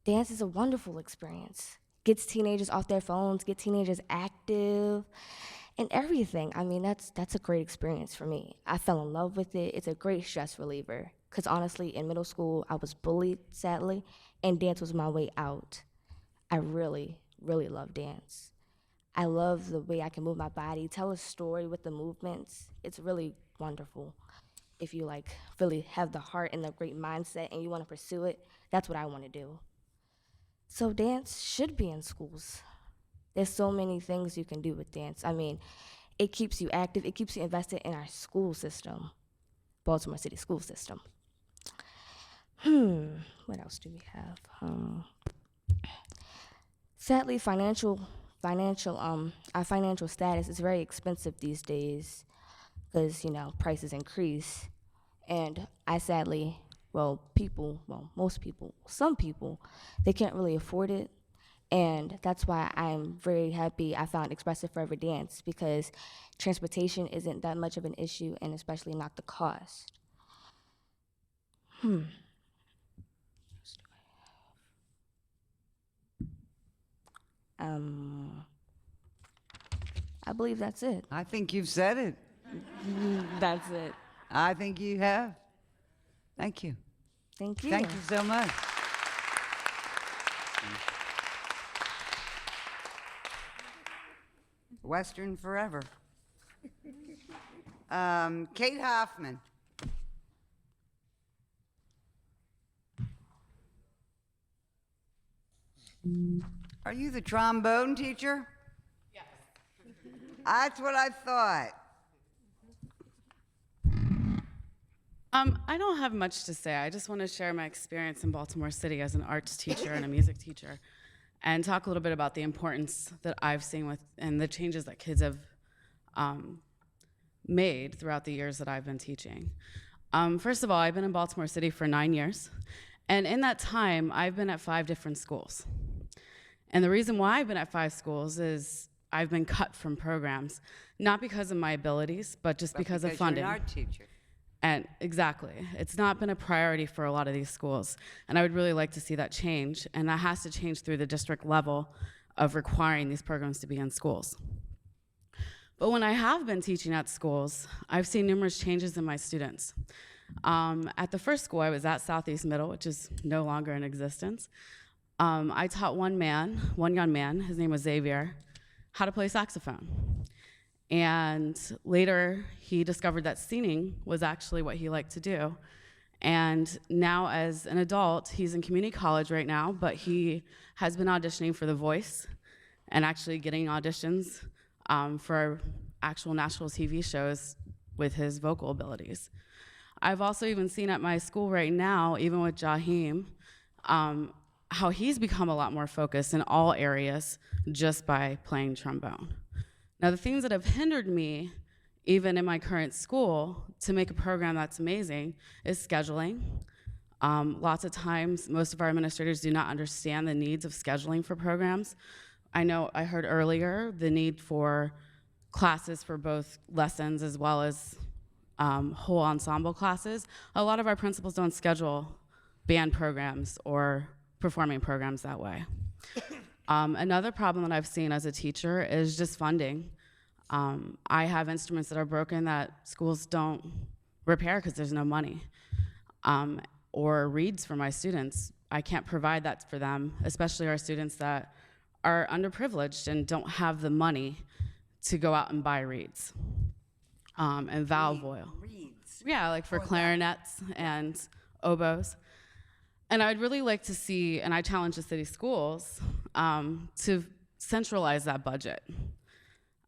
dance is a wonderful experience. Gets teenagers off their phones, get teenagers active, and everything. I mean, that's a great experience for me. I fell in love with it. It's a great stress reliever. Because honestly, in middle school, I was bullied, sadly, and dance was my way out. I really, really love dance. I love the way I can move my body, tell a story with the movements. It's really wonderful. If you really have the heart and the great mindset and you want to pursue it, that's what I want to do. So dance should be in schools. There's so many things you can do with dance. I mean, it keeps you active. It keeps you invested in our school system, Baltimore City school system. What else do we have? Sadly, our financial status is very expensive these days because, prices increase. And most people, some people, they can't really afford it. And that's why I'm very happy I found Expressive Forever Dance because transportation isn't that much of an issue and especially not the cost. I believe that's it. I think you've said it. That's it. I think you have. Thank you. Thank you. Thank you so much. Western forever. Kate Hoffman. Are you the trombone teacher? Yes. That's what I thought. I don't have much to say. I just want to share my experience in Baltimore City as an arts teacher and a music teacher, and talk a little bit about the importance that I've seen with and the changes that kids have made throughout the years that I've been teaching. First of all, I've been in Baltimore City for 9 years, and in that time, I've been at 5 different schools. And the reason why I've been at 5 schools is I've been cut from programs, not because of my abilities, but just because of funding. You're an art teacher. And exactly, it's not been a priority for a lot of these schools. And I would really like to see that change, and that has to change through the district level of requiring these programs to be in schools. But when I have been teaching at schools, I've seen numerous changes in my students. At the first school I was at, Southeast Middle, which is no longer in existence, I taught one young man, his name was Xavier, how to play saxophone. And later, he discovered that singing was actually what he liked to do. And now, as an adult, he's in community college right now, but he has been auditioning for The Voice and actually getting auditions for actual national TV shows with his vocal abilities. I've also even seen at my school right now, even with Jaheim, how he's become a lot more focused in all areas just by playing trombone. Now, the things that have hindered me, even in my current school, to make a program that's amazing is scheduling. Lots of times, most of our administrators do not understand the needs of scheduling for programs. I know I heard earlier the need for classes for both lessons as well as whole ensemble classes. A lot of our principals don't schedule band programs or performing programs that way. Another problem that I've seen as a teacher is just funding. I have instruments that are broken that schools don't repair because there's no money. Or reeds for my students. I can't provide that for them, especially our students that are underprivileged and don't have the money to go out and buy reeds. And valve oil. Reeds. Yeah, like for clarinets and oboes. And I'd really like to see, and I challenge the city schools, to centralize that budget.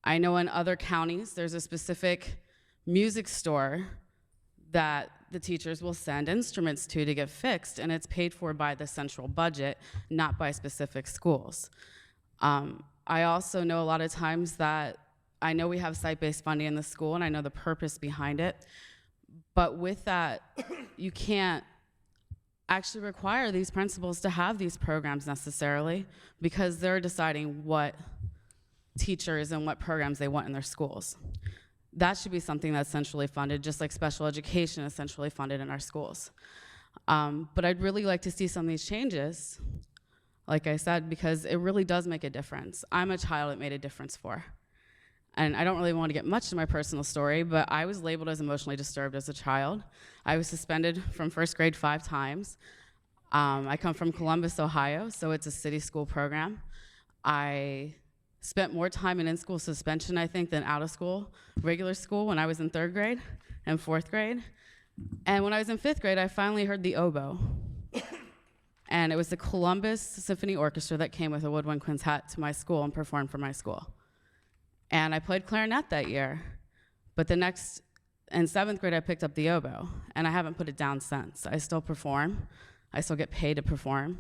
I know in other counties, there's a specific music store that the teachers will send instruments to get fixed, and it's paid for by the central budget, not by specific schools. I also know a lot of times that I know we have site-based funding in the school, and I know the purpose behind it, but with that, you can't actually require these principals to have these programs necessarily because they're deciding what teachers and what programs they want in their schools. That should be something that's centrally funded, just like special education is centrally funded in our schools. But I'd really like to see some of these changes, like I said, because it really does make a difference. I'm a child it made a difference for. And I don't really want to get much to my personal story, but I was labeled as emotionally disturbed as a child. I was suspended from first grade 5 times. I come from Columbus, Ohio, so it's a city school program. I spent more time in in-school suspension, I think, than out of school, regular school, when I was in 3rd grade and 4th grade. And when I was in 5th grade, I finally heard the oboe. And it was the Columbus Symphony Orchestra that came with a woodwind quintet to my school and performed for my school. And I played clarinet that year. But in 7th grade, I picked up the oboe, and I haven't put it down since. I still perform. I still get paid to perform.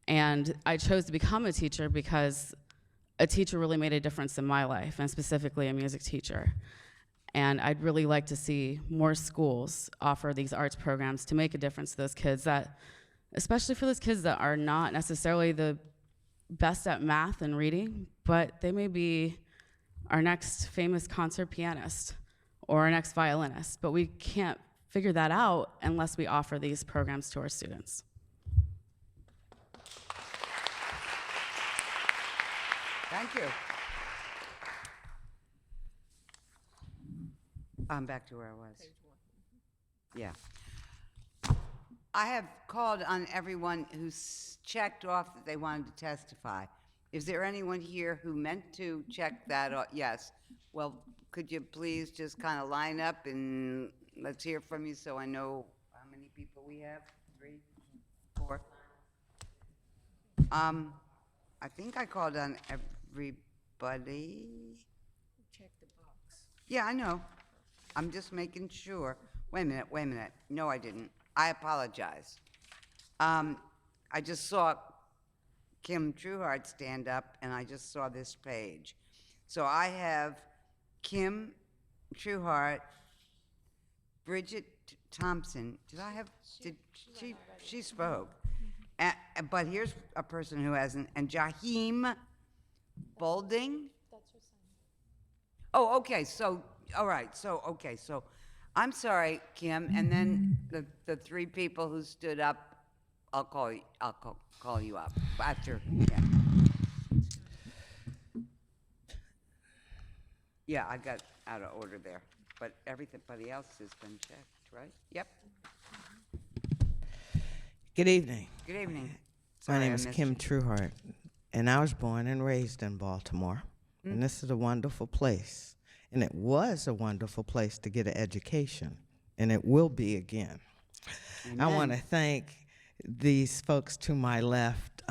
And I chose to become a teacher because a teacher really made a difference in my life, and specifically a music teacher. And I'd really like to see more schools offer these arts programs to make a difference to those kids that, especially for those kids that are not necessarily the best at math and reading, but they may be our next famous concert pianist or our next violinist, but we can't figure that out unless we offer these programs to our students. Thank you. I'm back to where I was. Yeah. I have called on everyone who's checked off that they wanted to testify. Is there anyone here who meant to check that? Yes. Well, could you please just kind of line up and let's hear from you so I know how many people we have? 3, 4. I think I called on everybody. Check the box. Yeah, I know. I'm just making sure. Wait a minute. No, I didn't. I apologize. I just saw Kim Trueheart stand up, and I just saw this page. So I have Kim Trueheart, Bridget Thompson. Did she spoke. But here's a person who hasn't, and Jaheim Bolding. That's her son. Oh, okay, so, all right, so, okay, so, I'm sorry, Kim, and then the 3 people who stood up, I'll call you up after, yeah. Yeah, I got out of order there, but everybody else has been checked, right? Yep. Good evening. Good evening. My Sorry, name I is missed Kim you. Trueheart, and I was born and raised in Baltimore. And this is a wonderful place. And it was a wonderful place to get an education, and it will be again. I want to thank these folks to my left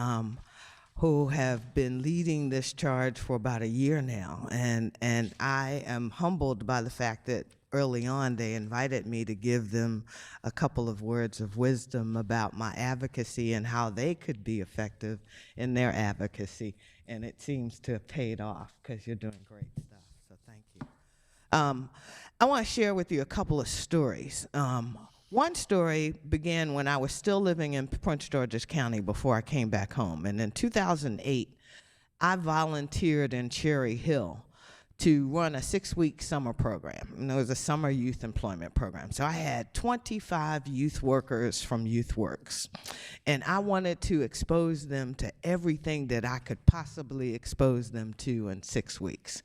who have been leading this charge for about a year now. And I am humbled by the fact that early on they invited me to give them a couple of words of wisdom about my advocacy and how they could be effective in their advocacy. And it seems to have paid off because you're doing great stuff, so thank you. I want to share with you a couple of stories. One story began when I was still living in Prince George's County before I came back home. And in 2008, I volunteered in Cherry Hill to run a 6-week summer program. And it was a summer youth employment program. So I had 25 youth workers from YouthWorks. And I wanted to expose them to everything that I could possibly expose them to in 6 weeks.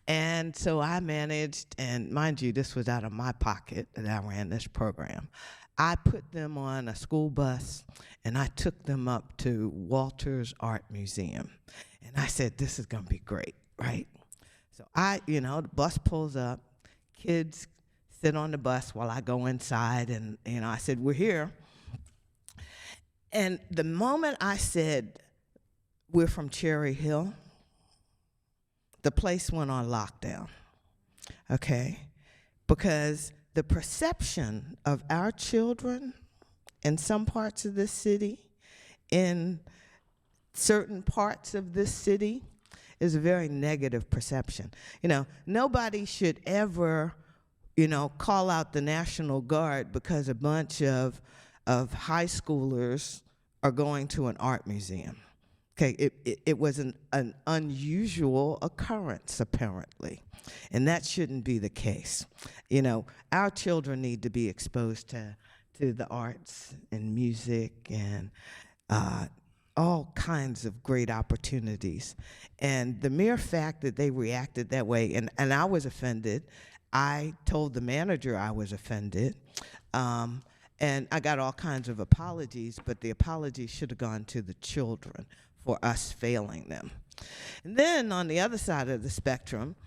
And so I managed, and mind you, this was out of my pocket that I ran this program. I put them on a school bus, and I took them up to Walter's Art Museum. And I said, this is going to be great, right? So the bus pulls up, kids sit on the bus while I go inside, and, I said, we're here. And the moment I said, we're from Cherry Hill, the place went on lockdown, okay? Because the perception of our children in some parts of this city, in certain parts of this city, is a very negative perception. Nobody should ever, call out the National Guard because a bunch of high schoolers are going to an art museum. Okay, it was an unusual occurrence, apparently, and that shouldn't be the case. Our children need to be exposed to the arts and music and all kinds of great opportunities. And the mere fact that they reacted that way, and I was offended. I told the manager I was offended. And I got all kinds of apologies, but the apologies should have gone to the children for us failing them. And then on the other side of the spectrum,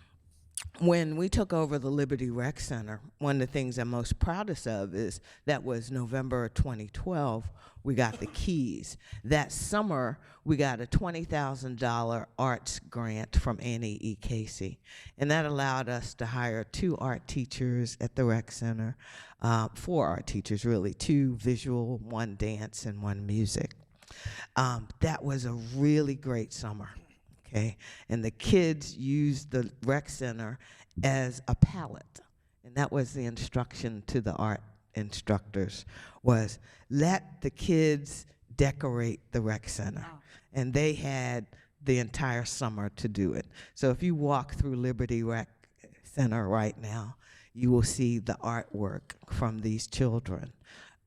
when we took over the Liberty Rec Center, one of the things I'm most proudest of is that was November 2012, we got the keys. That summer, we got a $20,000 arts grant from Annie E. Casey, and that allowed us to hire 2 art teachers at the rec center, 4 art teachers really, 2 visual, 1 dance, and 1 music. That was a really great summer. Okay, and the kids used the rec center as a palette, and that was the instruction to the art instructors, was let the kids decorate the rec center. Oh. And they had the entire summer to do it. So if you walk through Liberty Rec Center right now, you will see the artwork from these children.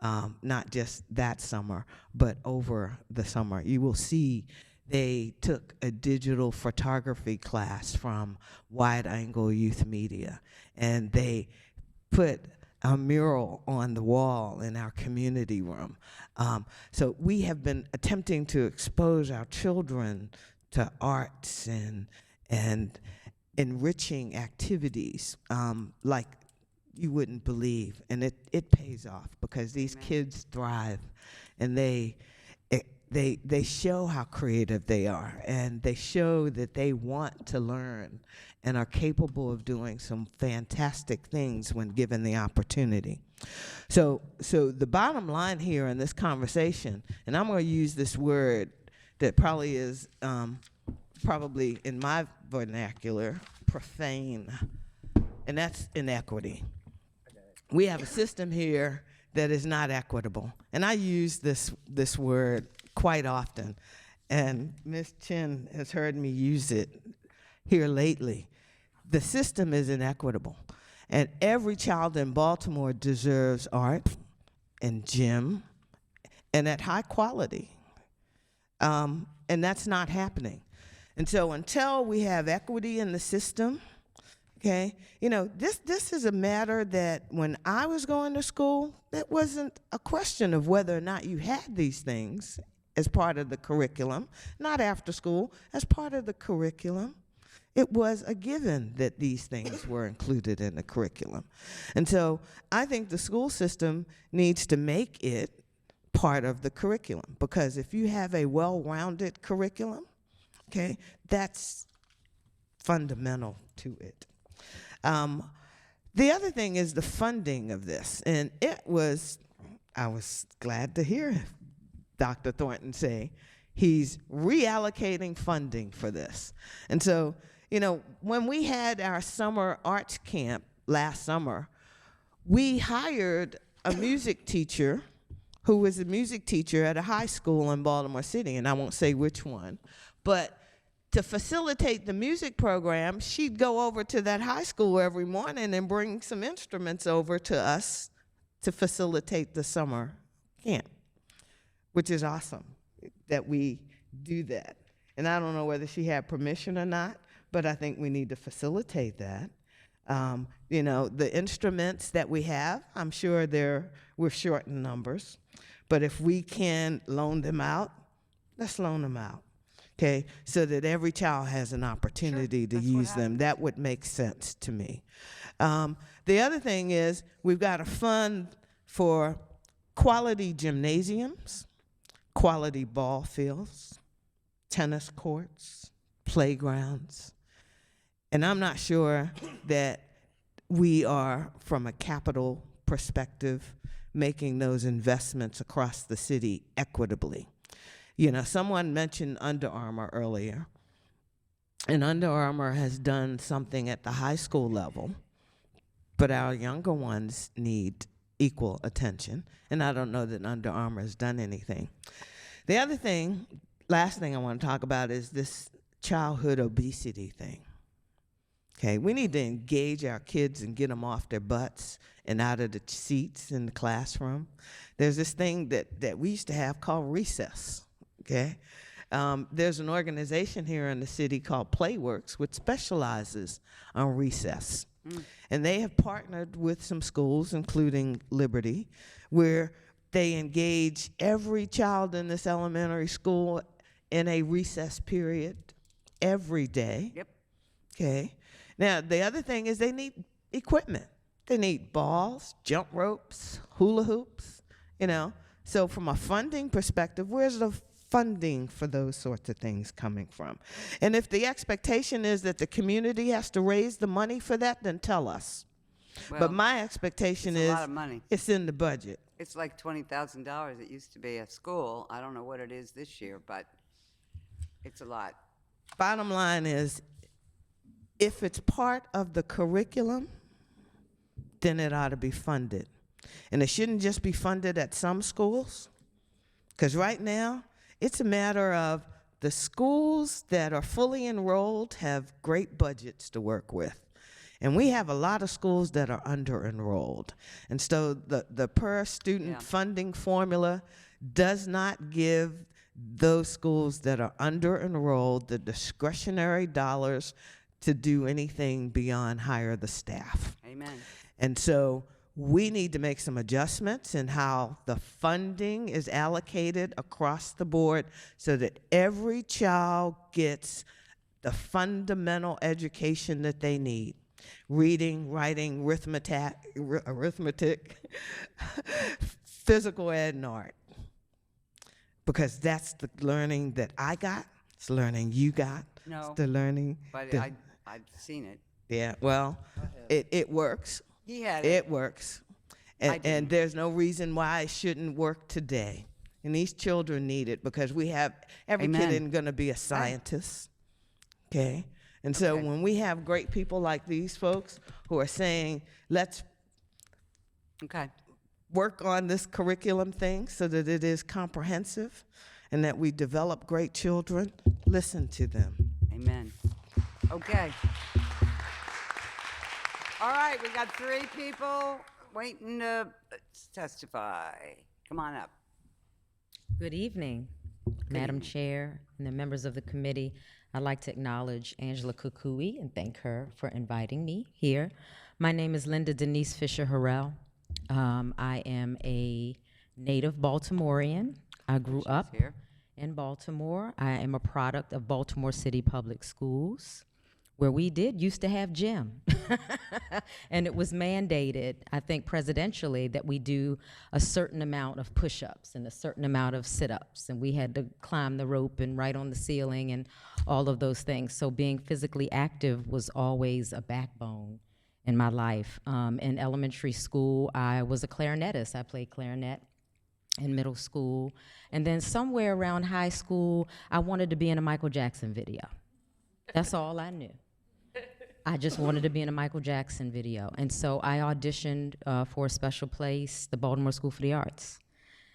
Not just that summer, but over the summer. You will see they took a digital photography class from Wide Angle Youth Media, and they put a mural on the wall in our community room. So we have been attempting to expose our children to arts and enriching activities like you wouldn't believe. And it pays off because these kids thrive, and they show how creative they are, and they show that they want to learn and are capable of doing some fantastic things when given the opportunity. So the bottom line here in this conversation, and I'm going to use this word that probably is probably in my vernacular, profane, and that's inequity. We have a system here that is not equitable, and I use this word quite often, and Ms. Chin has heard me use it here lately. The system is inequitable, and every child in Baltimore deserves art and gym and at high quality, and that's not happening. And so until we have equity in the system, okay, you know, this is a matter that when I was going to school, it wasn't a question of whether or not you had these things as part of the curriculum, not after school, as part of the curriculum. It was a given that these things were included in the curriculum. And so I think the school system needs to make it part of the curriculum, because if you have a well-rounded curriculum, okay, that's fundamental to it. The other thing is the funding of this, and I was glad to hear Dr. Thornton say he's reallocating funding for this. And so, you know, when we had our summer arts camp last summer, we hired a music teacher who was a music teacher at a high school in Baltimore City, and I won't say which one, but to facilitate the music program, she'd go over to that high school every morning and bring some instruments over to us to facilitate the summer camp, which is awesome that we do that. And I don't know whether she had permission or not, but I think we need to facilitate that. You know, the instruments that we have, I'm sure we're short in numbers, but if we can loan them out, let's loan them out. Okay, so that every child has an opportunity to use them. That would make sense to me. The other thing is we've got a fund for quality gymnasiums, quality ball fields, tennis courts, playgrounds. And I'm not sure that we are, from a capital perspective, making those investments across the city equitably. You know, someone mentioned Under Armour earlier, and Under Armour has done something at the high school level, but our younger ones need equal attention, and I don't know that Under Armour has done anything. The other thing, last thing I want to talk about is this childhood obesity thing. Okay, we need to engage our kids and get them off their butts and out of the seats in the classroom. There's this thing that we used to have called recess. Okay, there's an organization here in the city called Playworks, which specializes on recess. And they have partnered with some schools, including Liberty, where they engage every child in this elementary school in a recess period every day. Yep. Okay. Now, the other thing is they need equipment. They need balls, jump ropes, hula hoops, you know. So from a funding perspective, where's the funding for those sorts of things coming from? And if the expectation is that the community has to raise the money for that, then tell us. Well, but my expectation it's is a lot of money. It's in the budget. It's like $20,000. It used to be a school. I don't know what it is this year, but it's a lot. Bottom line is, if it's part of the curriculum, then it ought to be funded. And it shouldn't just be funded at some schools, because right now, it's a matter of the schools that are fully enrolled have great budgets to work with. And we have a lot of schools that are under-enrolled. And so the per-student funding formula does not give those schools that are under-enrolled the discretionary dollars to do anything beyond hire the staff. Amen. And so we need to make some adjustments in how the funding is allocated across the board so that every child gets the fundamental education that they need. Reading, writing, arithmetic, physical ed, and art. Because that's the learning that I got, it's the learning you got, No, it's the learning but that, I've seen it. yeah, well, it works. He had It works. I And didn't. there's no reason why it shouldn't work today. And these children need it because every kid Amen. isn't gonna be a scientist, okay? And so when we have great people like these folks who are saying, let's work on this curriculum thing so that it is comprehensive and that we develop great children, listen to them. Amen. Okay. All right, we got 3 people waiting to testify. Come on up. Good evening, Madam Chair and the members of the committee. I'd like to acknowledge Angela Kukui and thank her for inviting me here. My name is Linda Denise Fisher-Harrell. I am a native Baltimorean. I grew up in Baltimore. I am a product of Baltimore City Public Schools, where we used to have gym. And it was mandated, I think presidentially, that we do a certain amount of push-ups and a certain amount of sit-ups. And we had to climb the rope and write on the ceiling and all of those things. So being physically active was always a backbone in my life. In elementary school, I was a clarinetist. I played clarinet in middle school. And then somewhere around high school, I wanted to be in a Michael Jackson video. That's all I knew. I just wanted to be in a Michael Jackson video. And so I auditioned for a special place, the Baltimore School for the Arts.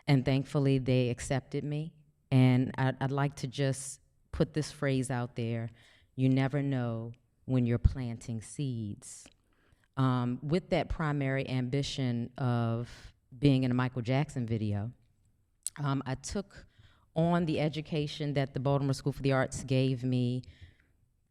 And thankfully, they accepted me. And I'd like to just put this phrase out there: you never know when you're planting seeds. With that primary ambition of being in a Michael Jackson video, I took on the education that the Baltimore School for the Arts gave me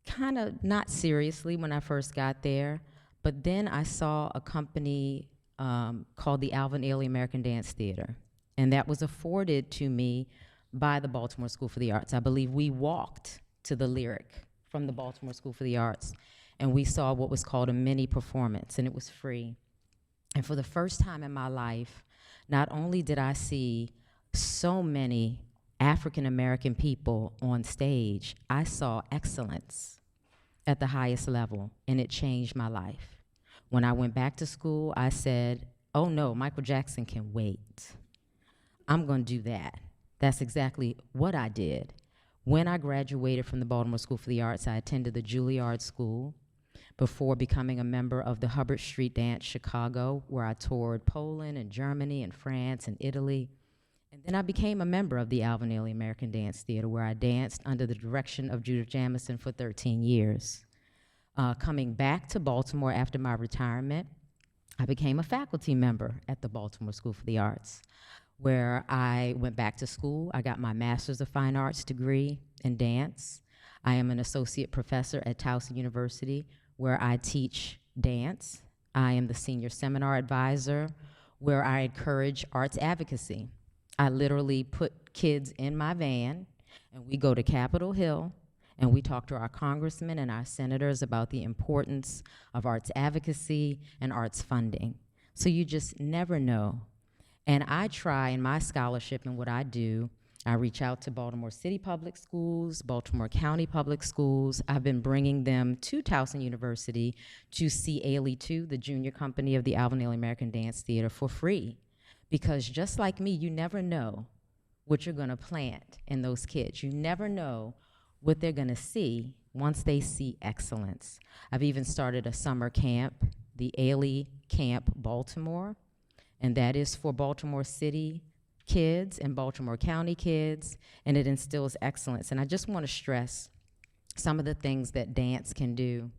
kind of not seriously when I first got there, but then I saw a company called the Alvin Ailey American Dance Theater, and that was afforded to me by the Baltimore School for the Arts. I believe we walked to the Lyric from the Baltimore School for the Arts, and we saw what was called a mini performance, and it was free. And for the first time in my life, not only did I see so many African American people on stage, I saw excellence at the highest level, and it changed my life. When I went back to school, I said, oh no, Michael Jackson can wait. I'm gonna do that. That's exactly what I did. When I graduated from the Baltimore School for the Arts, I attended the Juilliard School before becoming a member of the Hubbard Street Dance Chicago, where I toured Poland and Germany and France and Italy. And then I became a member of the Alvin Ailey American Dance Theater, where I danced under the direction of Judith Jamison for 13 years. Coming back to Baltimore after my retirement, I became a faculty member at the Baltimore School for the Arts, where I went back to school. I got my Master's of Fine Arts degree in dance. I am an associate professor at Towson University, where I teach dance. I am the senior seminar advisor, where I encourage arts advocacy. I literally put kids in my van, and we go to Capitol Hill, and we talk to our congressmen and our senators about the importance of arts advocacy and arts funding. So you just never know. And I try in my scholarship and what I do, I reach out to Baltimore City Public Schools, Baltimore County Public Schools. I've been bringing them to Towson University to see Ailey 2, the junior company of the Alvin Ailey American Dance Theater, for free. Because just like me, you never know what you're gonna plant in those kids. You never know what they're gonna see once they see excellence. I've even started a summer camp, the Ailey Camp Baltimore, and that is for Baltimore City kids and Baltimore County kids, and it instills excellence. And I just wanna stress some of the things that dance can do.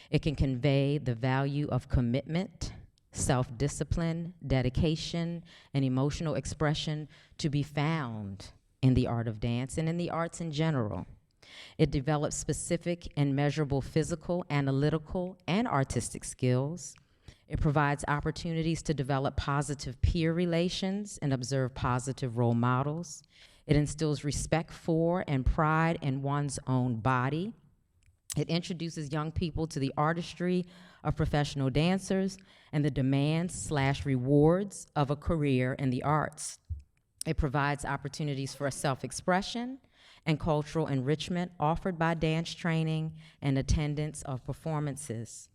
It can convey the value of commitment, self-discipline, dedication, and emotional expression to be found in the art of dance and in the arts in general. It develops specific and measurable physical, analytical, and artistic skills. It provides opportunities to develop positive peer relations and observe positive role models. It instills respect for and pride in one's own body. It introduces young people to the artistry of professional dancers and the demands/rewards of a career in the arts. It provides opportunities for self-expression and cultural enrichment offered by dance training and attendance of performances.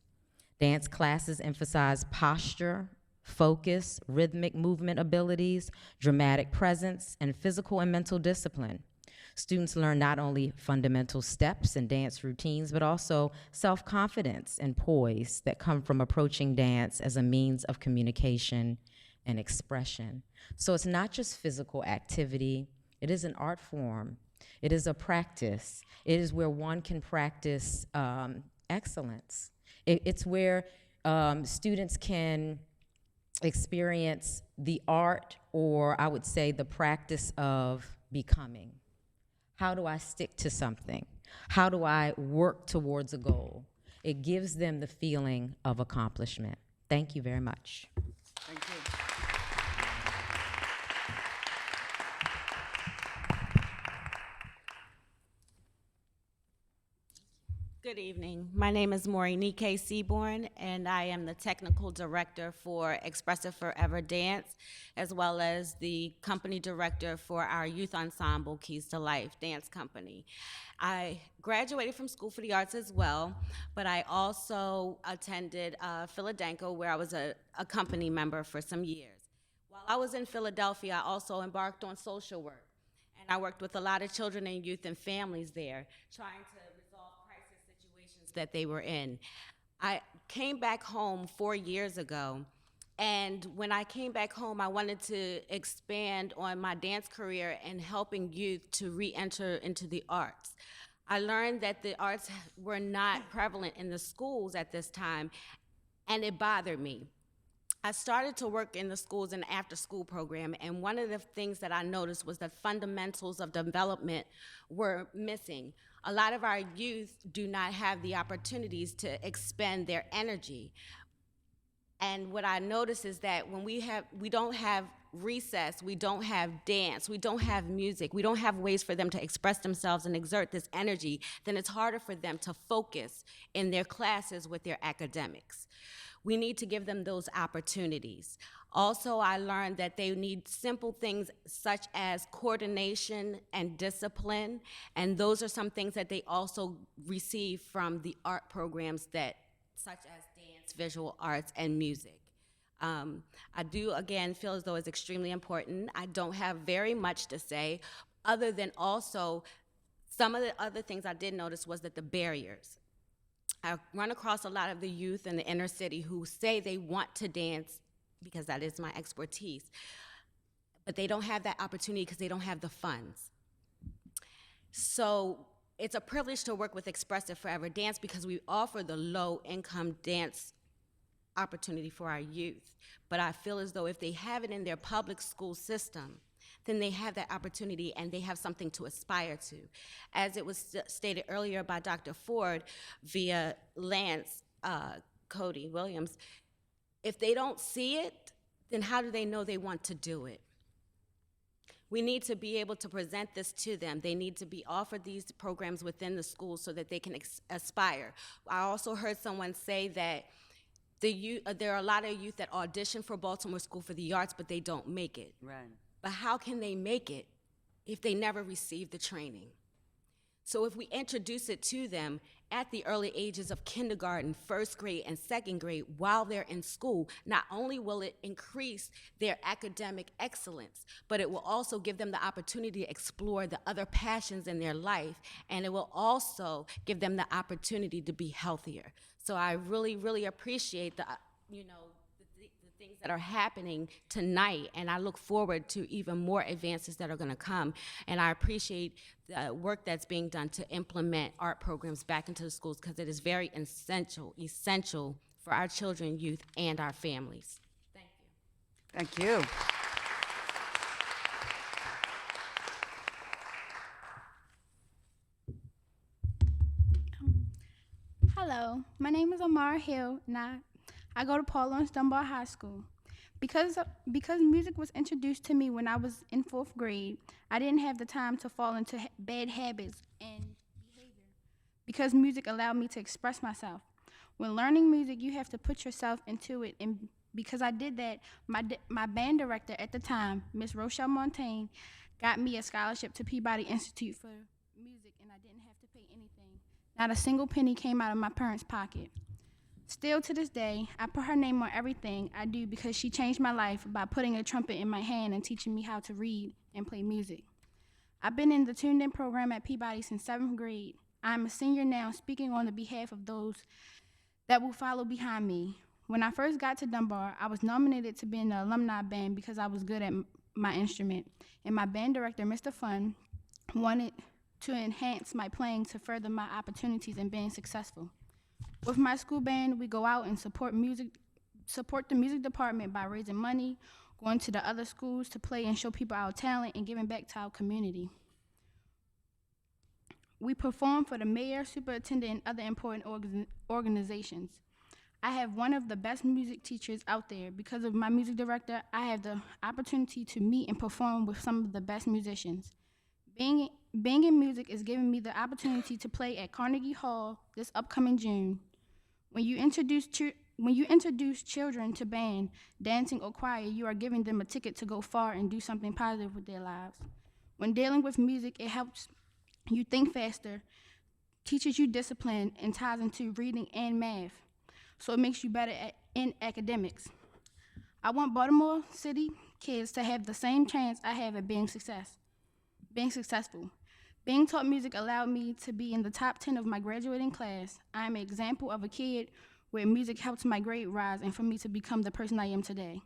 Dance classes emphasize posture, focus, rhythmic movement abilities, dramatic presence, and physical and mental discipline. Students learn not only fundamental steps and dance routines, but also self-confidence and poise that come from approaching dance as a means of communication and expression. So it's not just physical activity, it is an art form. It is a practice. It is where one can practice excellence. It's where students can experience the art, or I would say the practice of becoming. How do I stick to something? How do I work towards a goal? It gives them the feeling of accomplishment. Thank you very much. Thank you. Good evening. My name is Maureenike Seaborn, and I am the Technical Director for Expressive Forever Dance, as well as the Company Director for our Youth Ensemble, Keys to Life Dance Company. I graduated from School for the Arts as well, but I also attended Philadelphia, where I was a company member for some years. While I was in Philadelphia, I also embarked on social work, and I worked with a lot of children and youth and families there, trying to that they were in. I came back home 4 years ago, and when I came back home, I wanted to expand on my dance career and helping youth to re-enter into the arts. I learned that the arts were not prevalent in the schools at this time, and it bothered me. I started to work in the schools in the after-school program, and one of the things that I noticed was that fundamentals of development were missing. A lot of our youth do not have the opportunities to expend their energy. And what I notice is that when we don't have recess, we don't have dance, we don't have music, we don't have ways for them to express themselves and exert this energy, then it's harder for them to focus in their classes with their academics. We need to give them those opportunities. Also, I learned that they need simple things such as coordination and discipline, and those are some things that they also receive from the art programs such as dance, visual arts, and music. I do, again, feel as though it's extremely important. I don't have very much to say, other than also some of the other things I did notice was that the barriers. I run across a lot of the youth in the inner city who say they want to dance because that is my expertise, but they don't have that opportunity because they don't have the funds. So it's a privilege to work with Expressive Forever Dance because we offer the low-income dance opportunity for our youth. But I feel as though if they have it in their public school system, then they have that opportunity and they have something to aspire to. As it was stated earlier by Dr. Ford via Lance Cody Williams, if they don't see it, then how do they know they want to do it? We need to be able to present this to them. They need to be offered these programs within the schools so that they can aspire. I also heard someone say that there are a lot of youth that audition for Baltimore School for the Arts, but they don't make it. Right. But how can they make it if they never receive the training? So if we introduce it to them at the early ages of kindergarten, first grade, and second grade while they're in school, not only will it increase their academic excellence, but it will also give them the opportunity to explore the other passions in their life, and it will also give them the opportunity to be healthier. So I really, really appreciate the things that are happening tonight, and I look forward to even more advances that are going to come. And I appreciate the work that's being done to implement art programs back into the schools because it is very essential for our children, youth, and our families. Thank you. Thank you. Hello, my name is Amara Hill, and I go to Paul Laurence Dunbar High School. Because music was introduced to me when I was in 4th grade, I didn't have the time to fall into bad habits and behavior. Because music allowed me to express myself. When learning music, you have to put yourself into it, and because I did that, my band director at the time, Miss Rochelle Montaigne, got me a scholarship to Peabody Institute for Music, and I didn't have to pay anything. Not a single penny came out of my parents' pocket. Still to this day, I put her name on everything I do because she changed my life by putting a trumpet in my hand and teaching me how to read and play music. I've been in the Tuned In program at Peabody since 7th grade. I'm a senior now, speaking on the behalf of those that will follow behind me. When I first got to Dunbar, I was nominated to be in the alumni band because I was good at my instrument, and my band director, Mr. Fun, wanted to enhance my playing to further my opportunities in being successful. With my school band, we go out and support the music department by raising money, going to the other schools to play and show people our talent, and giving back to our community. We perform for the mayor, superintendent, and other important organizations. I have one of the best music teachers out there. Because of my music director, I have the opportunity to meet and perform with some of the best musicians. Being in music is giving me the opportunity to play at Carnegie Hall this upcoming June. When you introduce children to band, dancing, or choir, you are giving them a ticket to go far and do something positive with their lives. When dealing with music, it helps you think faster, teaches you discipline, and ties into reading and math, so it makes you better in academics. I want Baltimore City kids to have the same chance I have at being successful. Being taught music allowed me to be in the top 10 of my graduating class. I am an example of a kid where music helped my grade rise and for me to become the person I am today.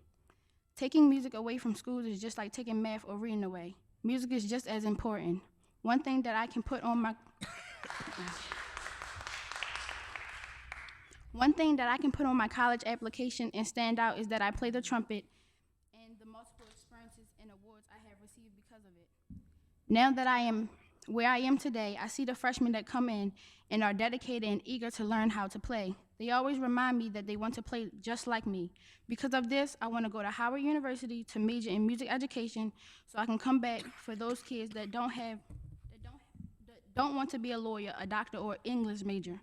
Taking music away from schools is just like taking math or reading away. Music is just as important. One thing that I can put on my college application and stand out is that I play the trumpet and the multiple experiences and awards I have received because of it. Now that I am where I am today, I see the freshmen that come in and are dedicated and eager to learn how to play. They always remind me that they want to play just like me. Because of this, I want to go to Howard University to major in music education so I can come back for those kids that don't want to be a lawyer, a doctor, or English major.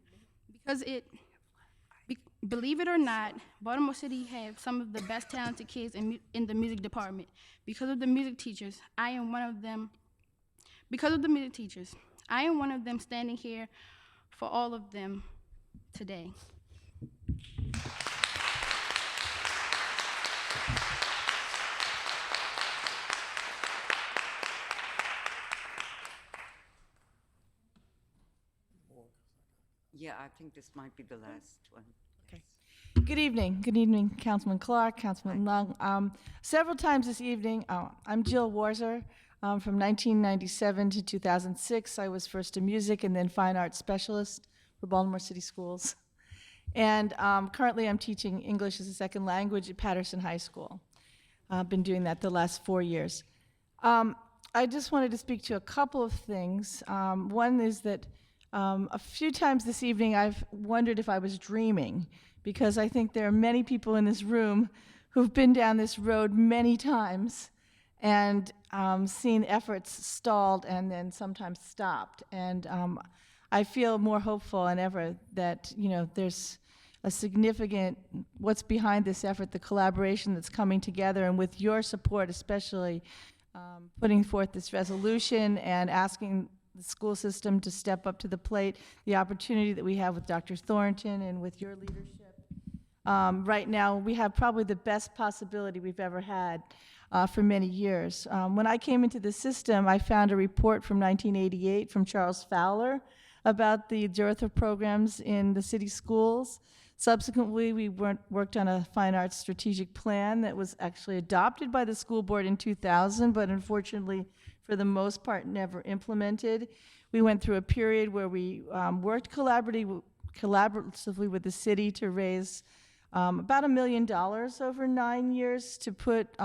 Believe it or not, Baltimore City have some of the best talented kids in the music department. Because of the music teachers, I am one of them standing here for all of them today. Yeah, I think this might be the last one. Okay. Good evening, Councilman Clark, Councilman Lung. Several times this evening, I'm Jill Warzer. From 1997 to 2006, I was first a music and then fine arts specialist for Baltimore City Schools. And currently I'm teaching English as a second language at Patterson High School. I've been doing that the last 4 years. I just wanted to speak to a couple of things. One is that a few times this evening I've wondered if I was dreaming, because I think there are many people in this room who've been down this road many times and seen efforts stalled and then sometimes stopped. And I feel more hopeful than ever that, there's a significant, what's behind this effort, the collaboration that's coming together, and with your support especially, putting forth this resolution and asking the school system to step up to the plate, the opportunity that we have with Dr. Thornton and with your leadership. Right now, we have probably the best possibility we've ever had for many years. When I came into the system, I found a report from 1988 from Charles Fowler about the dearth of programs in the city schools. Subsequently, we worked on a fine arts strategic plan that was actually adopted by the school board in 2000, but unfortunately, for the most part, never implemented. We went through a period where we worked collaboratively with the city to raise about $1 million over 9 years to put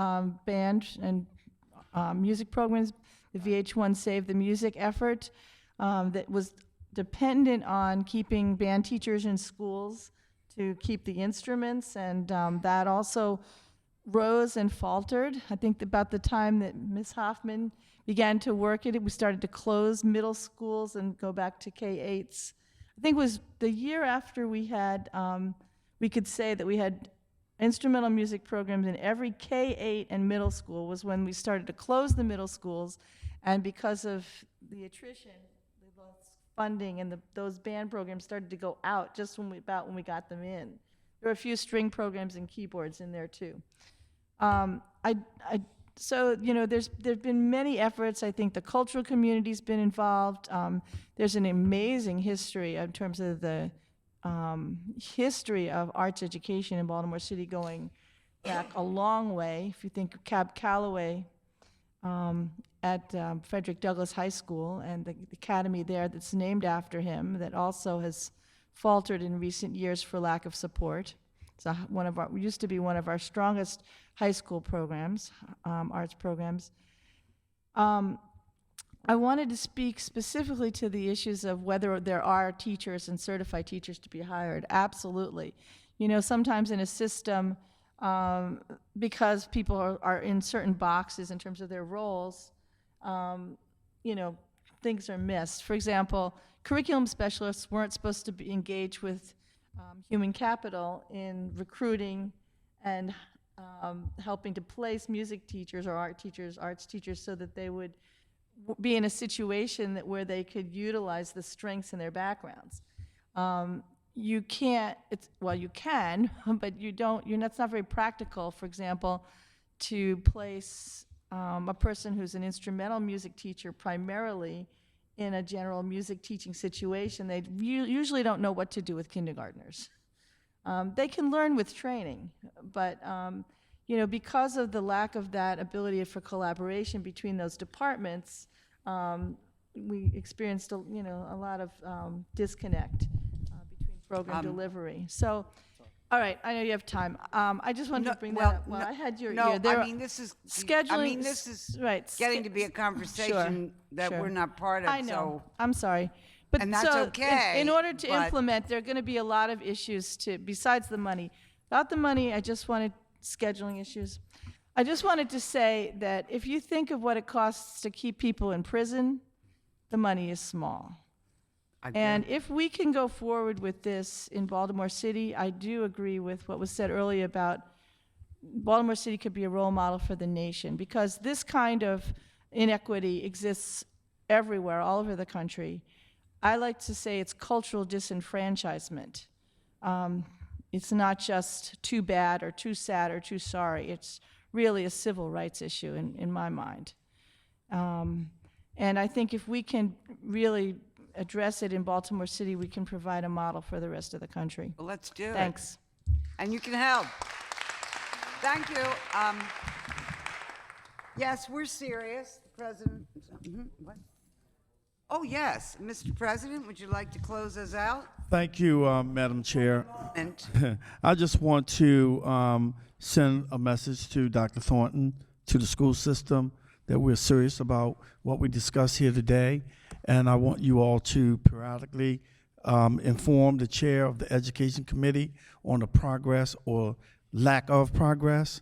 band and music programs, the VH1 Save the Music effort, that was dependent on keeping band teachers in schools to keep the instruments, and that also rose and faltered. I think about the time that Ms. Hoffman began to work at it, we started to close middle schools and go back to K-8s. I think it was the year after we had, we could say that we had instrumental music programs in every K-8 and middle school was when we started to close the middle schools, and because of the attrition, the funding and those band programs started to go out just when we got them in. There were a few string programs and keyboards in there too. So, you know, there've been many efforts. I think the cultural community's been involved. There's an amazing history in terms of the history of arts education in Baltimore City going back a long way. If you think of Cab Calloway at Frederick Douglass High School and the academy there that's named after him that also has faltered in recent years for lack of support. It's used to be one of our strongest high school programs, arts programs. I wanted to speak specifically to the issues of whether there are teachers and certified teachers to be hired. Absolutely. You know, sometimes in a system, because people are in certain boxes in terms of their roles, you know, things are missed. For example, curriculum specialists weren't supposed to be engaged with human capital in recruiting and helping to place music teachers or arts teachers so that they would be in a situation where they could utilize the strengths in their backgrounds. You can't, well, you can, but you don't, that's not very practical, for example, to place a person who's an instrumental music teacher primarily in a general music teaching situation. They usually don't know what to do with kindergartners. They can learn with training, but you know, because of the lack of that ability for collaboration between those departments, we experienced a lot of disconnect between program delivery. So, all right, I know you have time. I just wanted to bring that up. Well, I had your no, ear. There I are mean, this is scheduling. I mean, this is right, getting to be a conversation that we're not part of. I know. So. I'm sorry. But And that's so okay, in order to but- implement, there are going to be a lot of issues besides the money. About the money, I just wanted scheduling issues. I just wanted to say that if you think of what it costs to keep people in prison, the money is small. And if we can go forward with this in Baltimore City, I do agree with what was said earlier about Baltimore City could be a role model for the nation, because this kind of inequity exists everywhere, all over the country. I like to say it's cultural disenfranchisement. It's not just too bad or too sad or too sorry. It's really a civil rights issue in my mind. And I think if we can really address it in Baltimore City, we can provide a model for the rest of the country. Well, let's do it. Thanks. And you can help. Thank you. Yes, we're serious. The president. What? Oh, yes. Mr. President, would you like to close us out? Thank you, Madam Chair. And I just want to send a message to Dr. Thornton, to the school system, that we're serious about what we discuss here today. And I want you all to periodically inform the chair of the Education Committee on the progress or lack of progress,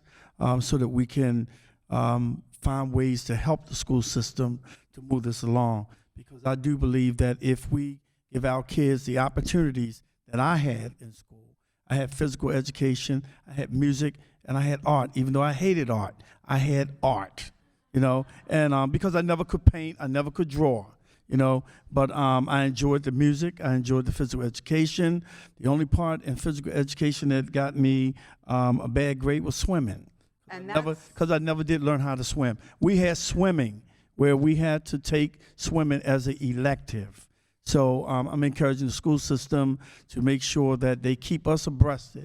so that we can find ways to help the school system to move this along. Because I do believe that if we give our kids the opportunities that I had in school, I had physical education, I had music, and I had art. Even though I hated art, I had art, you know. And because I never could paint, I never could draw, you know. But I enjoyed the music, I enjoyed the physical education. The only part in physical education that got me a bad grade was swimming. Because I never did learn how to swim. We had swimming where we had to take swimming as an elective. So I'm encouraging the school system to make sure that they keep us abreast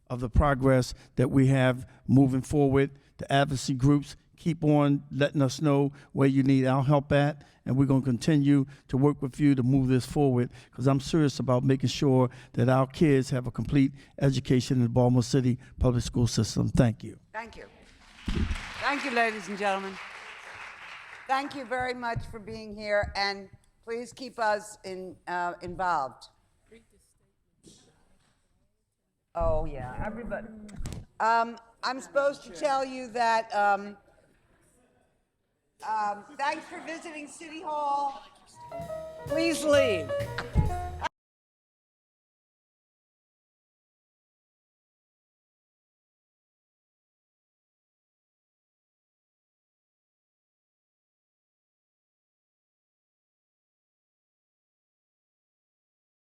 of the progress that we have moving forward. The advocacy groups keep on letting us know where you need our help at, and we're going to continue to work with you to move this forward, because I'm serious about making sure that our kids have a complete education in the Baltimore City public school system. Thank you. thank you. Thank you, ladies and gentlemen. Thank you very much for being here, and please keep us involved. Oh, yeah, everybody. I'm supposed to tell you that, thanks for visiting City Hall. Please leave.